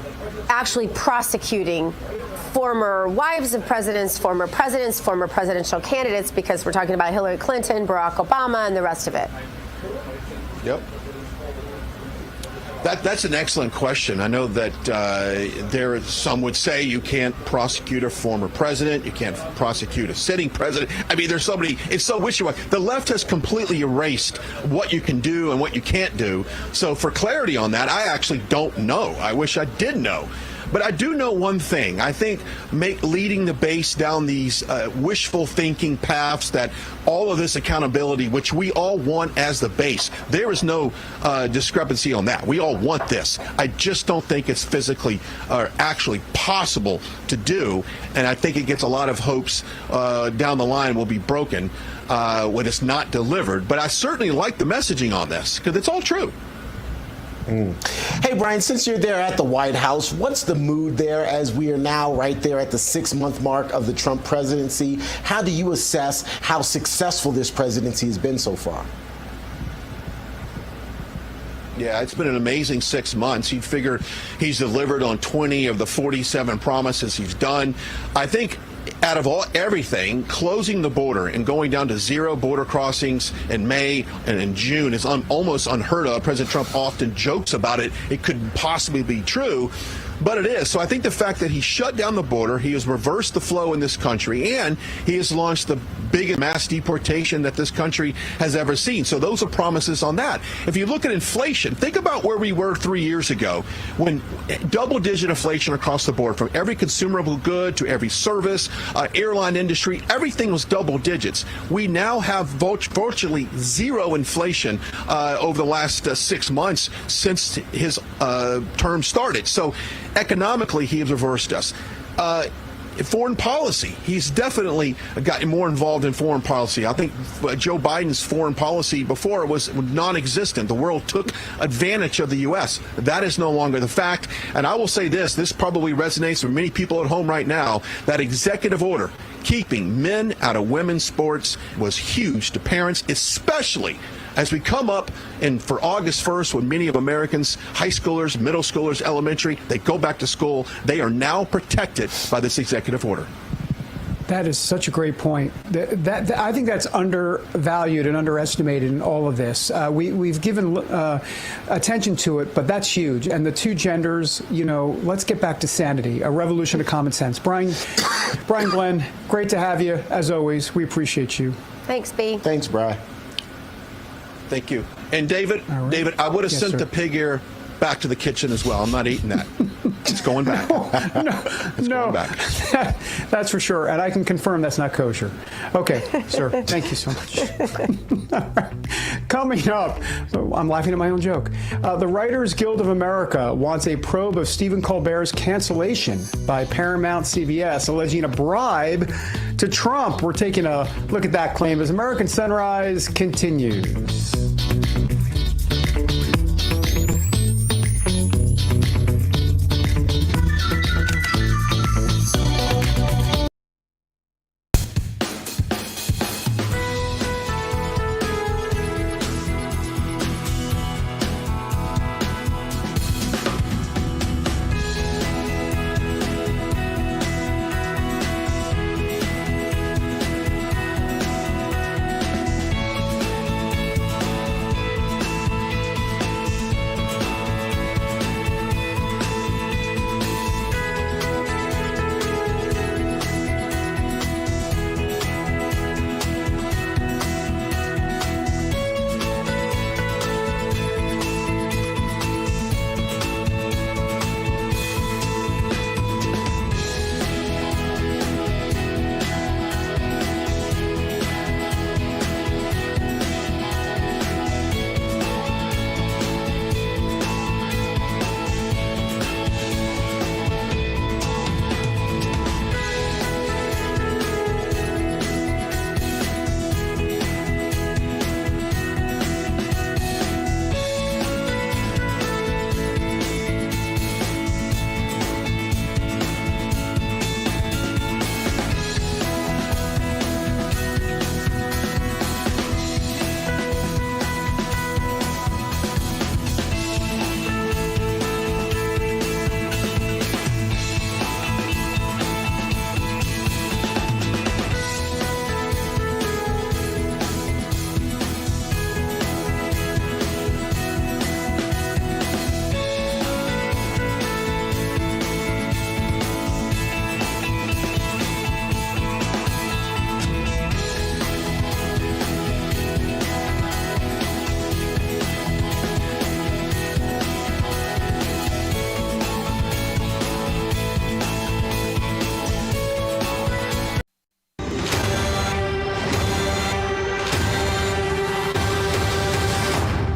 actually prosecuting former wives of presidents, former presidential candidates, because we're talking about Hillary Clinton, Barack Obama, and the rest of it? Yep. That's an excellent question. I know that some would say you can't prosecute a former president, you can't prosecute a sitting president. I mean, there's so many, it's so wishy-washy. The left has completely erased what you can do and what you can't do. So for clarity on that, I actually don't know. I wish I did know. But I do know one thing. I think leading the base down these wishful thinking paths, that all of this accountability, which we all want as the base, there is no discrepancy on that. We all want this. I just don't think it's physically or actually possible to do. And I think it gets a lot of hopes down the line will be broken when it's not delivered. But I certainly like the messaging on this, because it's all true. Hey, Brian, since you're there at the White House, what's the mood there as we are now right there at the 6-month mark of the Trump presidency? How do you assess how successful this presidency has been so far? Yeah, it's been an amazing 6 months. You'd figure he's delivered on 20 of the 47 promises he's done. I think out of everything, closing the border and going down to 0 border crossings in May and in June is almost unheard of. President Trump often jokes about it. It couldn't possibly be true, but it is. So I think the fact that he shut down the border, he has reversed the flow in this country, and he has launched the biggest mass deportation that this country has ever seen. So those are promises on that. If you look at inflation, think about where we were 3 years ago when double-digit inflation across the board, from every consumable good to every service, airline industry, everything was double digits. We now have virtually 0 inflation over the last 6 months since his term started. So economically, he has reversed us. Foreign policy, he's definitely gotten more involved in foreign policy. I think Joe Biden's foreign policy before was non-existent. The world took advantage of the U.S. That is no longer the fact. And I will say this probably resonates with many people at home right now. That executive order keeping men out of women's sports was huge to parents, especially as we come up for August 1st, when many of Americans, high schoolers, middle schoolers, elementary, they go back to school. They are now protected by this executive order. That is such a great point. I think that's undervalued and underestimated in all of this. We've given attention to it, but that's huge. And the 2 genders, let's get back to sanity, a revolution of common sense. Brian Glenn, great to have you, as always. We appreciate you. Thanks, B. Thanks, Brian. Thank you. And David, I would have sent the pig ear back to the kitchen as well. I'm not eating that. It's going back. Going back. That's for sure. And I can confirm that's not kosher. Okay, sir. Thank you so much. Coming up, I'm laughing at my own joke. The Writers Guild of America wants a probe of Stephen Colbert's cancellation by Paramount CBS, alleging a bribe to Trump. We're taking a look at that claim as American Sunrise continues.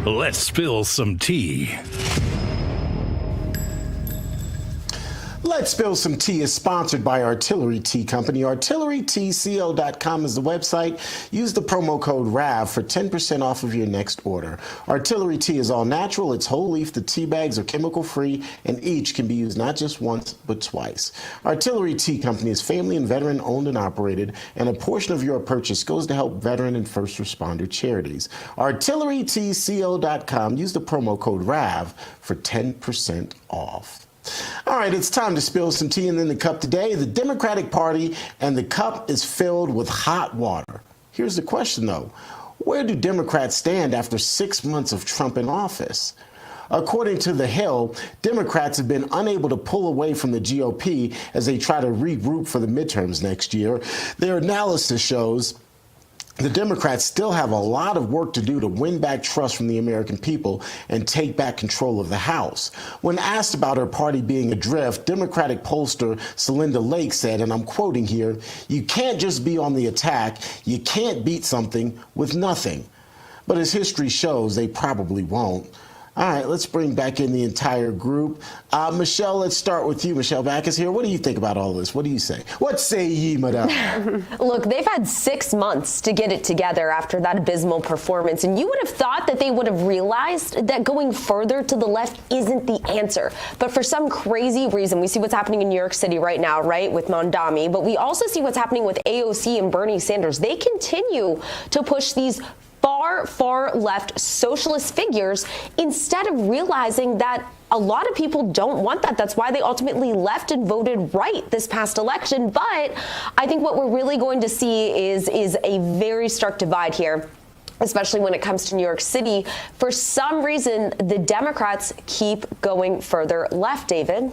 Let's spill some tea. Let's Spill Some Tea is sponsored by Artillery Tea Company. ArtilleryTeaCo.com is the website. Use the promo code RAV for 10% off of your next order. Artillery Tea is all natural. It's whole leaf. The tea bags are chemical free, and each can be used not just once, but twice. Artillery Tea Company is family and veteran owned and operated, and a portion of your purchase goes to help veteran and first responder charities. ArtilleryTeaCo.com. Use the promo code RAV for 10% off. All right, it's time to spill some tea in the cup today. The Democratic Party and the cup is filled with hot water. Here's the question, though. Where do Democrats stand after 6 months of Trump in office? According to The Hill, Democrats have been unable to pull away from the GOP as they try to regroup for the midterms next year. Their analysis shows the Democrats still have a lot of work to do to win back trust from the American people and take back control of the House. When asked about her party being adrift, Democratic pollster Celinda Lake said, and I'm quoting here, "You can't just be on the attack. You can't beat something with nothing." But as history shows, they probably won't. All right, let's bring back in the entire group. Michelle, let's start with you. Michelle Backus here. What do you think about all this? What do you say? What say ye, madame? Look, they've had 6 months to get it together after that abysmal performance, and you would have thought that they would have realized that going further to the left isn't the answer. But for some crazy reason, we see what's happening in New York City right now, right, with Mondami, but we also see what's happening with AOC and Bernie Sanders. They continue to push these far left socialist figures instead of realizing that a lot of people don't want that. That's why they ultimately left and voted right this past election. But I think what we're really going to see is a very stark divide here, especially when it comes to New York City. For some reason, the Democrats keep going further left, David.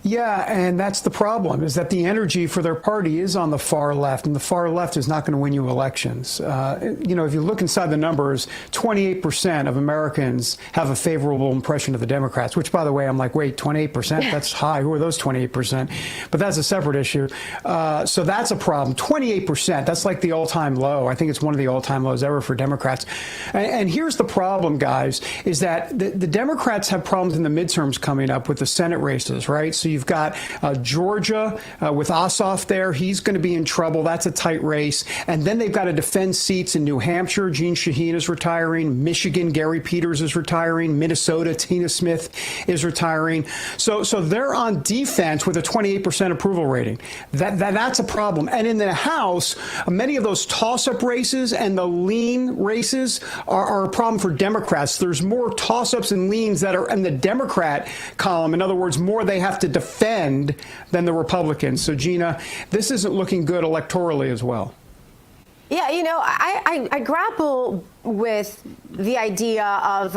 Yeah, and that's the problem, is that the energy for their party is on the far left, and the far left is not going to win you elections. You know, if you look inside the numbers, 28% of Americans have a favorable impression of the Democrats, which, by the way, I'm like, wait, 28%? That's high. Who are those 28%? But that's a separate issue. So that's a problem. 28%, that's like the all-time low. I think it's one of the all-time lows ever for Democrats. And here's the problem, guys, is that the Democrats have problems in the midterms coming up with the Senate races, right? So you've got Georgia with Ossoff there. He's going to be in trouble. That's a tight race. And then they've got to defend seats in New Hampshire. Gene Shaheen is retiring. Michigan, Gary Peters is retiring. Minnesota, Tina Smith is retiring. So they're on defense with a 28% approval rating. That's a problem. And in the House, many of those toss-up races and the lean races are a problem for Democrats. There's more toss-ups and leans that are in the Democrat column. In other words, more they have to defend than the Republicans. So, Gina, this isn't looking good electorally as well. Yeah, you know, I grapple with the idea of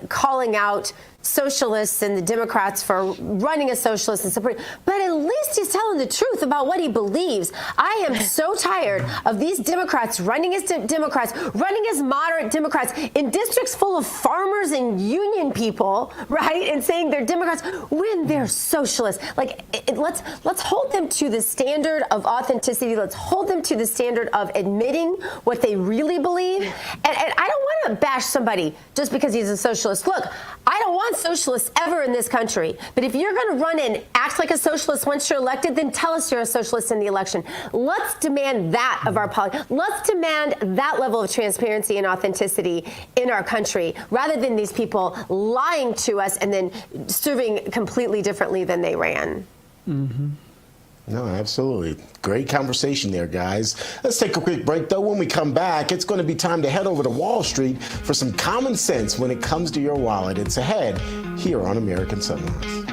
calling out socialists and the Democrats for running as socialists and support, but at least he's telling the truth about what he believes. I am so tired of these Democrats running as Democrats, running as moderate Democrats in districts full of farmers and union people, right? And saying they're Democrats when they're socialists. Like, let's hold them to the standard of authenticity. Let's hold them to the standard of admitting what they really believe. And I don't want to bash somebody just because he's a socialist. Look, I don't want socialists ever in this country. But if you're going to run and act like a socialist once you're elected, then tell us you're a socialist in the election. Let's demand that of our politics. Let's demand that level of transparency and authenticity in our country, rather than these people lying to us and then serving completely differently than they ran. Mm-hmm. No, absolutely. Great conversation there, guys. Let's take a quick break, though. When we come back, it's going to be time to head over to Wall Street for some common sense when it comes to your wallet. It's ahead here on American Sunrise.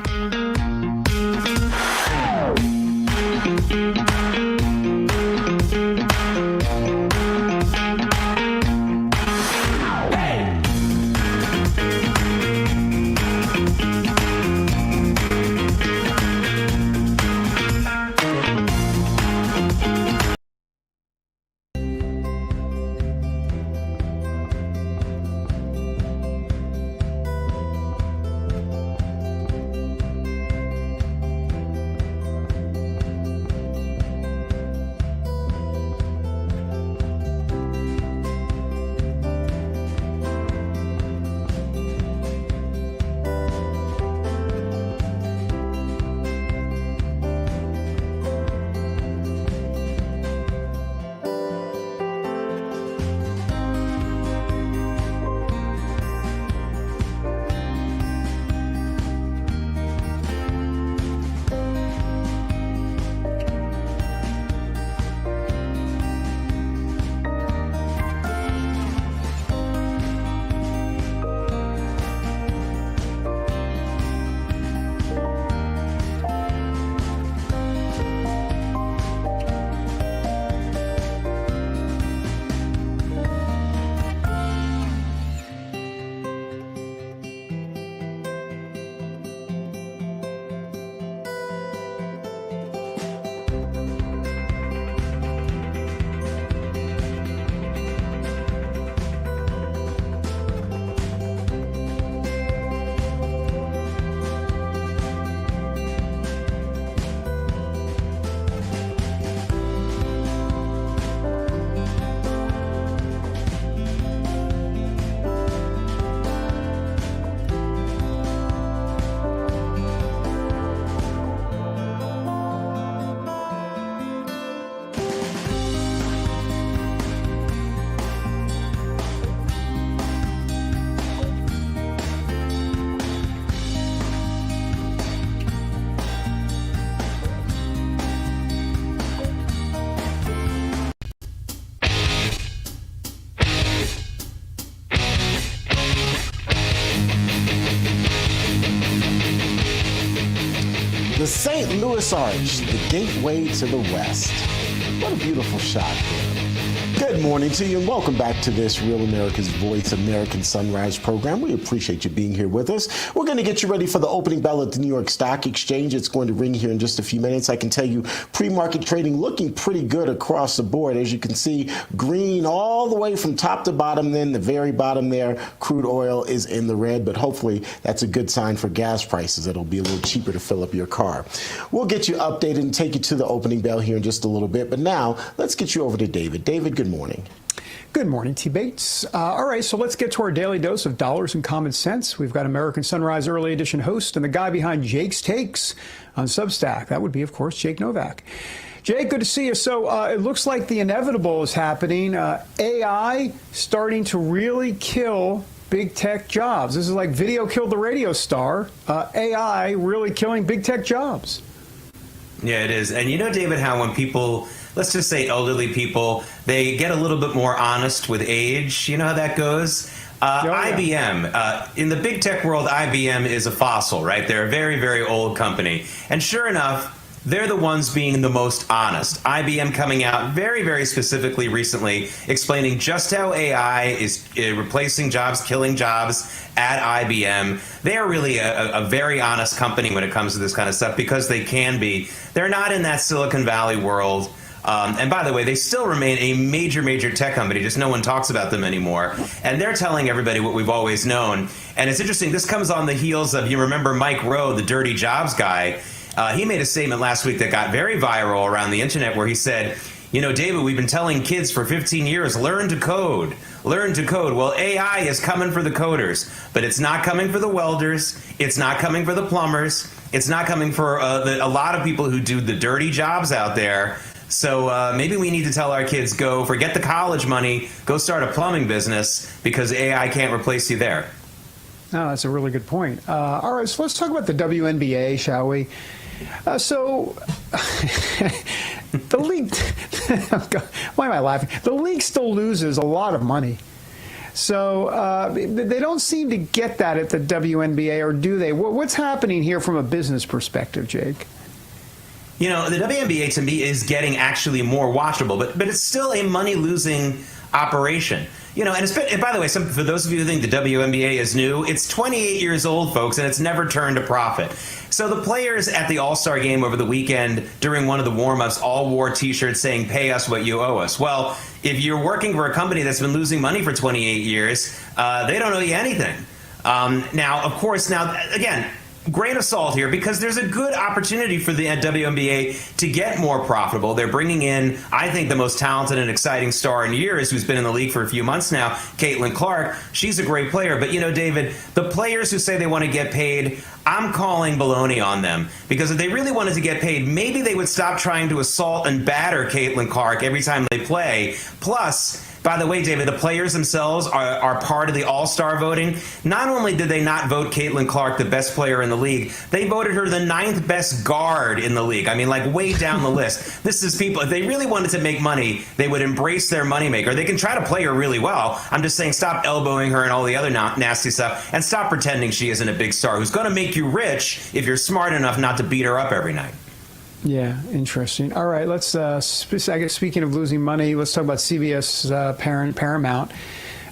The St. Louis Arch, the gateway to the West. What a beautiful shot there. Good morning to you and welcome back to this Real America's Voice American Sunrise program. We appreciate you being here with us. We're going to get you ready for the opening bell at the New York Stock Exchange. It's going to ring here in just a few minutes. I can tell you pre-market trading looking pretty good across the board. As you can see, green all the way from top to bottom. Then the very bottom there, crude oil is in the red, but hopefully that's a good sign for gas prices. It'll be a little cheaper to fill up your car. We'll get you updated and take you to the opening bell here in just a little bit. But now let's get you over to David. David, good morning. Good morning, T. Bates. All right, so let's get to our daily dose of dollars and common sense. We've got American Sunrise Early Edition host and the guy behind Jake's Takes on Substack. That would be, of course, Jake Novak. Jake, good to see you. So it looks like the inevitable is happening. AI starting to really kill big tech jobs. This is like video killed the radio star. AI really killing big tech jobs. Yeah, it is. And you know, David, how when people, let's just say elderly people, they get a little bit more honest with age. You know how that goes? IBM, in the big tech world, IBM is a fossil, right? They're a very, very old company. And sure enough, they're the ones being the most honest. IBM coming out very, very specifically recently explaining just how AI is replacing jobs, killing jobs at IBM. They are really a very honest company when it comes to this kind of stuff because they can be. They're not in that Silicon Valley world. And by the way, they still remain a major, major tech company, just no one talks about them anymore. And they're telling everybody what we've always known. And it's interesting, this comes on the heels of, you remember Mike Rowe, the dirty jobs guy. He made a statement last week that got very viral around the internet where he said, you know, David, we've been telling kids for 15 years, learn to code, learn to code. Well, AI is coming for the coders, but it's not coming for the welders. It's not coming for the plumbers. It's not coming for a lot of people who do the dirty jobs out there. So maybe we need to tell our kids, go forget the college money, go start a plumbing business because AI can't replace you there. No, that's a really good point. All right, so let's talk about the WNBA, shall we? So the league, why am I laughing? The league still loses a lot of money. So they don't seem to get that at the WNBA, or do they? What's happening here from a business perspective, Jake? You know, the WNBA to me is getting actually more watchable, but it's still a money-losing operation. You know, and by the way, for those of you who think the WNBA is new, it's 28 years old, folks, and it's never turned a profit. So the players at the All-Star game over the weekend during one of the warm-ups all wore T-shirts saying, pay us what you owe us. Well, if you're working for a company that's been losing money for 28 years, they don't owe you anything. Now, of course, again, grain of salt here because there's a good opportunity for the WNBA to get more profitable. They're bringing in, I think, the most talented and exciting star in years who's been in the league for a few months now, Caitlin Clark. She's a great player. But, you know, David, the players who say they want to get paid, I'm calling baloney on them because if they really wanted to get paid, maybe they would stop trying to assault and batter Caitlin Clark every time they play. Plus, by the way, David, the players themselves are part of the All-Star voting. Not only did they not vote Caitlin Clark the best player in the league, they voted her the 9th best guard in the league. I mean, like way down the list. This is people, if they really wanted to make money, they would embrace their moneymaker. They can try to play her really well. I'm just saying stop elbowing her and all the other nasty stuff and stop pretending she isn't a big star who's going to make you rich if you're smart enough not to beat her up every night. Yeah, interesting. All right, let's, I guess, speaking of losing money, let's talk about CBS Paramount.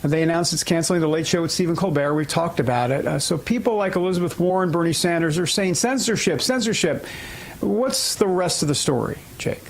They announced it's canceling The Late Show with Stephen Colbert. We've talked about it. So people like Elizabeth Warren, Bernie Sanders are saying censorship. What's the rest of the story, Jake?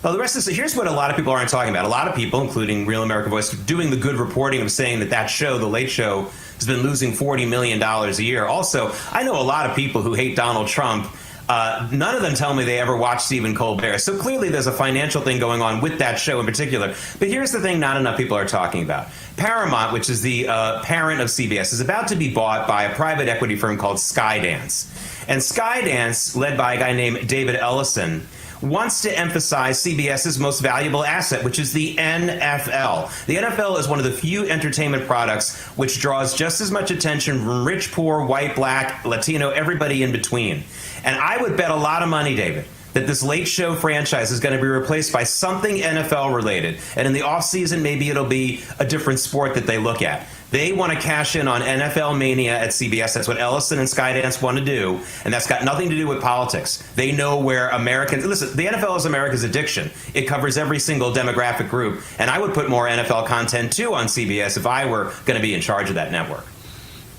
Well, the rest of this, here's what a lot of people aren't talking about. A lot of people, including Real America Voice, doing the good reporting of saying that show, The Late Show, has been losing $40 million a year. Also, I know a lot of people who hate Donald Trump. None of them tell me they ever watched Stephen Colbert. So clearly there's a financial thing going on with that show in particular. But here's the thing not enough people are talking about. Paramount, which is the parent of CBS, is about to be bought by a private equity firm called Skydance. And Skydance, led by a guy named David Ellison, wants to emphasize CBS's most valuable asset, which is the NFL. The NFL is one of the few entertainment products which draws just as much attention from rich, poor, white, black, Latino, everybody in between. And I would bet a lot of money, David, that this Late Show franchise is going to be replaced by something NFL related. And in the offseason, maybe it'll be a different sport that they look at. They want to cash in on NFL mania at CBS. That's what Ellison and Skydance want to do, and that's got nothing to do with politics. They know where Americans... Listen, the NFL is America's addiction. It covers every single demographic group, and I would put more NFL content, too, on CBS if I were going to be in charge of that network.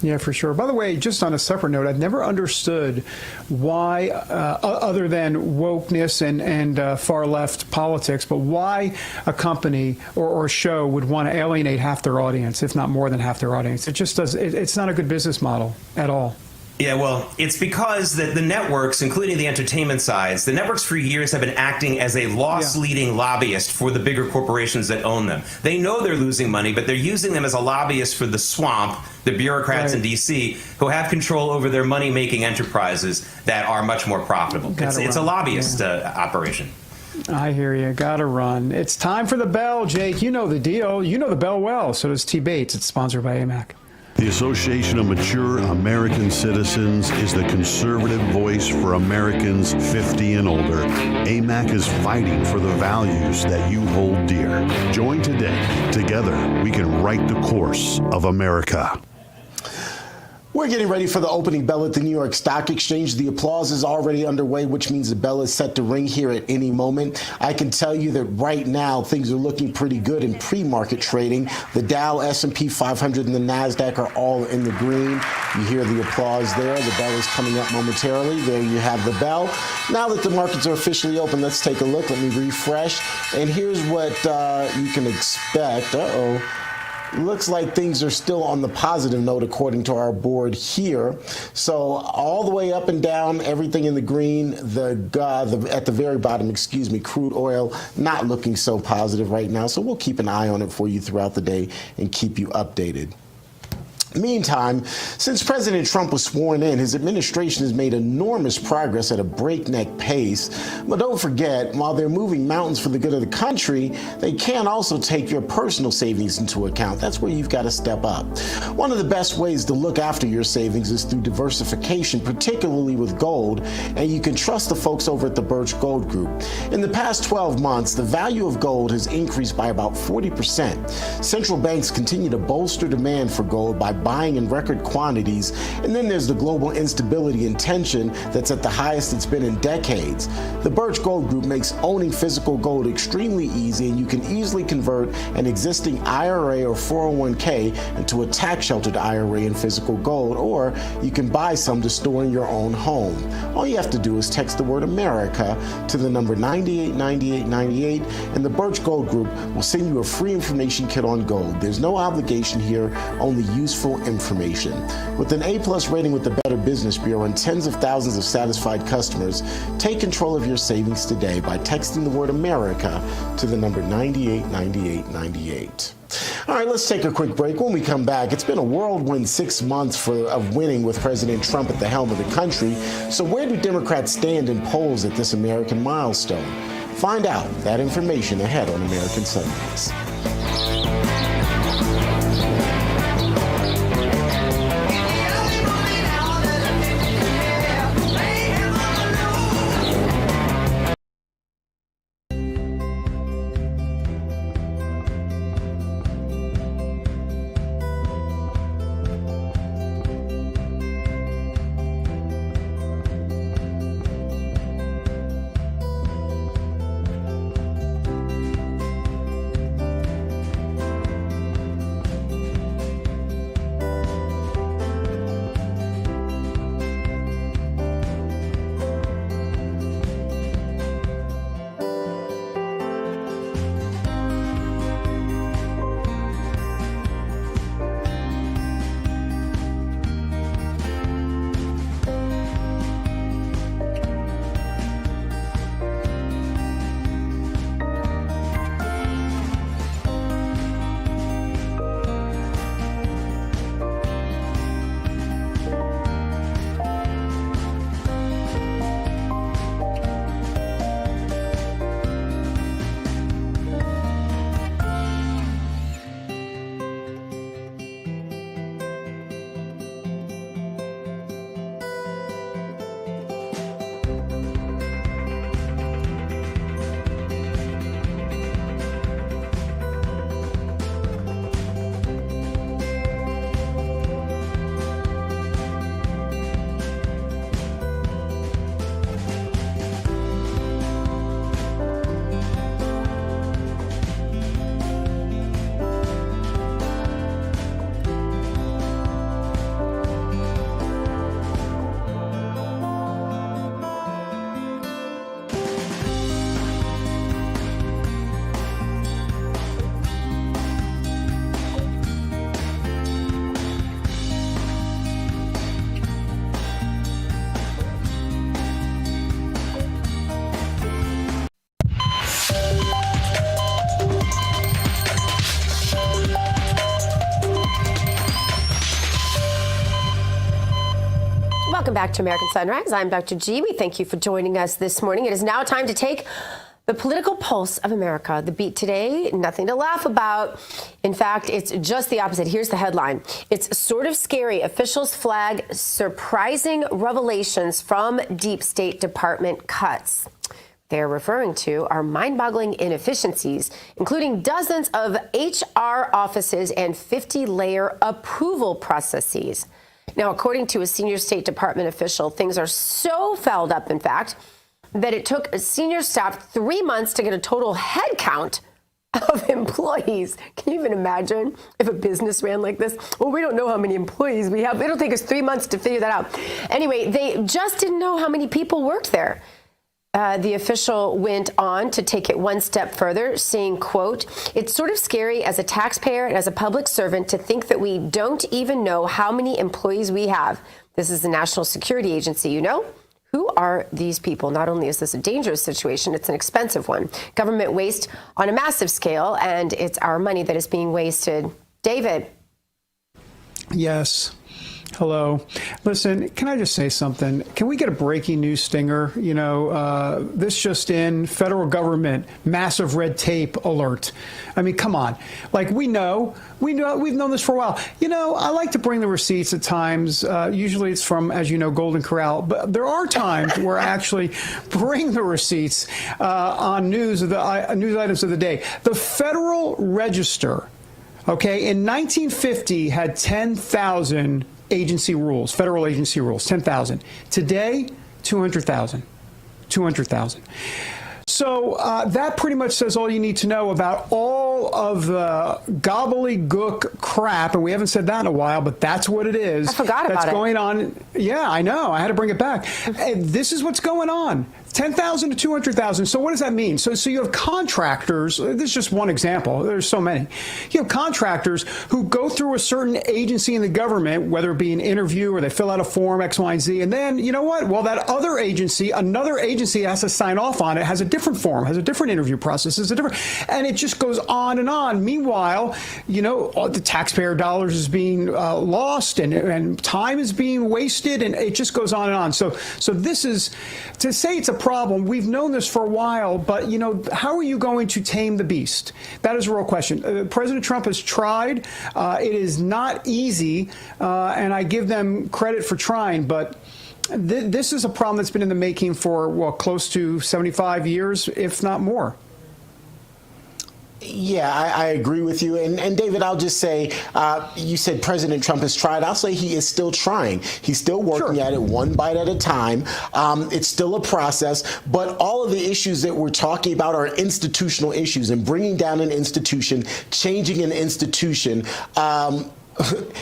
Yeah, for sure. By the way, just on a separate note, I've never understood why, other than wokeness and far left politics, but why a company or a show would want to alienate half their audience, if not more than half their audience. It just does. It's not a good business model at all. Yeah, well, it's because the networks, including the entertainment sides, the networks for years have been acting as a loss-leading lobbyist for the bigger corporations that own them. They know they're losing money, but they're using them as a lobbyist for the swamp, the bureaucrats in D.C., who have control over their money-making enterprises that are much more profitable. It's a lobbyist operation. I hear you. Gotta run. It's time for the bell, Jake. You know the deal. You know the bell well. So does T. Bates. It's sponsored by AMAC. The Association of Mature American Citizens is the conservative voice for Americans 50 and older. AMAC is fighting for the values that you hold dear. Join today. Together, we can write the course of America. We're getting ready for the opening bell at the New York Stock Exchange. The applause is already underway, which means the bell is set to ring here at any moment. I can tell you that right now things are looking pretty good in pre-market trading. The Dow, S&P 500, and the NASDAQ are all in the green. You hear the applause there. The bell is coming up momentarily. There you have the bell. Now that the markets are officially open, let's take a look. Let me refresh. And here's what you can expect. Looks like things are still on the positive note according to our board here. So all the way up and down, everything in the green. At the very bottom, crude oil not looking so positive right now. So we'll keep an eye on it for you throughout the day and keep you updated. Meantime, since President Trump was sworn in, his administration has made enormous progress at a breakneck pace. But don't forget, while they're moving mountains for the good of the country, they can also take your personal savings into account. That's where you've got to step up. One of the best ways to look after your savings is through diversification, particularly with gold, and you can trust the folks over at the Birch Gold Group. In the past 12 months, the value of gold has increased by about 40%. Central banks continue to bolster demand for gold by buying in record quantities, and then there's the global instability and tension that's at the highest it's been in decades. The Birch Gold Group makes owning physical gold extremely easy, and you can easily convert an existing IRA or 401k into a tax-sheltered IRA in physical gold, or you can buy some to store in your own home. All you have to do is text the word America to the number 989898, and the Birch Gold Group will send you a free information kit on gold. There's no obligation here, only useful information. With an A+ rating with the Better Business Bureau and tens of thousands of satisfied customers, take control of your savings today by texting the word America to the number 989898. All right, let's take a quick break. When we come back, it's been a whirlwind 6 months of winning with President Trump at the helm of the country. So where do Democrats stand in polls at this American milestone? Find out that information ahead on American Sunrise. back to American Sunrise. I'm Dr. G. We thank you for joining us this morning. It is now time to take the political pulse of America. The beat today, nothing to laugh about. In fact, it's just the opposite. Here's the headline. It's sort of scary. Officials flag surprising revelations from deep state department cuts. They're referring to are mind-boggling inefficiencies, including dozens of HR offices and 50-layer approval processes. Now, according to a senior State Department official, things are so fouled up, in fact, that it took senior staff 3 months to get a total head count of employees. Can you even imagine if a business ran like this? Well, we don't know how many employees we have. It'll take us 3 months to figure that out. Anyway, they just didn't know how many people worked there. The official went on to take it one step further, saying, quote, "It's sort of scary as a taxpayer and as a public servant to think that we don't even know how many employees we have. This is the National Security Agency, you know? Who are these people? Not only is this a dangerous situation, it's an expensive one. Government waste on a massive scale, and it's our money that is being wasted." David. Yes. Hello. Listen, can I just say something? Can we get a breaking news stinger? You know, this just in, federal government, massive red tape alert. I mean, come on. Like, we've known this for a while. You know, I like to bring the receipts at times. Usually it's from, as you know, Golden Corral. But there are times where I actually bring the receipts on news items of the day. The Federal Register, okay, in 1950 had 10,000 agency rules, federal agency rules, 10,000. Today, 200,000. 200,000. So that pretty much says all you need to know about all of the gobbledygook crap, and we haven't said that in a while, but that's what it is. I forgot about it. That's going on. Yeah, I know. I had to bring it back. And this is what's going on. 10,000 to 200,000. So what does that mean? So you have contractors. This is just one example. There's so many. You have contractors who go through a certain agency in the government, whether it be an interview or they fill out a form X, Y, and Z. And then, you know what? Well, that other agency, another agency has to sign off on it, has a different form, has a different interview process, and it just goes on and on. Meanwhile, you know, the taxpayer dollars is being lost and time is being wasted, and it just goes on and on. So this is, to say it's a problem, we've known this for a while, but, you know, how are you going to tame the beast? That is a real question. President Trump has tried. It is not easy, and I give them credit for trying, but this is a problem that's been in the making for, well, close to 75 years, if not more. Yeah, I agree with you. And David, I'll just say, you said President Trump has tried. I'll say he is still trying. He's still working at it one bite at a time. It's still a process. But all of the issues that we're talking about are institutional issues, and bringing down an institution, changing an institution,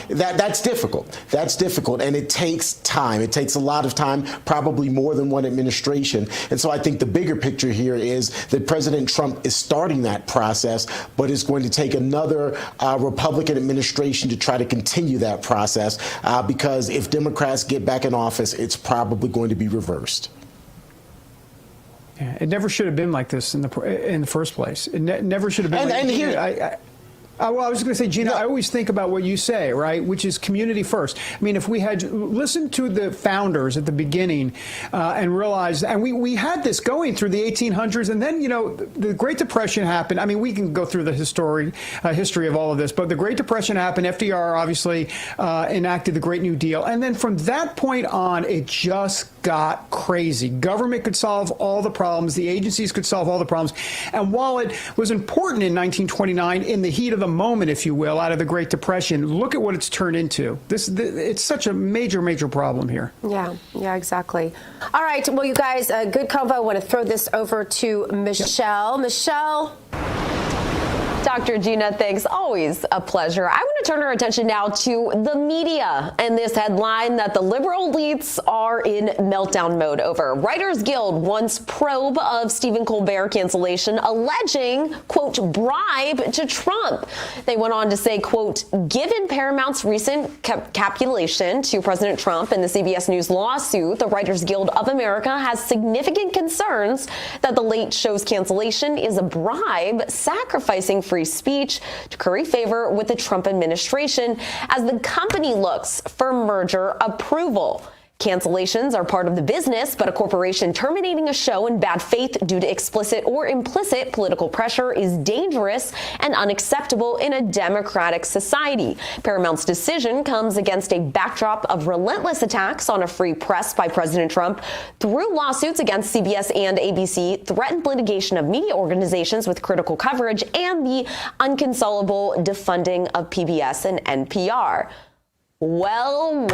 that's difficult. That's difficult, and it takes time. It takes a lot of time, probably more than one administration. And so I think the bigger picture here is that President Trump is starting that process, but it's going to take another Republican administration to try to continue that process, because if Democrats get back in office, it's probably going to be reversed. Yeah, it never should have been like this in the first place. It never should have been. And here, well, I was going to say, Gina, I always think about what you say, right, which is community first. I mean, if we had listened to the founders at the beginning and realized, and we had this going through the 1800s, and then, you know, the Great Depression happened. I mean, we can go through the history of all of this, but the Great Depression happened. FDR obviously enacted the Great New Deal. And then from that point on, it just got crazy. Government could solve all the problems. The agencies could solve all the problems. And while it was important in 1929, in the heat of the moment, if you will, out of the Great Depression, look at what it's turned into. It's such a major, major problem here. Yeah, exactly. All right, well, you guys, good convo. I want to throw this over to Michelle. Michelle. Dr. Gina, thanks. Always a pleasure. I want to turn our attention now to the media and this headline that the liberal elites are in meltdown mode over. Writers Guild wants probe of Stephen Colbert cancellation, alleging, quote, bribe to Trump. They went on to say, quote, given Paramount's recent capitulation to President Trump in the CBS News lawsuit, the Writers Guild of America has significant concerns that the late show's cancellation is a bribe, sacrificing free speech to curry favor with the Trump administration as the company looks for merger approval. Cancellations are part of the business, but a corporation terminating a show in bad faith due to explicit or implicit political pressure is dangerous and unacceptable in a democratic society. Paramount's decision comes against a backdrop of relentless attacks on a free press by President Trump through lawsuits against CBS and ABC, threatened litigation of media organizations with critical coverage, and the unconsolable defunding of PBS and NPR. Well.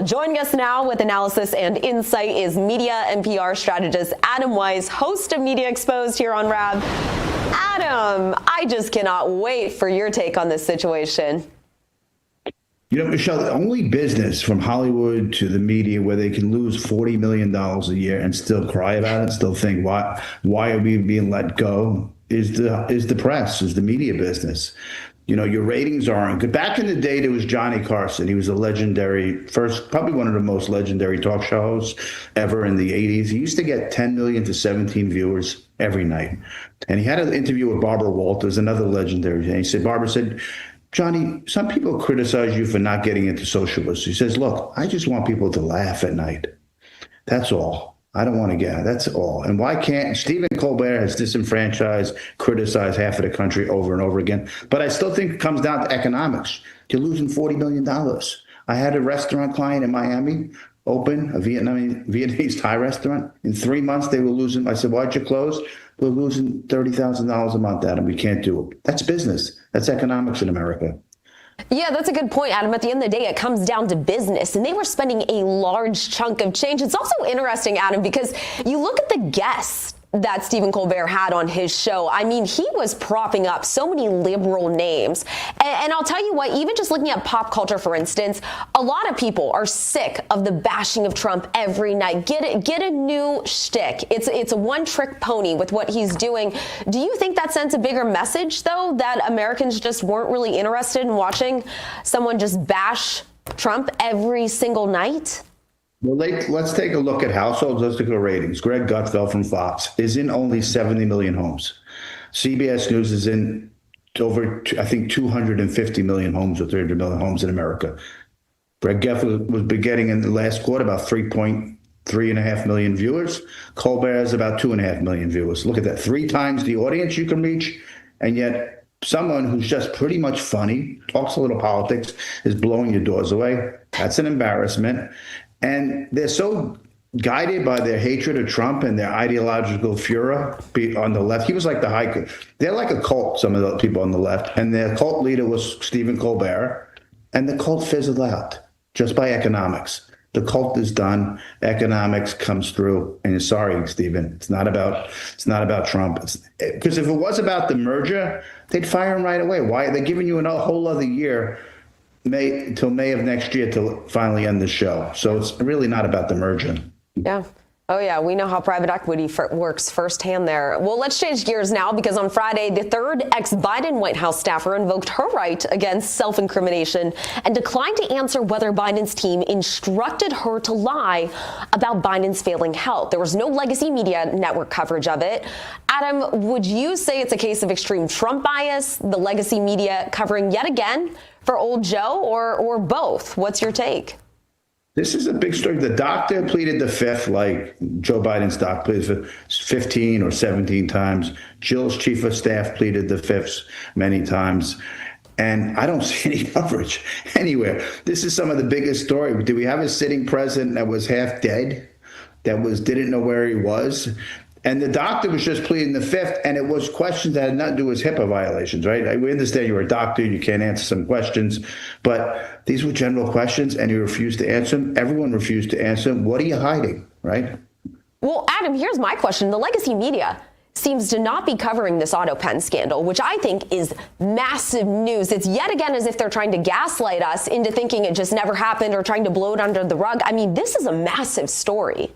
Joining us now with analysis and insight is media and PR strategist Adam Weiss, host of Media Exposed here on RAV. Adam, I just cannot wait for your take on this situation. You know, Michelle, the only business from Hollywood to the media where they can lose $40 million a year and still cry about it, still think, why are we being let go, is the press, is the media business. You know, your ratings aren't good. Back in the day, there was Johnny Carson. He was a legendary, probably one of the most legendary talk shows ever in the 80s. He used to get 10 million to 17 viewers every night. And he had an interview with Barbara Walters, another legendary. And he said, Barbara said, Johnny, some people criticize you for not getting into socialism. He says, look, I just want people to laugh at night. That's all. I don't want to get, that's all. And why can't Stephen Colbert has disenfranchised, criticized half of the country over and over again. But I still think it comes down to economics. You're losing $40 million. I had a restaurant client in Miami open, a Vietnamese Thai restaurant. In 3 months, they were losing. I said, why'd you close? We're losing $30,000 a month, Adam. We can't do it. That's business. That's economics in America. Yeah, that's a good point, Adam. At the end of the day, it comes down to business, and they were spending a large chunk of change. It's also interesting, Adam, because you look at the guests that Stephen Colbert had on his show. I mean, he was propping up so many liberal names. And I'll tell you what, even just looking at pop culture, for instance, a lot of people are sick of the bashing of Trump every night. Get a new shtick. It's a one-trick pony with what he's doing. Do you think that sends a bigger message, though, that Americans just weren't really interested in watching someone just bash Trump every single night? Well, let's take a look at household statistical ratings. Greg Gutfeld from Fox is in only 70 million homes. CBS News is in over, I think, 250 million homes or 300 million homes in America. Greg Gutfeld was getting in the last quarter about 3.5 million viewers. Colbert has about 2.5 million viewers. Look at that. 3 times the audience you can reach, and yet someone who's just pretty much funny, talks a little politics, is blowing your doors away. That's an embarrassment. And they're so guided by their hatred of Trump and their ideological furor on the left. He was like they're like a cult, some of the people on the left. And their cult leader was Stephen Colbert. And the cult fizzled out just by economics. The cult is done. Economics comes through. And sorry, Stephen, it's not about Trump. Because if it was about the merger, they'd fire him right away. Why? They're giving you a whole other year, until May of next year, to finally end the show. So it's really not about the merger. Yeah. Oh, yeah. We know how private equity works firsthand there. Well, let's change gears now, because on Friday, the third ex-Biden White House staffer invoked her right against self-incrimination and declined to answer whether Biden's team instructed her to lie about Biden's failing health. There was no legacy media network coverage of it. Adam, would you say it's a case of extreme Trump bias, the legacy media covering yet again for old Joe, or both? What's your take? This is a big story. The doctor pleaded the fifth, like Joe Biden's doc pleaded for 15 or 17 times. Jill's chief of staff pleaded the fifth many times. And I don't see any coverage anywhere. This is some of the biggest story. Do we have a sitting president that was half dead, didn't know where he was? And the doctor was just pleading the fifth, and it was questions that had nothing to do with HIPAA violations, right? We understand you're a doctor, you can't answer some questions, but these were general questions, and he refused to answer them. Everyone refused to answer them. What are you hiding, right? Well, Adam, here's my question. The legacy media seems to not be covering this AutoPen scandal, which I think is massive news. It's yet again as if they're trying to gaslight us into thinking it just never happened or trying to blow it under the rug. I mean, this is a massive story.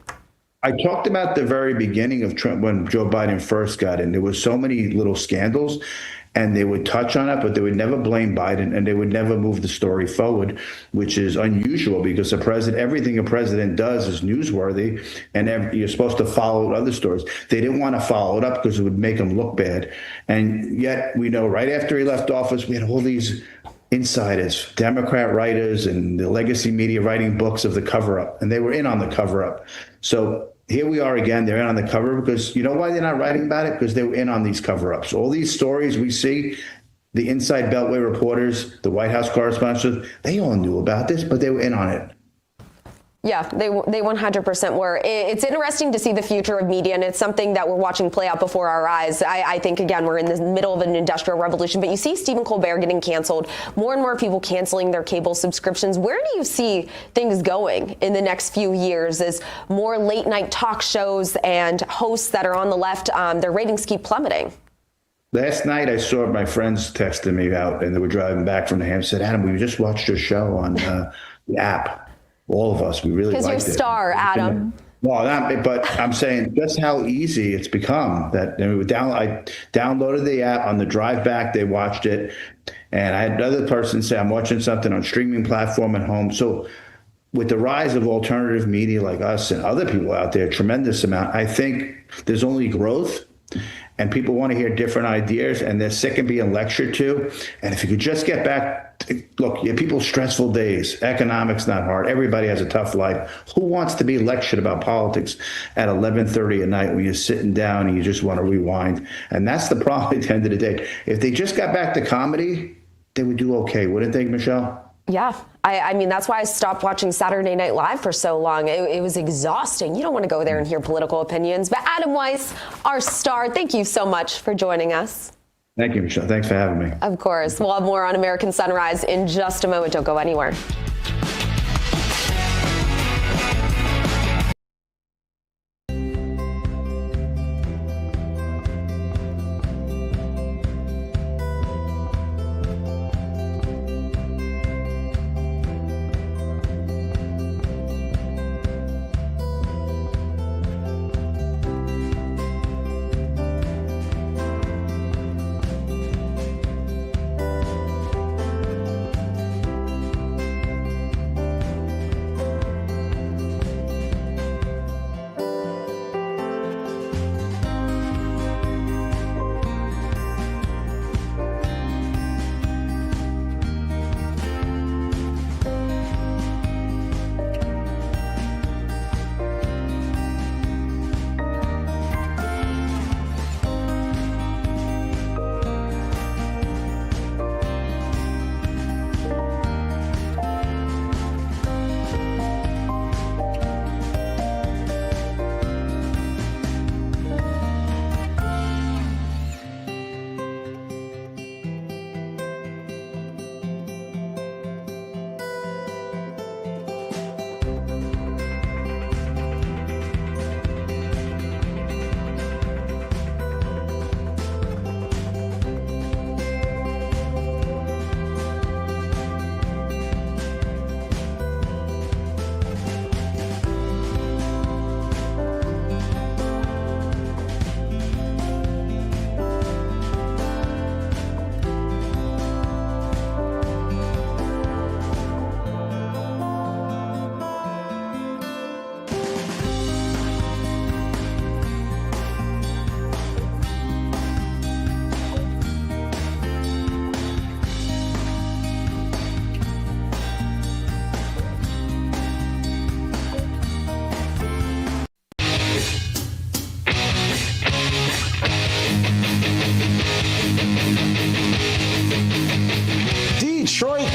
I talked about the very beginning of Trump when Joe Biden first got in. There was so many little scandals, and they would touch on it, but they would never blame Biden, and they would never move the story forward, which is unusual because everything a president does is newsworthy, and you're supposed to follow other stories. They didn't want to follow it up because it would make him look bad. And yet we know right after he left office, we had all these insiders, Democrat writers, and the legacy media writing books of the cover-up, and they were in on the cover-up. So here we are again. They're in on the cover because you know why they're not writing about it? Because they were in on these cover-ups. All these stories we see, the inside Beltway reporters, the White House correspondents, they all knew about this, but they were in on it. Yeah, they 100% were. It's interesting to see the future of media, and it's something that we're watching play out before our eyes. I think, again, we're in the middle of an industrial revolution, but you see Stephen Colbert getting canceled, more and more people canceling their cable subscriptions. Where do you see things going in the next few years as more late-night talk shows and hosts that are on the left, their ratings keep plummeting? Last night, I saw my friends texting me out, and they were driving back from the Ham. Said, Adam, we just watched your show on the app. All of us, we really liked it. Because you're a star, Adam. Well, but I'm saying just how easy it's become. That I downloaded the app on the drive back. They watched it, and I had another person say, "I'm watching something on streaming platform at home." So, with the rise of alternative media like us and other people out there, tremendous amount. I think there's only growth. And people want to hear different ideas, and they're sick of being lectured to. And if you could just get back, look, people stressful days. Economics not hard. Everybody has a tough life. Who wants to be lectured about politics at 11:30 at night when you're sitting down and you just want to rewind? And that's the problem at the end of the day. If they just got back to comedy, they would do okay, wouldn't they, Michelle? Yeah. I mean, that's why I stopped watching Saturday Night Live for so long. It was exhausting. You don't want to go there and hear political opinions. But Adam Weiss, our star, thank you so much for joining us. Thank you, Michelle. Thanks for having me. Of course. We'll have more on American Sunrise in just a moment. Don't go anywhere.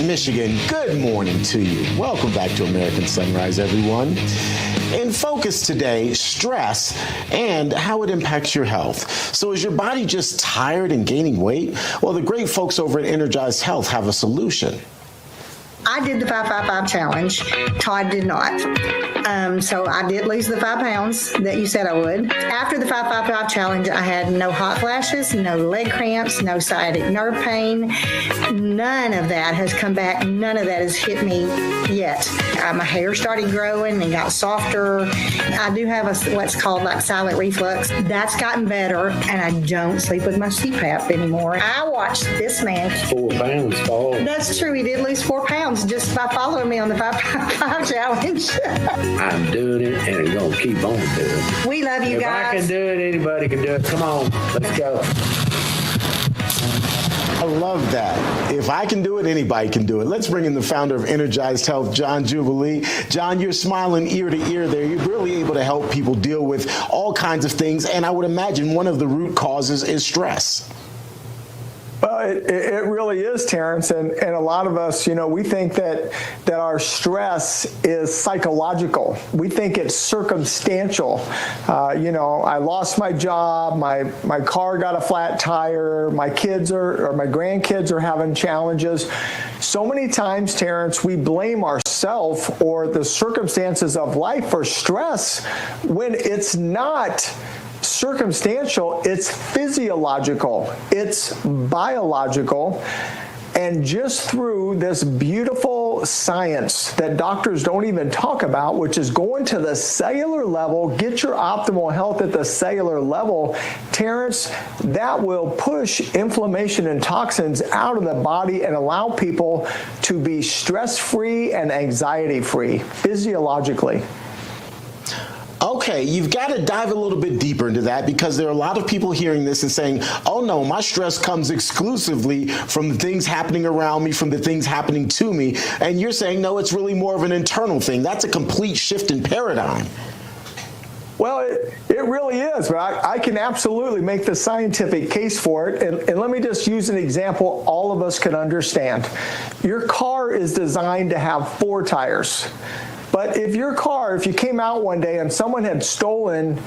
Michigan, good morning to you. Welcome back to American Sunrise, everyone. In focus today, stress and how it impacts your health. So is your body just tired and gaining weight? Well, the great folks over at Energized Health have a solution. I did the 555 challenge. Todd did not. So I did lose the 5 pounds that you said I would. After the 555 challenge, I had no hot flashes, no leg cramps, no sciatic nerve pain. None of that has come back. None of that has hit me yet. My hair started growing and got softer. I do have what's called like silent reflux. That's gotten better, and I don't sleep with my CPAP anymore. I watched this man. 4 pounds fall. That's true. He did lose 4 pounds just by following me on the 555 challenge. I'm doing it, and I'm going to keep on doing it. We love you guys. If I can do it, anybody can do it. Come on, let's go. I love that. If I can do it, anybody can do it. Let's bring in the founder of Energized Health, John Jubilee. John, you're smiling ear to ear there. You're really able to help people deal with all kinds of things. And I would imagine one of the root causes is stress. Well, it really is, Terrence, and a lot of us, we think that our stress is psychological. We think it's circumstantial. I lost my job, my car got a flat tire, my grandkids are having challenges. So many times, Terrence, we blame ourselves or the circumstances of life for stress when it's not circumstantial, it's physiological, it's biological, and just through this beautiful science that doctors don't even talk about, which is going to the cellular level, get your optimal health at the cellular level, Terrence, that will push inflammation and toxins out of the body and allow people to be stress-free and anxiety-free physiologically. Okay, you've got to dive a little bit deeper into that because there are a lot of people hearing this and saying, oh no, my stress comes exclusively from the things happening around me, from the things happening to me. And you're saying, no, it's really more of an internal thing. That's a complete shift in paradigm. Well, it really is, but I can absolutely make the scientific case for it. And let me just use an example all of us can understand. Your car is designed to have 4 tires. But if you came out one day and someone had stolen 2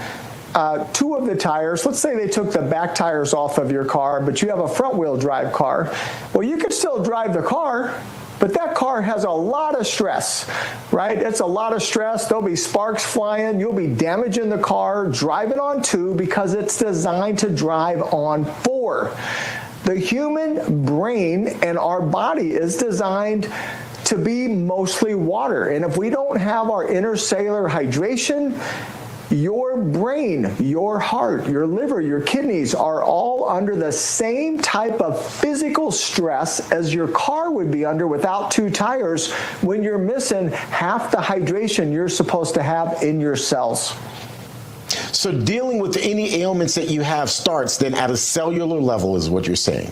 of the tires, let's say they took the back tires off of your car, but you have a front-wheel drive car, well, you could still drive the car, but that car has a lot of stress, right? It's a lot of stress. There'll be sparks flying. You'll be damaging the car, driving on 2 because it's designed to drive on 4. The human brain and our body is designed to be mostly water. And if we don't have our intercellular hydration, your brain, your heart, your liver, your kidneys are all under the same type of physical stress as your car would be under without 2 tires when you're missing half the hydration you're supposed to have in your cells. So dealing with any ailments that you have starts then at a cellular level is what you're saying.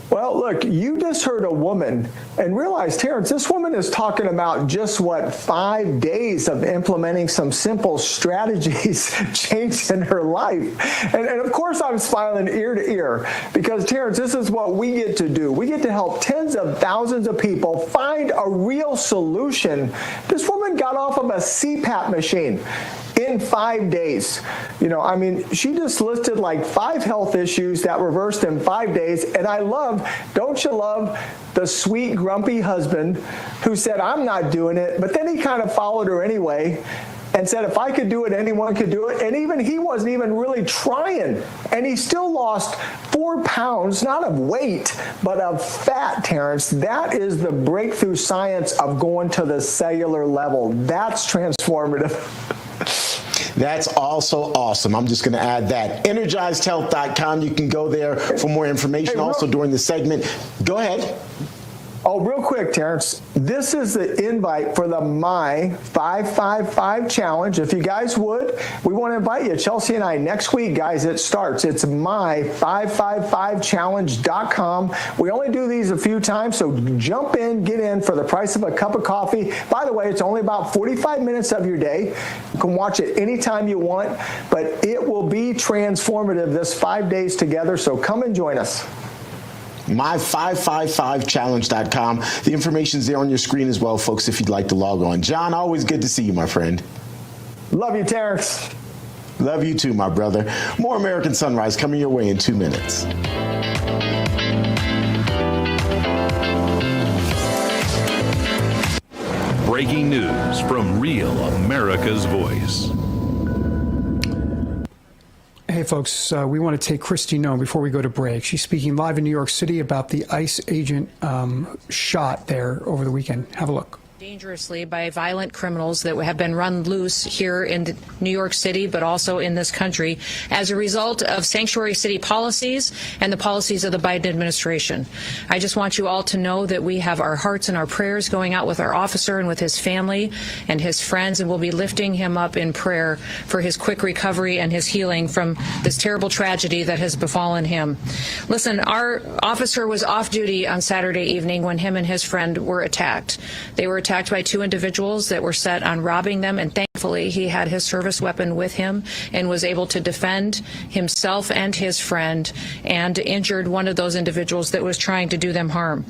Well, look, you just heard a woman, and realize, Terrence, this woman is talking about just 5 days of implementing some simple strategies changed in her life. And of course, I'm smiling ear to ear because, Terrence, this is what we get to do. We get to help tens of thousands of people find a real solution. This woman got off of a CPAP machine in 5 days. She just listed 5 health issues that reversed in 5 days. And don't you love the sweet, grumpy husband who said, I'm not doing it. But then he kind of followed her anyway and said, if I could do it, anyone could do it. And even he wasn't even really trying. And he still lost 4 pounds, not of weight, but of fat, Terrence. That is the breakthrough science of going to the cellular level. That's transformative. That's also awesome. I'm just going to add that. EnergizedHealth.com. You can go there for more information. Also during the segment. Go ahead. Oh, real quick, Terrence. This is the invite for the My 555 Challenge. If you guys would, we want to invite you, Chelsea and I, next week, guys, it starts. It's my555challenge.com. We only do these a few times, so jump in, get in for the price of a cup of coffee. By the way, it's only about 45 minutes of your day. You can watch it anytime you want, but it will be transformative this 5 days together, so come and join us. My555challenge.com. The information's there on your screen as well, folks, if you'd like to log on. John, always good to see you, my friend. Love you, Terrence. Love you too, my brother. More American Sunrise coming your way in 2 minutes. Breaking news from Real America's Voice. Hey, folks, we want to take Kristi Noem before we go to break. She's speaking live in New York City about the ICE agent shot there over the weekend. Have a look. dangerously by violent criminals that have been run loose here in New York City, but also in this country as a result of sanctuary city policies and the policies of the Biden administration. I just want you all to know that we have our hearts and our prayers going out with our officer and with his family and his friends, and we'll be lifting him up in prayer for his quick recovery and his healing from this terrible tragedy that has befallen him. Listen, our officer was off duty on Saturday evening when him and his friend were attacked. They were attacked by two individuals that were set on robbing them, and thankfully he had his service weapon with him and was able to defend himself and his friend, and injured one of those individuals that was trying to do them harm.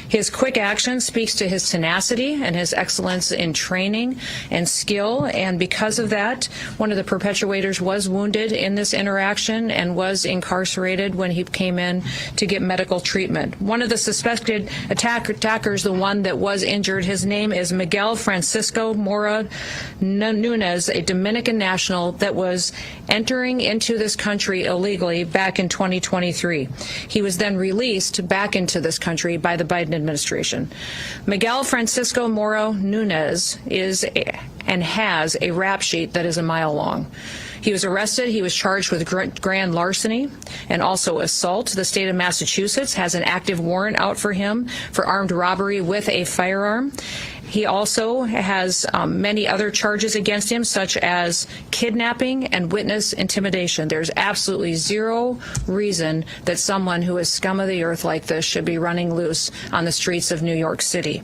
His quick action speaks to his tenacity and his excellence in training and skill, and because of that, one of the perpetuators was wounded in this interaction and was incarcerated when he came in to get medical treatment. One of the suspected attackers, the one that was injured, his name is Miguel Francisco Mora Nunez, a Dominican national that was entering into this country illegally back in 2023. He was then released back into this country by the Biden administration. Miguel Francisco Mora Nunez is and has a rap sheet that is a mile long. He was arrested. He was charged with grand larceny and also assault. The state of Massachusetts has an active warrant out for him for armed robbery with a firearm. He also has many other charges against him, such as kidnapping and witness intimidation. There's absolutely zero reason that someone who is scum of the earth like this should be running loose on the streets of New York City.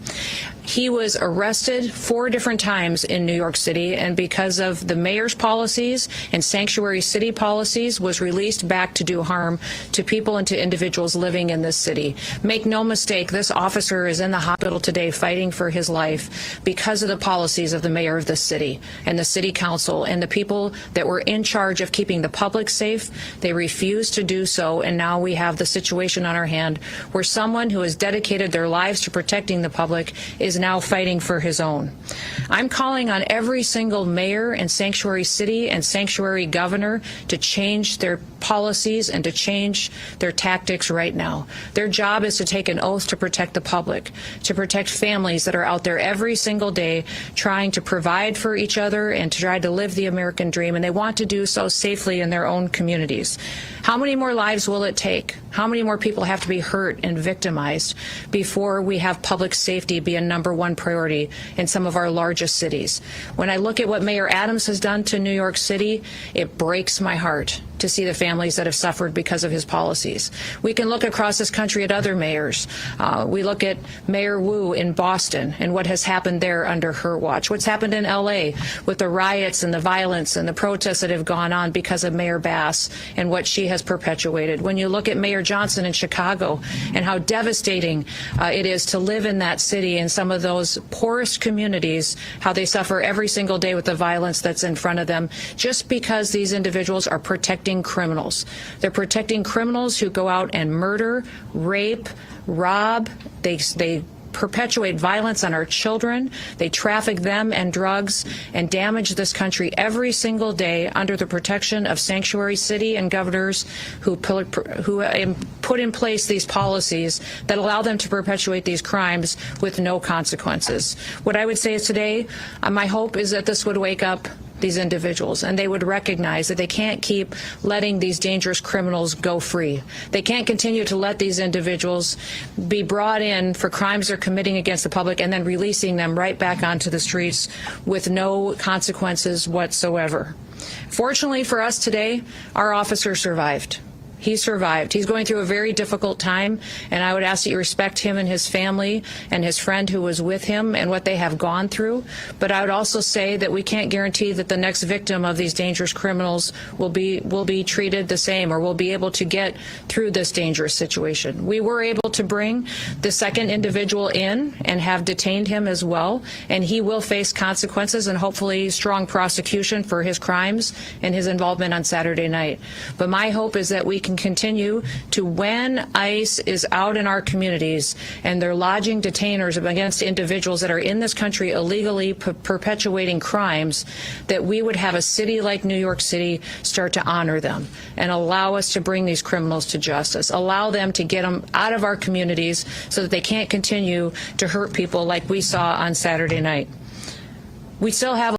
He was arrested 4 different times in New York City, and because of the mayor's policies and sanctuary city policies, was released back to do harm to people and to individuals living in this city. Make no mistake, this officer is in the hospital today fighting for his life because of the policies of the mayor of this city and the city council and the people that were in charge of keeping the public safe. They refused to do so, and now we have the situation on our hand where someone who has dedicated their lives to protecting the public is now fighting for his own. I'm calling on every single mayor and sanctuary city and sanctuary governor to change their policies and to change their tactics right now. Their job is to take an oath to protect the public, to protect families that are out there every single day trying to provide for each other and to try to live the American dream, and they want to do so safely in their own communities. How many more lives will it take? How many more people have to be hurt and victimized before we have public safety be a #1 priority in some of our largest cities? When I look at what Mayor Adams has done to New York City, it breaks my heart to see the families that have suffered because of his policies. We can look across this country at other mayors. We look at Mayor Wu in Boston and what has happened there under her watch. What's happened in LA with the riots and the violence and the protests that have gone on because of Mayor Bass and what she has perpetuated. When you look at Mayor Johnson in Chicago and how devastating it is to live in that city and some of those poorest communities, how they suffer every single day with the violence that's in front of them, just because these individuals are protecting criminals. They're protecting criminals who go out and murder, rape, rob. They perpetuate violence on our children. They traffic them and drugs and damage this country every single day under the protection of sanctuary city and governors who put in place these policies that allow them to perpetuate these crimes with no consequences. What I would say is today, my hope is that this would wake up these individuals and they would recognize that they can't keep letting these dangerous criminals go free. They can't continue to let these individuals be brought in for crimes they're committing against the public and then releasing them right back onto the streets with no consequences whatsoever. Fortunately for us today, our officer survived. He survived. He's going through a very difficult time, and I would ask that you respect him and his family and his friend who was with him and what they have gone through. But I would also say that we can't guarantee that the next victim of these dangerous criminals will be treated the same or will be able to get through this dangerous situation. We were able to bring the second individual in and have detained him as well, and he will face consequences and hopefully strong prosecution for his crimes and his involvement on Saturday night. But my hope is that we can can continue to, when ICE is out in our communities and they're lodging detainers against individuals that are in this country illegally perpetuating crimes, that we would have a city like New York City start to honor them and allow us to bring these criminals to justice, allow them to get them out of our communities so that they can't continue to hurt people like we saw on Saturday night. We still have